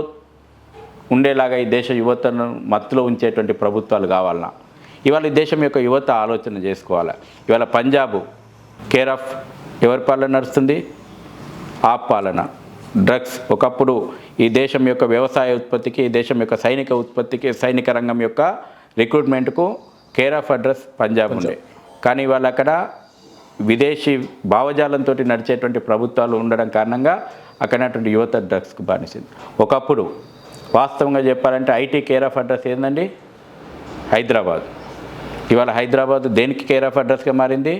ఉండేలాగా ఈ దేశ యువతను మత్తులో ఉంచేటువంటి ప్రభుత్వాలు కావాలన్నా, ఇవాళ ఈ దేశం యొక్క యువత ఆలోచన చేసుకోవాలి. ఇవాళ పంజాబ్ కేర్ ఆఫ్ ఎవరి పాలన నడుస్తుంది? ఆప్ పాలన. డ్రగ్స్ ఒకప్పుడు ఈ దేశం యొక్క వ్యవసాయ ఉత్పత్తికి, ఈ దేశం యొక్క సైనిక ఉత్పత్తికి, సైనిక రంగం యొక్క రిక్రూట్మెంట్కు కేర్ ఆఫ్ అడ్రస్ పంజాబ్ ఉండే. కానీ ఇవాళ అక్కడ విదేశీ భావజాలంతో నడిచేటువంటి ప్రభుత్వాలు ఉండడం కారణంగా అక్కడటువంటి యువత డ్రగ్స్కు బానిసింది. ఒకప్పుడు వాస్తవంగా చెప్పాలంటే ఐటీ కేర్ ఆఫ్ అడ్రస్ ఏందండి? హైదరాబాద్. ఇవాళ హైదరాబాద్ దేనికి కేర్ ఆఫ్ అడ్రస్గా మారింది?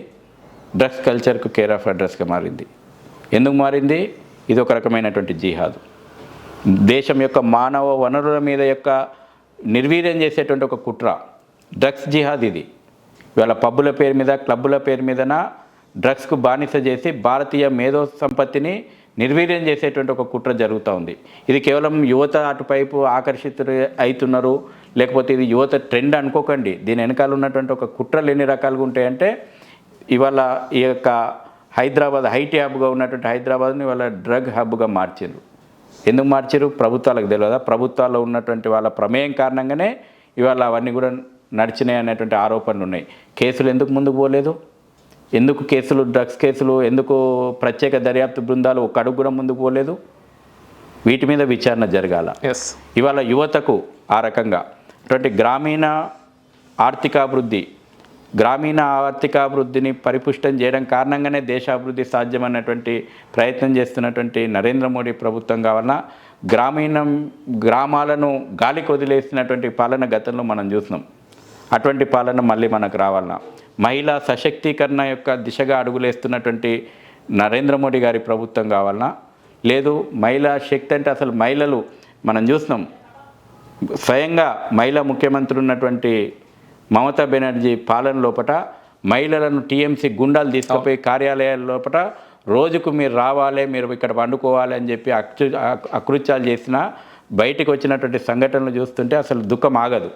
డ్రగ్స్ కల్చర్కు కేర్ ఆఫ్ అడ్రస్గా మారింది. ఎందుకు మారింది? ఇది ఒక రకమైనటువంటి జిహాద్. దేశం యొక్క మానవ వనరుల మీద యొక్క నిర్వీర్యం చేసేటువంటి ఒక కుట్ర, డ్రగ్స్ జిహాద్ ఇది. ఇవాళ పబ్బుల పేరు మీద, క్లబ్బుల పేరు మీదన డ్రగ్స్కు బానిస చేసి భారతీయ మేధో సంపత్తిని నిర్వీర్యం చేసేటువంటి ఒక కుట్ర జరుగుతూ ఉంది. ఇది కేవలం యువత అటువైపు ఆకర్షితులు అవుతున్నారు, లేకపోతే ఇది యువత ట్రెండ్ అనుకోకండి. దీని వెనకాల ఉన్నటువంటి ఒక కుట్రలు ఎన్ని రకాలుగా ఉంటాయంటే, ఇవాళ ఈ యొక్క హైదరాబాద్ ఐటీ హబ్గా ఉన్నటువంటి హైదరాబాద్ని ఇవాళ డ్రగ్ హబ్గా మార్చారు. ఎందుకు మార్చారు? ప్రభుత్వాలకు తెలియదా? ప్రభుత్వాల్లో ఉన్నటువంటి వాళ్ళ ప్రమేయం కారణంగానే ఇవాళ అవన్నీ కూడా నడిచినాయి అనేటువంటి ఆరోపణలు ఉన్నాయి. కేసులు ఎందుకు ముందుకు పోలేదు? ఎందుకు కేసులు, డ్రగ్స్ కేసులు, ఎందుకు ప్రత్యేక దర్యాప్తు బృందాలు ఒక అడుగు కూడా ముందుకు పోలేదు? వీటి మీద విచారణ జరగాల. ఎస్, ఇవాళ యువతకు ఆ రకంగా అటువంటి గ్రామీణ ఆర్థికాభివృద్ధిని పరిపుష్టం చేయడం కారణంగానే దేశాభివృద్ధి సాధ్యమన్నటువంటి ప్రయత్నం చేస్తున్నటువంటి నరేంద్ర మోడీ ప్రభుత్వం కావాలన్నా గ్రామాలను గాలికి వదిలేసినటువంటి పాలన గతంలో మనం చూస్తున్నాం. అటువంటి పాలన మళ్ళీ మనకు రావాలన్నా, మహిళా సశక్తీకరణ యొక్క దిశగా అడుగులేస్తున్నటువంటి నరేంద్ర మోడీ గారి ప్రభుత్వం కావాలన్నా, లేదు మహిళా శక్తి అంటే అసలు మహిళలు మనం చూస్తున్నాం. స్వయంగా మహిళా ముఖ్యమంత్రి ఉన్నటువంటి మమతా బెనర్జీ పాలన లోపల మహిళలను టీఎంసీ గుండాలు తీసుకుపోయి కార్యాలయాల లోపల రోజుకు మీరు రావాలి, మీరు ఇక్కడ పండుకోవాలి అని చెప్పి అకృత్యాలు చేసినా బయటికి వచ్చినటువంటి సంఘటనలు చూస్తుంటే అసలు దుఃఖం ఆగదు.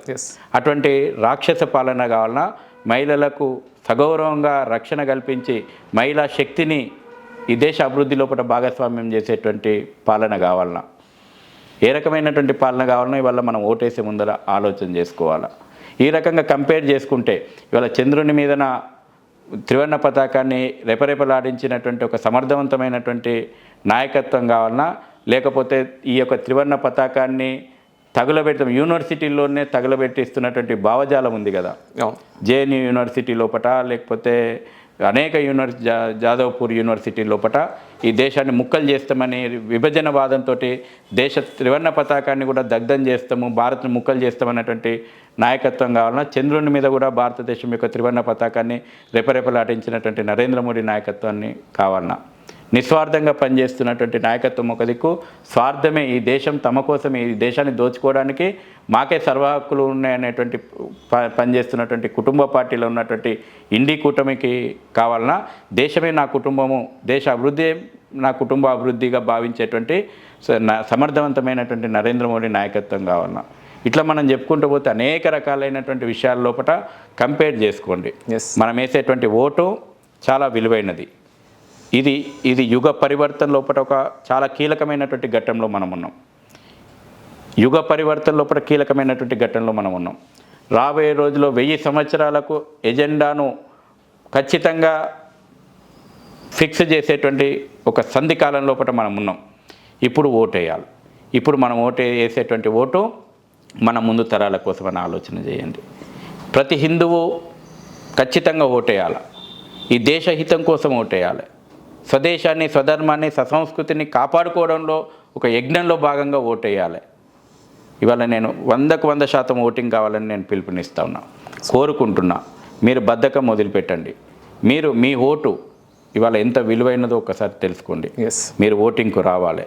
అటువంటి రాక్షస పాలన కావాలన్నా, మహిళలకు సగౌరవంగా రక్షణ కల్పించి మహిళా శక్తిని ఈ దేశ అభివృద్ధి లోపల భాగస్వామ్యం చేసేటువంటి పాలన కావాలన్నా, ఏ రకమైనటువంటి పాలన కావాలన్నా ఇవాళ మనం ఓటేసే ముందర ఆలోచన చేసుకోవాలి. ఈ రకంగా కంపేర్ చేసుకుంటే ఇవాళ చంద్రుని మీదన త్రివర్ణ పతాకాన్ని రెపరెపలాడించినటువంటి ఒక సమర్థవంతమైనటువంటి నాయకత్వం కావాలన్నా, లేకపోతే ఈ యొక్క త్రివర్ణ పతాకాన్ని యూనివర్సిటీల్లోనే తగలబెట్టిస్తున్నటువంటి భావజాలం ఉంది కదా, జేఎన్యూ యూనివర్సిటీ లోపల, లేకపోతే అనేక జాదవ్పూర్ యూనివర్సిటీ లోపల ఈ దేశాన్ని ముక్కలు చేస్తామని విభజనవాదంతో దేశ త్రివర్ణ పతాకాన్ని కూడా దగ్ధం చేస్తాము, భారత్ను ముక్కలు చేస్తామన్నటువంటి నాయకత్వం కావాలన్నా, చంద్రుని మీద కూడా భారతదేశం యొక్క త్రివర్ణ పతాకాన్ని రెపరెపలాటించినటువంటి నరేంద్ర మోడీ నాయకత్వాన్ని కావాలన్నా, నిస్వార్థంగా పనిచేస్తున్నటువంటి నాయకత్వం ఒక దిక్కు, స్వార్థమే ఈ దేశం తమ కోసం ఈ దేశాన్ని దోచుకోవడానికి మాకే సర్వ హక్కులు ఉన్నాయనేటువంటి పనిచేస్తున్నటువంటి కుటుంబ పార్టీలో ఉన్నటువంటి ఇండి కూటమికి కావాలన్నా, దేశమే నా కుటుంబము, దేశ అభివృద్ధి నా కుటుంబ అభివృద్ధిగా భావించేటువంటి సమర్థవంతమైనటువంటి నరేంద్ర మోడీ నాయకత్వం కావాలన్నా, ఇట్లా మనం చెప్పుకుంటూ పోతే అనేక రకాలైనటువంటి విషయాల లోపల కంపేర్ చేసుకోండి. మనం వేసేటువంటి ఓటు చాలా విలువైనది. ఇది యుగ పరివర్తన లోపల ఒక చాలా కీలకమైనటువంటి ఘట్టంలో మనం ఉన్నాం. యుగ పరివర్తన లోపల కీలకమైనటువంటి ఘట్టంలో మనం ఉన్నాం. రాబోయే రోజుల్లో 1000 సంవత్సరాలకు ఎజెండాను ఖచ్చితంగా ఫిక్స్ చేసేటువంటి ఒక సంధికాలం లోపల మనం ఉన్నాం. ఇప్పుడు ఓటేయాలి. ఇప్పుడు మనం వేసేటువంటి ఓటు మన ముందు తరాల కోసం అని ఆలోచన చేయండి. ప్రతి హిందువు ఖచ్చితంగా ఓటేయాలి. ఈ దేశ హితం కోసం ఓటేయాలి. స్వదేశాన్ని, స్వధర్మాన్ని, ససంస్కృతిని కాపాడుకోవడంలో ఒక యజ్ఞంలో భాగంగా ఓటేయాలి. ఇవాళ నేను 100% ఓటింగ్ కావాలని నేను పిలుపునిస్తా ఉన్నా, కోరుకుంటున్నా. మీరు బద్ధకం వదిలిపెట్టండి. మీ ఓటు ఇవాళ ఎంత విలువైనదో ఒకసారి తెలుసుకోండి. మీరు ఓటింగ్కు రావాలి.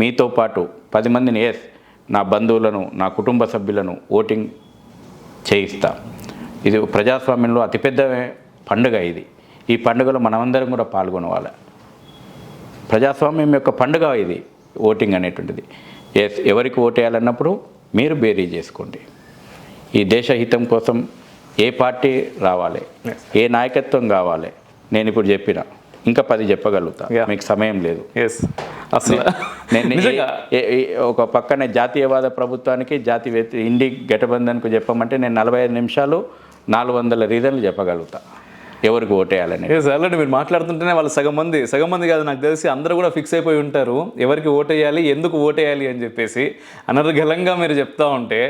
మీతో పాటు 10 మందిని, నా బంధువులను, నా కుటుంబ సభ్యులను ఓటింగ్ చేయిస్తా. ఇది ప్రజాస్వామ్యంలో అతిపెద్ద పండుగ. ఈ పండుగలో మనమందరం కూడా పాల్గొనవాలి. ప్రజాస్వామ్యం యొక్క పండుగ ఇది ఓటింగ్ అనేటువంటిది. ఎవరికి ఓటేయాలన్నప్పుడు మీరు బేరీ చేసుకోండి. ఈ దేశ హితం కోసం ఏ పార్టీ రావాలి, ఏ నాయకత్వం కావాలి, నేను ఇప్పుడు చెప్పిన ఇంకా 10 చెప్పగలుగుతా, మీకు సమయం లేదు. అసలు నేను ఒక పక్కనే జాతీయవాద ప్రభుత్వానికి ఇండి గఠబంధన్కు చెప్పమంటే నేను 45 నిమిషాలు 400 రీజన్లు చెప్పగలుగుతా ఎవరికి ఓటేయాలని. ఆల్రెడీ మీరు మాట్లాడుతుంటేనే వాళ్ళు సగం మంది కాదు నాకు తెలిసి అందరూ కూడా ఫిక్స్ అయిపోయి ఉంటారు ఎవరికి ఓటేయాలి, ఎందుకు ఓటేయాలి అని చెప్పేసి. అనర్గళంగా మీరు చెప్తా ఉంటే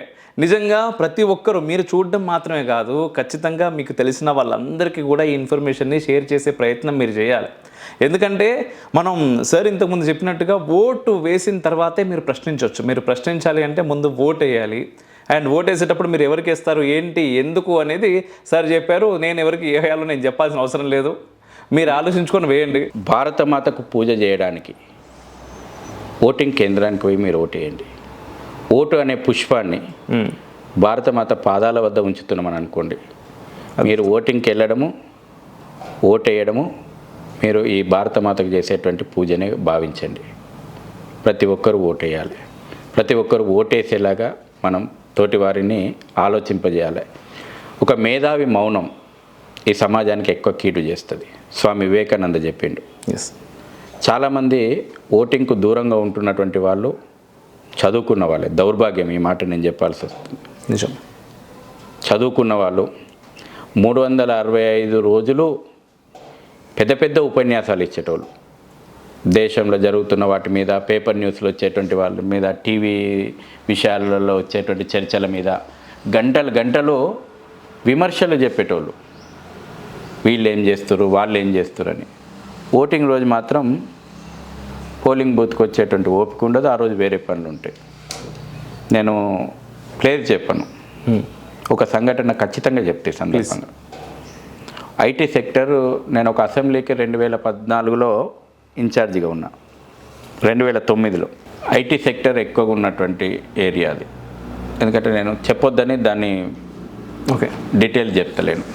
నిజంగా ప్రతి ఒక్కరూ మీరు చూడడం మాత్రమే కాదు, ఖచ్చితంగా మీకు తెలిసిన వాళ్ళందరికీ కూడా ఈ ఇన్ఫర్మేషన్ని షేర్ చేసే ప్రయత్నం మీరు చేయాలి. ఎందుకంటే మనం సార్ ఇంతకుముందు చెప్పినట్టుగా ఓటు వేసిన తర్వాతే మీరు ప్రశ్నించవచ్చు. మీరు ప్రశ్నించాలి అంటే ముందు ఓటు వేయాలి. అండ్ ఓటు వేసేటప్పుడు మీరు ఎవరికి వేస్తారు, ఏంటి, ఎందుకు అనేది సార్ చెప్పారు. నేను ఎవరికి వేయాలో నేను చెప్పాల్సిన అవసరం లేదు, మీరు ఆలోచించుకొని వేయండి. భారతమాతకు పూజ చేయడానికి ఓటింగ్ కేంద్రానికి పోయి మీరు ఓటు వేయండి. ఓటు అనే పుష్పాన్ని భారతమాత పాదాల వద్ద ఉంచుతున్నామని అనుకోండి. మీరు ఓటింగ్కి వెళ్ళడము, ఓటేయడము మీరు ఈ భారతమాతకు చేసేటువంటి పూజనే భావించండి. ప్రతి ఒక్కరూ ఓటేయాలి. ప్రతి ఒక్కరు ఓటేసేలాగా మనం తోటి వారిని ఆలోచింపజేయాలి. ఒక మేధావి మౌనం ఈ సమాజానికి ఎక్కువ కీడు చేస్తుంది. స్వామి వివేకానంద చెప్పిండు. చాలామంది ఓటింగ్కు దూరంగా ఉంటున్నటువంటి వాళ్ళు చదువుకున్న వాళ్ళే. దౌర్భాగ్యం ఈ మాట నేను చెప్పాల్సి వస్తుంది. నిజం. చదువుకున్న వాళ్ళు 365 రోజులు పెద్ద పెద్ద ఉపన్యాసాలు ఇచ్చేటోళ్ళు, దేశంలో జరుగుతున్న వాటి మీద, పేపర్ న్యూస్లో వచ్చేటువంటి వాళ్ళ మీద, టీవీ విషయాలలో వచ్చేటువంటి చర్చల మీద గంటలు విమర్శలు చెప్పేటోళ్ళు. వీళ్ళు ఏం చేస్తారు, వాళ్ళు ఏం చేస్తారని. ఓటింగ్ రోజు మాత్రం పోలింగ్ బూత్కి వచ్చేటువంటి ఓపిక ఉండదు. ఆ రోజు వేరే పనులు ఉంటాయి. నేను క్లియర్ చెప్పను, ఒక సంఘటన ఖచ్చితంగా చెప్తే సందర్భంగా. ఐటీ సెక్టర్, నేను ఒక అసెంబ్లీకి 2014లో ఇన్ఛార్జిగా ఉన్నా, 2009లో. ఐటీ సెక్టర్ ఎక్కువగా ఉన్నటువంటి ఏరియా అది. ఎందుకంటే నేను చెప్పొద్దని దాన్ని డీటెయిల్ చెప్తలేను.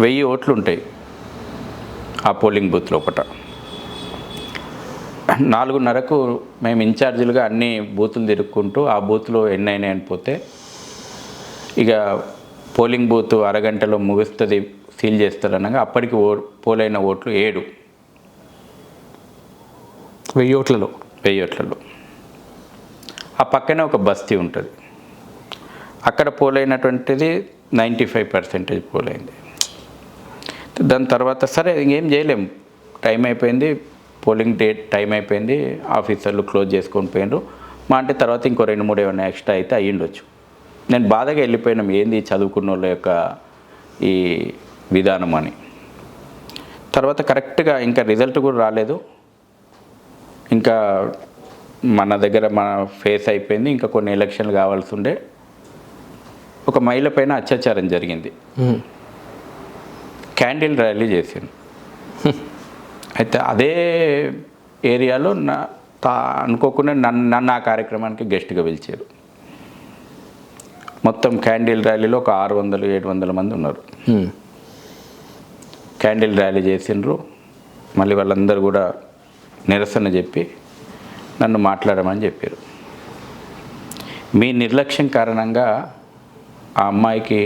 1000 ఓట్లు ఉంటాయి ఆ పోలింగ్ బూత్ లోపల. 4:30కు మేము ఇన్ఛార్జీలుగా అన్ని బూతులు తిరుక్కుంటూ ఆ బూత్లో ఎన్ని అయినాయి అని పోతే, ఇక పోలింగ్ బూత్ అరగంటలో ముగుస్తుంది, సీల్ చేస్తారనగా అప్పటికి పోలైన ఓట్లు 7. 1000 ఓట్లలో. ఆ పక్కనే ఒక బస్తీ ఉంటుంది, అక్కడ పోలైనటువంటిది 95% పోలైంది. దాని తర్వాత సరే ఇంకేం చేయలేం, టైం అయిపోయింది, పోలింగ్ డేట్ టైం అయిపోయింది, ఆఫీసర్లు క్లోజ్ చేసుకొని పోయినారు. మా అంటే తర్వాత ఇంకో 2-3 ఏమైనా ఎక్స్ట్రా అయితే అయ్యిండొచ్చు. నేను బాధగా వెళ్ళిపోయినాం, ఏంది చదువుకున్న వాళ్ళ యొక్క ఈ విధానం అని. తర్వాత కరెక్ట్గా ఇంకా రిజల్ట్ కూడా రాలేదు, ఇంకా మన దగ్గర మన ఫేస్ అయిపోయింది, ఇంకా కొన్ని ఎలక్షన్లు కావాల్సి ఉండే. ఒక మహిళ పైన అత్యాచారం జరిగింది, క్యాండిల్ ర్యాలీ చేసింది. అయితే అదే ఏరియాలో అనుకోకుండా నన్ను ఆ కార్యక్రమానికి గెస్ట్గా పిలిచారు. మొత్తం క్యాండిల్ ర్యాలీలో ఒక 600-700 మంది ఉన్నారు. క్యాండిల్ ర్యాలీ చేసిండ్రు. మళ్ళీ వాళ్ళందరూ కూడా నిరసన చెప్పి నన్ను మాట్లాడమని చెప్పారు. మీ నిర్లక్ష్యం కారణంగా ఆ అమ్మాయికి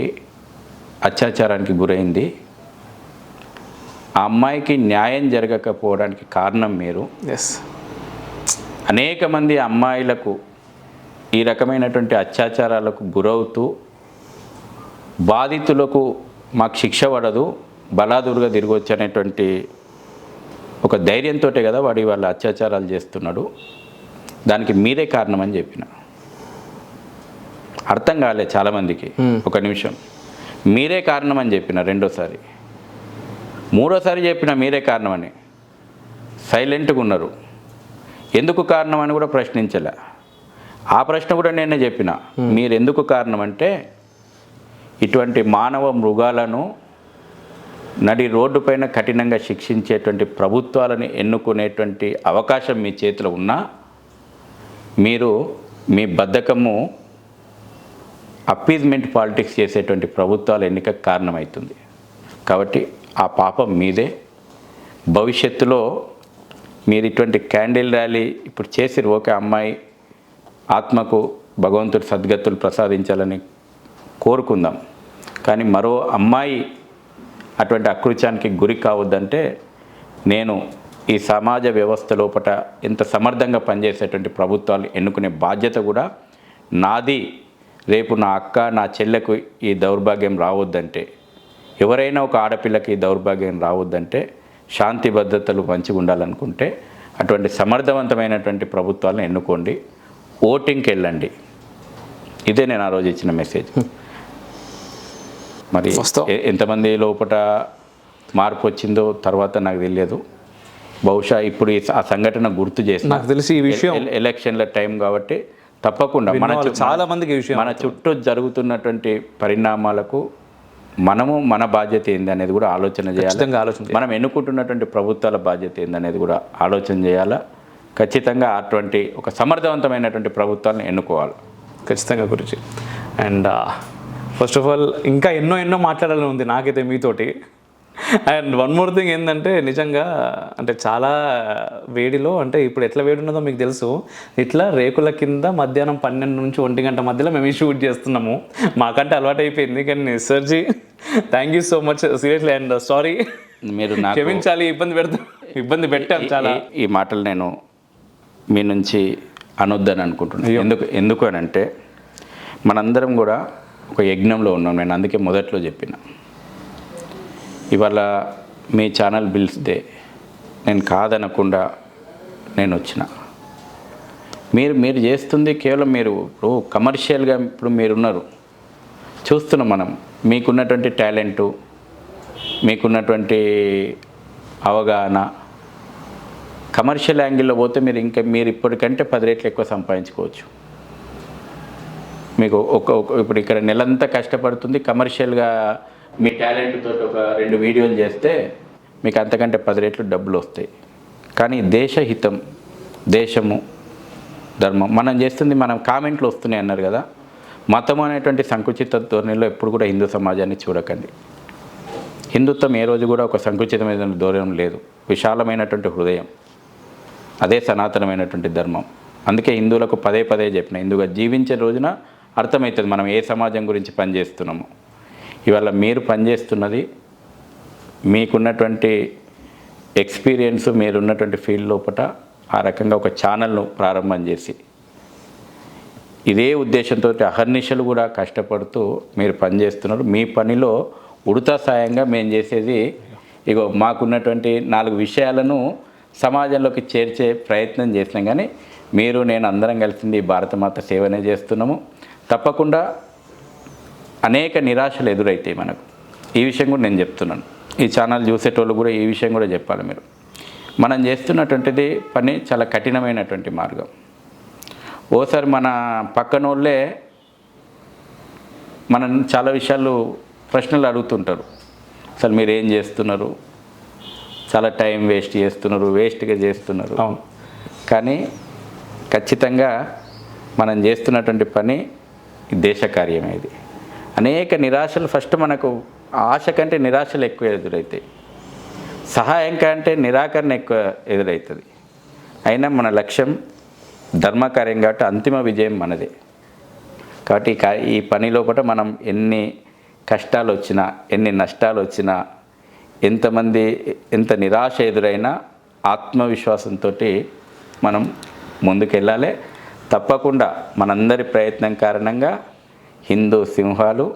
అత్యాచారానికి గురైంది, ఆ అమ్మాయికి న్యాయం జరగకపోవడానికి కారణం మీరు. అనేక మంది అమ్మాయిలకు ఈ రకమైనటువంటి అత్యాచారాలకు గురవుతూ బాధితులకు మాకు శిక్ష పడదు, బలాదురుగా తిరగొచ్చు అనేటువంటి ఒక ధైర్యంతో కదా వాడి వాళ్ళ అత్యాచారాలు చేస్తున్నాడు. దానికి మీరే కారణం అని చెప్పిన. అర్థం కాలే చాలామందికి. ఒక నిమిషం, మీరే కారణం అని చెప్పిన. రెండోసారి, మూడోసారి చెప్పిన మీరే కారణం అని. సైలెంట్గా ఉన్నారు. ఎందుకు కారణం అని కూడా ప్రశ్నించలే. ఆ ప్రశ్న కూడా నేనే చెప్పిన. మీరు ఎందుకు కారణం అంటే, ఇటువంటి మానవ మృగాలను నడి రోడ్డు పైన కఠినంగా శిక్షించేటువంటి ప్రభుత్వాలను ఎన్నుకునేటువంటి అవకాశం మీ చేతిలో ఉన్నా, మీరు మీ బద్ధకము అప్పీజ్మెంట్ పాలిటిక్స్ చేసేటువంటి ప్రభుత్వాల ఎన్నికకు కారణమవుతుంది. కాబట్టి ఆ పాపం మీదే. భవిష్యత్తులో మీరు ఇటువంటి క్యాండిల్ ర్యాలీ ఇప్పుడు చేసిరు, ఓకే, అమ్మాయి ఆత్మకు భగవంతుడు సద్గతులు ప్రసాదించాలని కోరుకుందాం. కానీ మరో అమ్మాయి అటువంటి అకృత్యానికి గురి కావద్దంటే, నేను ఈ సమాజ వ్యవస్థ లోపల ఎంత సమర్థంగా పనిచేసేటువంటి ప్రభుత్వాలు ఎన్నుకునే బాధ్యత కూడా నాది. రేపు నా అక్క, నా చెల్లెకు ఈ దౌర్భాగ్యం రావద్దంటే, ఎవరైనా ఒక ఆడపిల్లకి ఈ దౌర్భాగ్యం రావద్దంటే, శాంతి భద్రతలు మంచిగా ఉండాలనుకుంటే అటువంటి సమర్థవంతమైనటువంటి ప్రభుత్వాలను ఎన్నుకోండి, ఓటింగ్కి వెళ్ళండి. ఇదే నేను ఆ రోజు ఇచ్చిన మెసేజ్. మరి ఎంతమంది లోపల మార్పు వచ్చిందో తర్వాత నాకు తెలియదు. బహుశా ఇప్పుడు ఆ సంఘటన గుర్తు చేసి, నాకు తెలిసి ఈ విషయం ఎలక్షన్ల టైం కాబట్టి తప్పకుండా చాలా మందికి మన చుట్టూ జరుగుతున్నటువంటి పరిణామాలకు మనము మన బాధ్యత ఏంది అనేది కూడా ఆలోచన చేయాలి. మనం ఎన్నుకుంటున్నటువంటి ప్రభుత్వాల బాధ్యత ఏందనేది కూడా ఆలోచన చేయాలా. ఖచ్చితంగా అటువంటి ఒక సమర్థవంతమైనటువంటి ప్రభుత్వాలను ఎన్నుకోవాలి. ఖచ్చితంగా గురించి. అండ్ ఫస్ట్ ఆఫ్ ఆల్ ఇంకా ఎన్నో మాట్లాడాలని ఉంది నాకైతే మీతోటి. అండ్ వన్ మోర్ థింగ్ ఏంటంటే, నిజంగా అంటే చాలా వేడిలో, అంటే ఇప్పుడు ఎట్లా వేడి ఉన్నదో మీకు తెలుసు, ఇట్లా రేకుల కింద మధ్యాహ్నం 12 నుంచి 1 గంట మధ్యలో మేము షూట్ చేస్తున్నాము. మాకంటే అలవాటు అయిపోయింది. కానీ సర్జీ, thank you so much seriously. And sorry, మీరు క్షమించాలి, ఇబ్బంది పెట్టాం చాలా. ఈ మాటలు నేను మీ నుంచి అనొద్దని అనుకుంటున్నాను. ఎందుకు అని అంటే, మనందరం కూడా ఒక యజ్ఞంలో ఉన్నాం. నేను అందుకే మొదట్లో చెప్పిన, ఇవాళ మీ ఛానల్ పిలిస్తే నేను కాదనకుండా నేను వచ్చిన. మీరు చేస్తుంది కేవలం మీరు ఇప్పుడు కమర్షియల్గా ఇప్పుడు మీరున్నారు చూస్తున్నాం మనం. మీకున్నటువంటి టాలెంటు, మీకున్నటువంటి అవగాహన కమర్షియల్ యాంగిల్లో పోతే మీరు ఇప్పటికంటే 10 రెట్లు ఎక్కువ సంపాదించుకోవచ్చు. మీకు ఇప్పుడు ఇక్కడ నెలంతా కష్టపడుతుంది కమర్షియల్గా మీ టాలెంట్ తోటి ఒక 2 వీడియోలు చేస్తే మీకు అంతకంటే 10 రెట్లు డబ్బులు వస్తాయి. కానీ దేశహితం, దేశము, ధర్మం మనం చేస్తుంది. మనం కామెంట్లు వస్తున్నాయి అన్నారు కదా, మతం అనేటువంటి సంకుచిత ధోరణిలో ఎప్పుడు కూడా హిందూ సమాజాన్ని చూడకండి. హిందుత్వం ఏ రోజు కూడా ఒక సంకుచితమైన ధోరణి లేదు. విశాలమైనటువంటి హృదయం, అదే సనాతనమైనటువంటి ధర్మం. అందుకే హిందువులకు పదే పదే చెప్పిన, హిందువుగా జీవించే రోజున అర్థమవుతుంది మనం ఏ సమాజం గురించి పనిచేస్తున్నాము. ఇవాళ మీరు పనిచేస్తున్నది మీకున్నటువంటి ఎక్స్పీరియన్స్, మీరున్నటువంటి ఫీల్డ్ లోపల ఆ రకంగా ఒక ఛానల్ను ప్రారంభం చేసి ఇదే ఉద్దేశంతో అహర్నిశలు కూడా కష్టపడుతూ మీరు పనిచేస్తున్నారు. మీ పనిలో ఉడతా సాయంగా మేము చేసేది ఇగో మాకున్నటువంటి 4 విషయాలను సమాజంలోకి చేర్చే ప్రయత్నం చేసినాం. కానీ మీరు నేను అందరం కలిసింది భారతమాత సేవనే చేస్తున్నాము. తప్పకుండా అనేక నిరాశలు ఎదురైతాయి మనకు. ఈ విషయం కూడా నేను చెప్తున్నాను. ఈ ఛానల్ చూసేటోళ్ళు కూడా ఈ విషయం కూడా చెప్పాలి. మీరు మనం చేస్తున్నటువంటిది పని చాలా కఠినమైనటువంటి మార్గం. ఓసారి మన పక్కనోళ్ళే మనం చాలా విషయాలు ప్రశ్నలు అడుగుతుంటారు. అసలు మీరు ఏం చేస్తున్నారు, చాలా టైం వేస్ట్ చేస్తున్నారు, వేస్ట్గా చేస్తున్నారు. అవును. కానీ ఖచ్చితంగా మనం చేస్తున్నటువంటి పని దేశ కార్యమే. ఇది అనేక నిరాశలు ఫస్ట్ మనకు ఆశ కంటే నిరాశలు ఎక్కువ ఎదురవుతాయి. సహాయం కంటే నిరాకరణ ఎక్కువ ఎదురవుతుంది. అయినా మన లక్ష్యం ధర్మకార్యం కాబట్టి అంతిమ విజయం మనదే. కాబట్టి ఈ పనిలో కూడా మనం ఎన్ని కష్టాలు వచ్చినా, ఎన్ని నష్టాలు వచ్చినా, ఎంత నిరాశ ఎదురైనా ఆత్మవిశ్వాసంతో మనం ముందుకెళ్ళాలి. తప్పకుండా మనందరి ప్రయత్నం కారణంగా హిందూ సింహాలు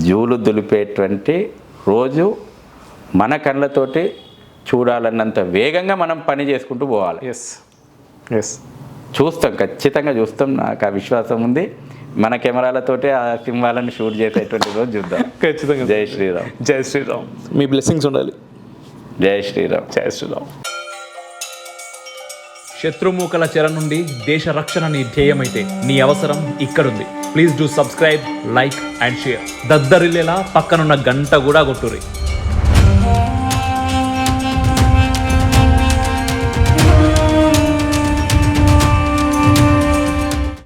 జూలు దులిపేటువంటి రోజు మన కళ్ళతోటి చూడాలన్నంత వేగంగా మనం పని చేసుకుంటూ పోవాలి. ఎస్ చూస్తాం, ఖచ్చితంగా చూస్తాం. నాకు ఆ విశ్వాసం ఉంది. మన కెమెరాలతోటి ఆ సింహాలను షూట్ చేసేటువంటి రోజు చూద్దాం. ఖచ్చితంగా. జై శ్రీరామ్. జై శ్రీరామ్. మీ బ్లెస్సింగ్స్ ఉండాలి. జై శ్రీరామ్. జై శ్రీరామ్. శత్రుమూకల చెర నుండి దేశ రక్షణ నీ ధ్యేయమైతే నీ అవసరం ఇక్కడుంది. Please do subscribe, like and share. దద్దరిల్లేలా పక్కనున్న గంట కూడా కొట్టుర్రి.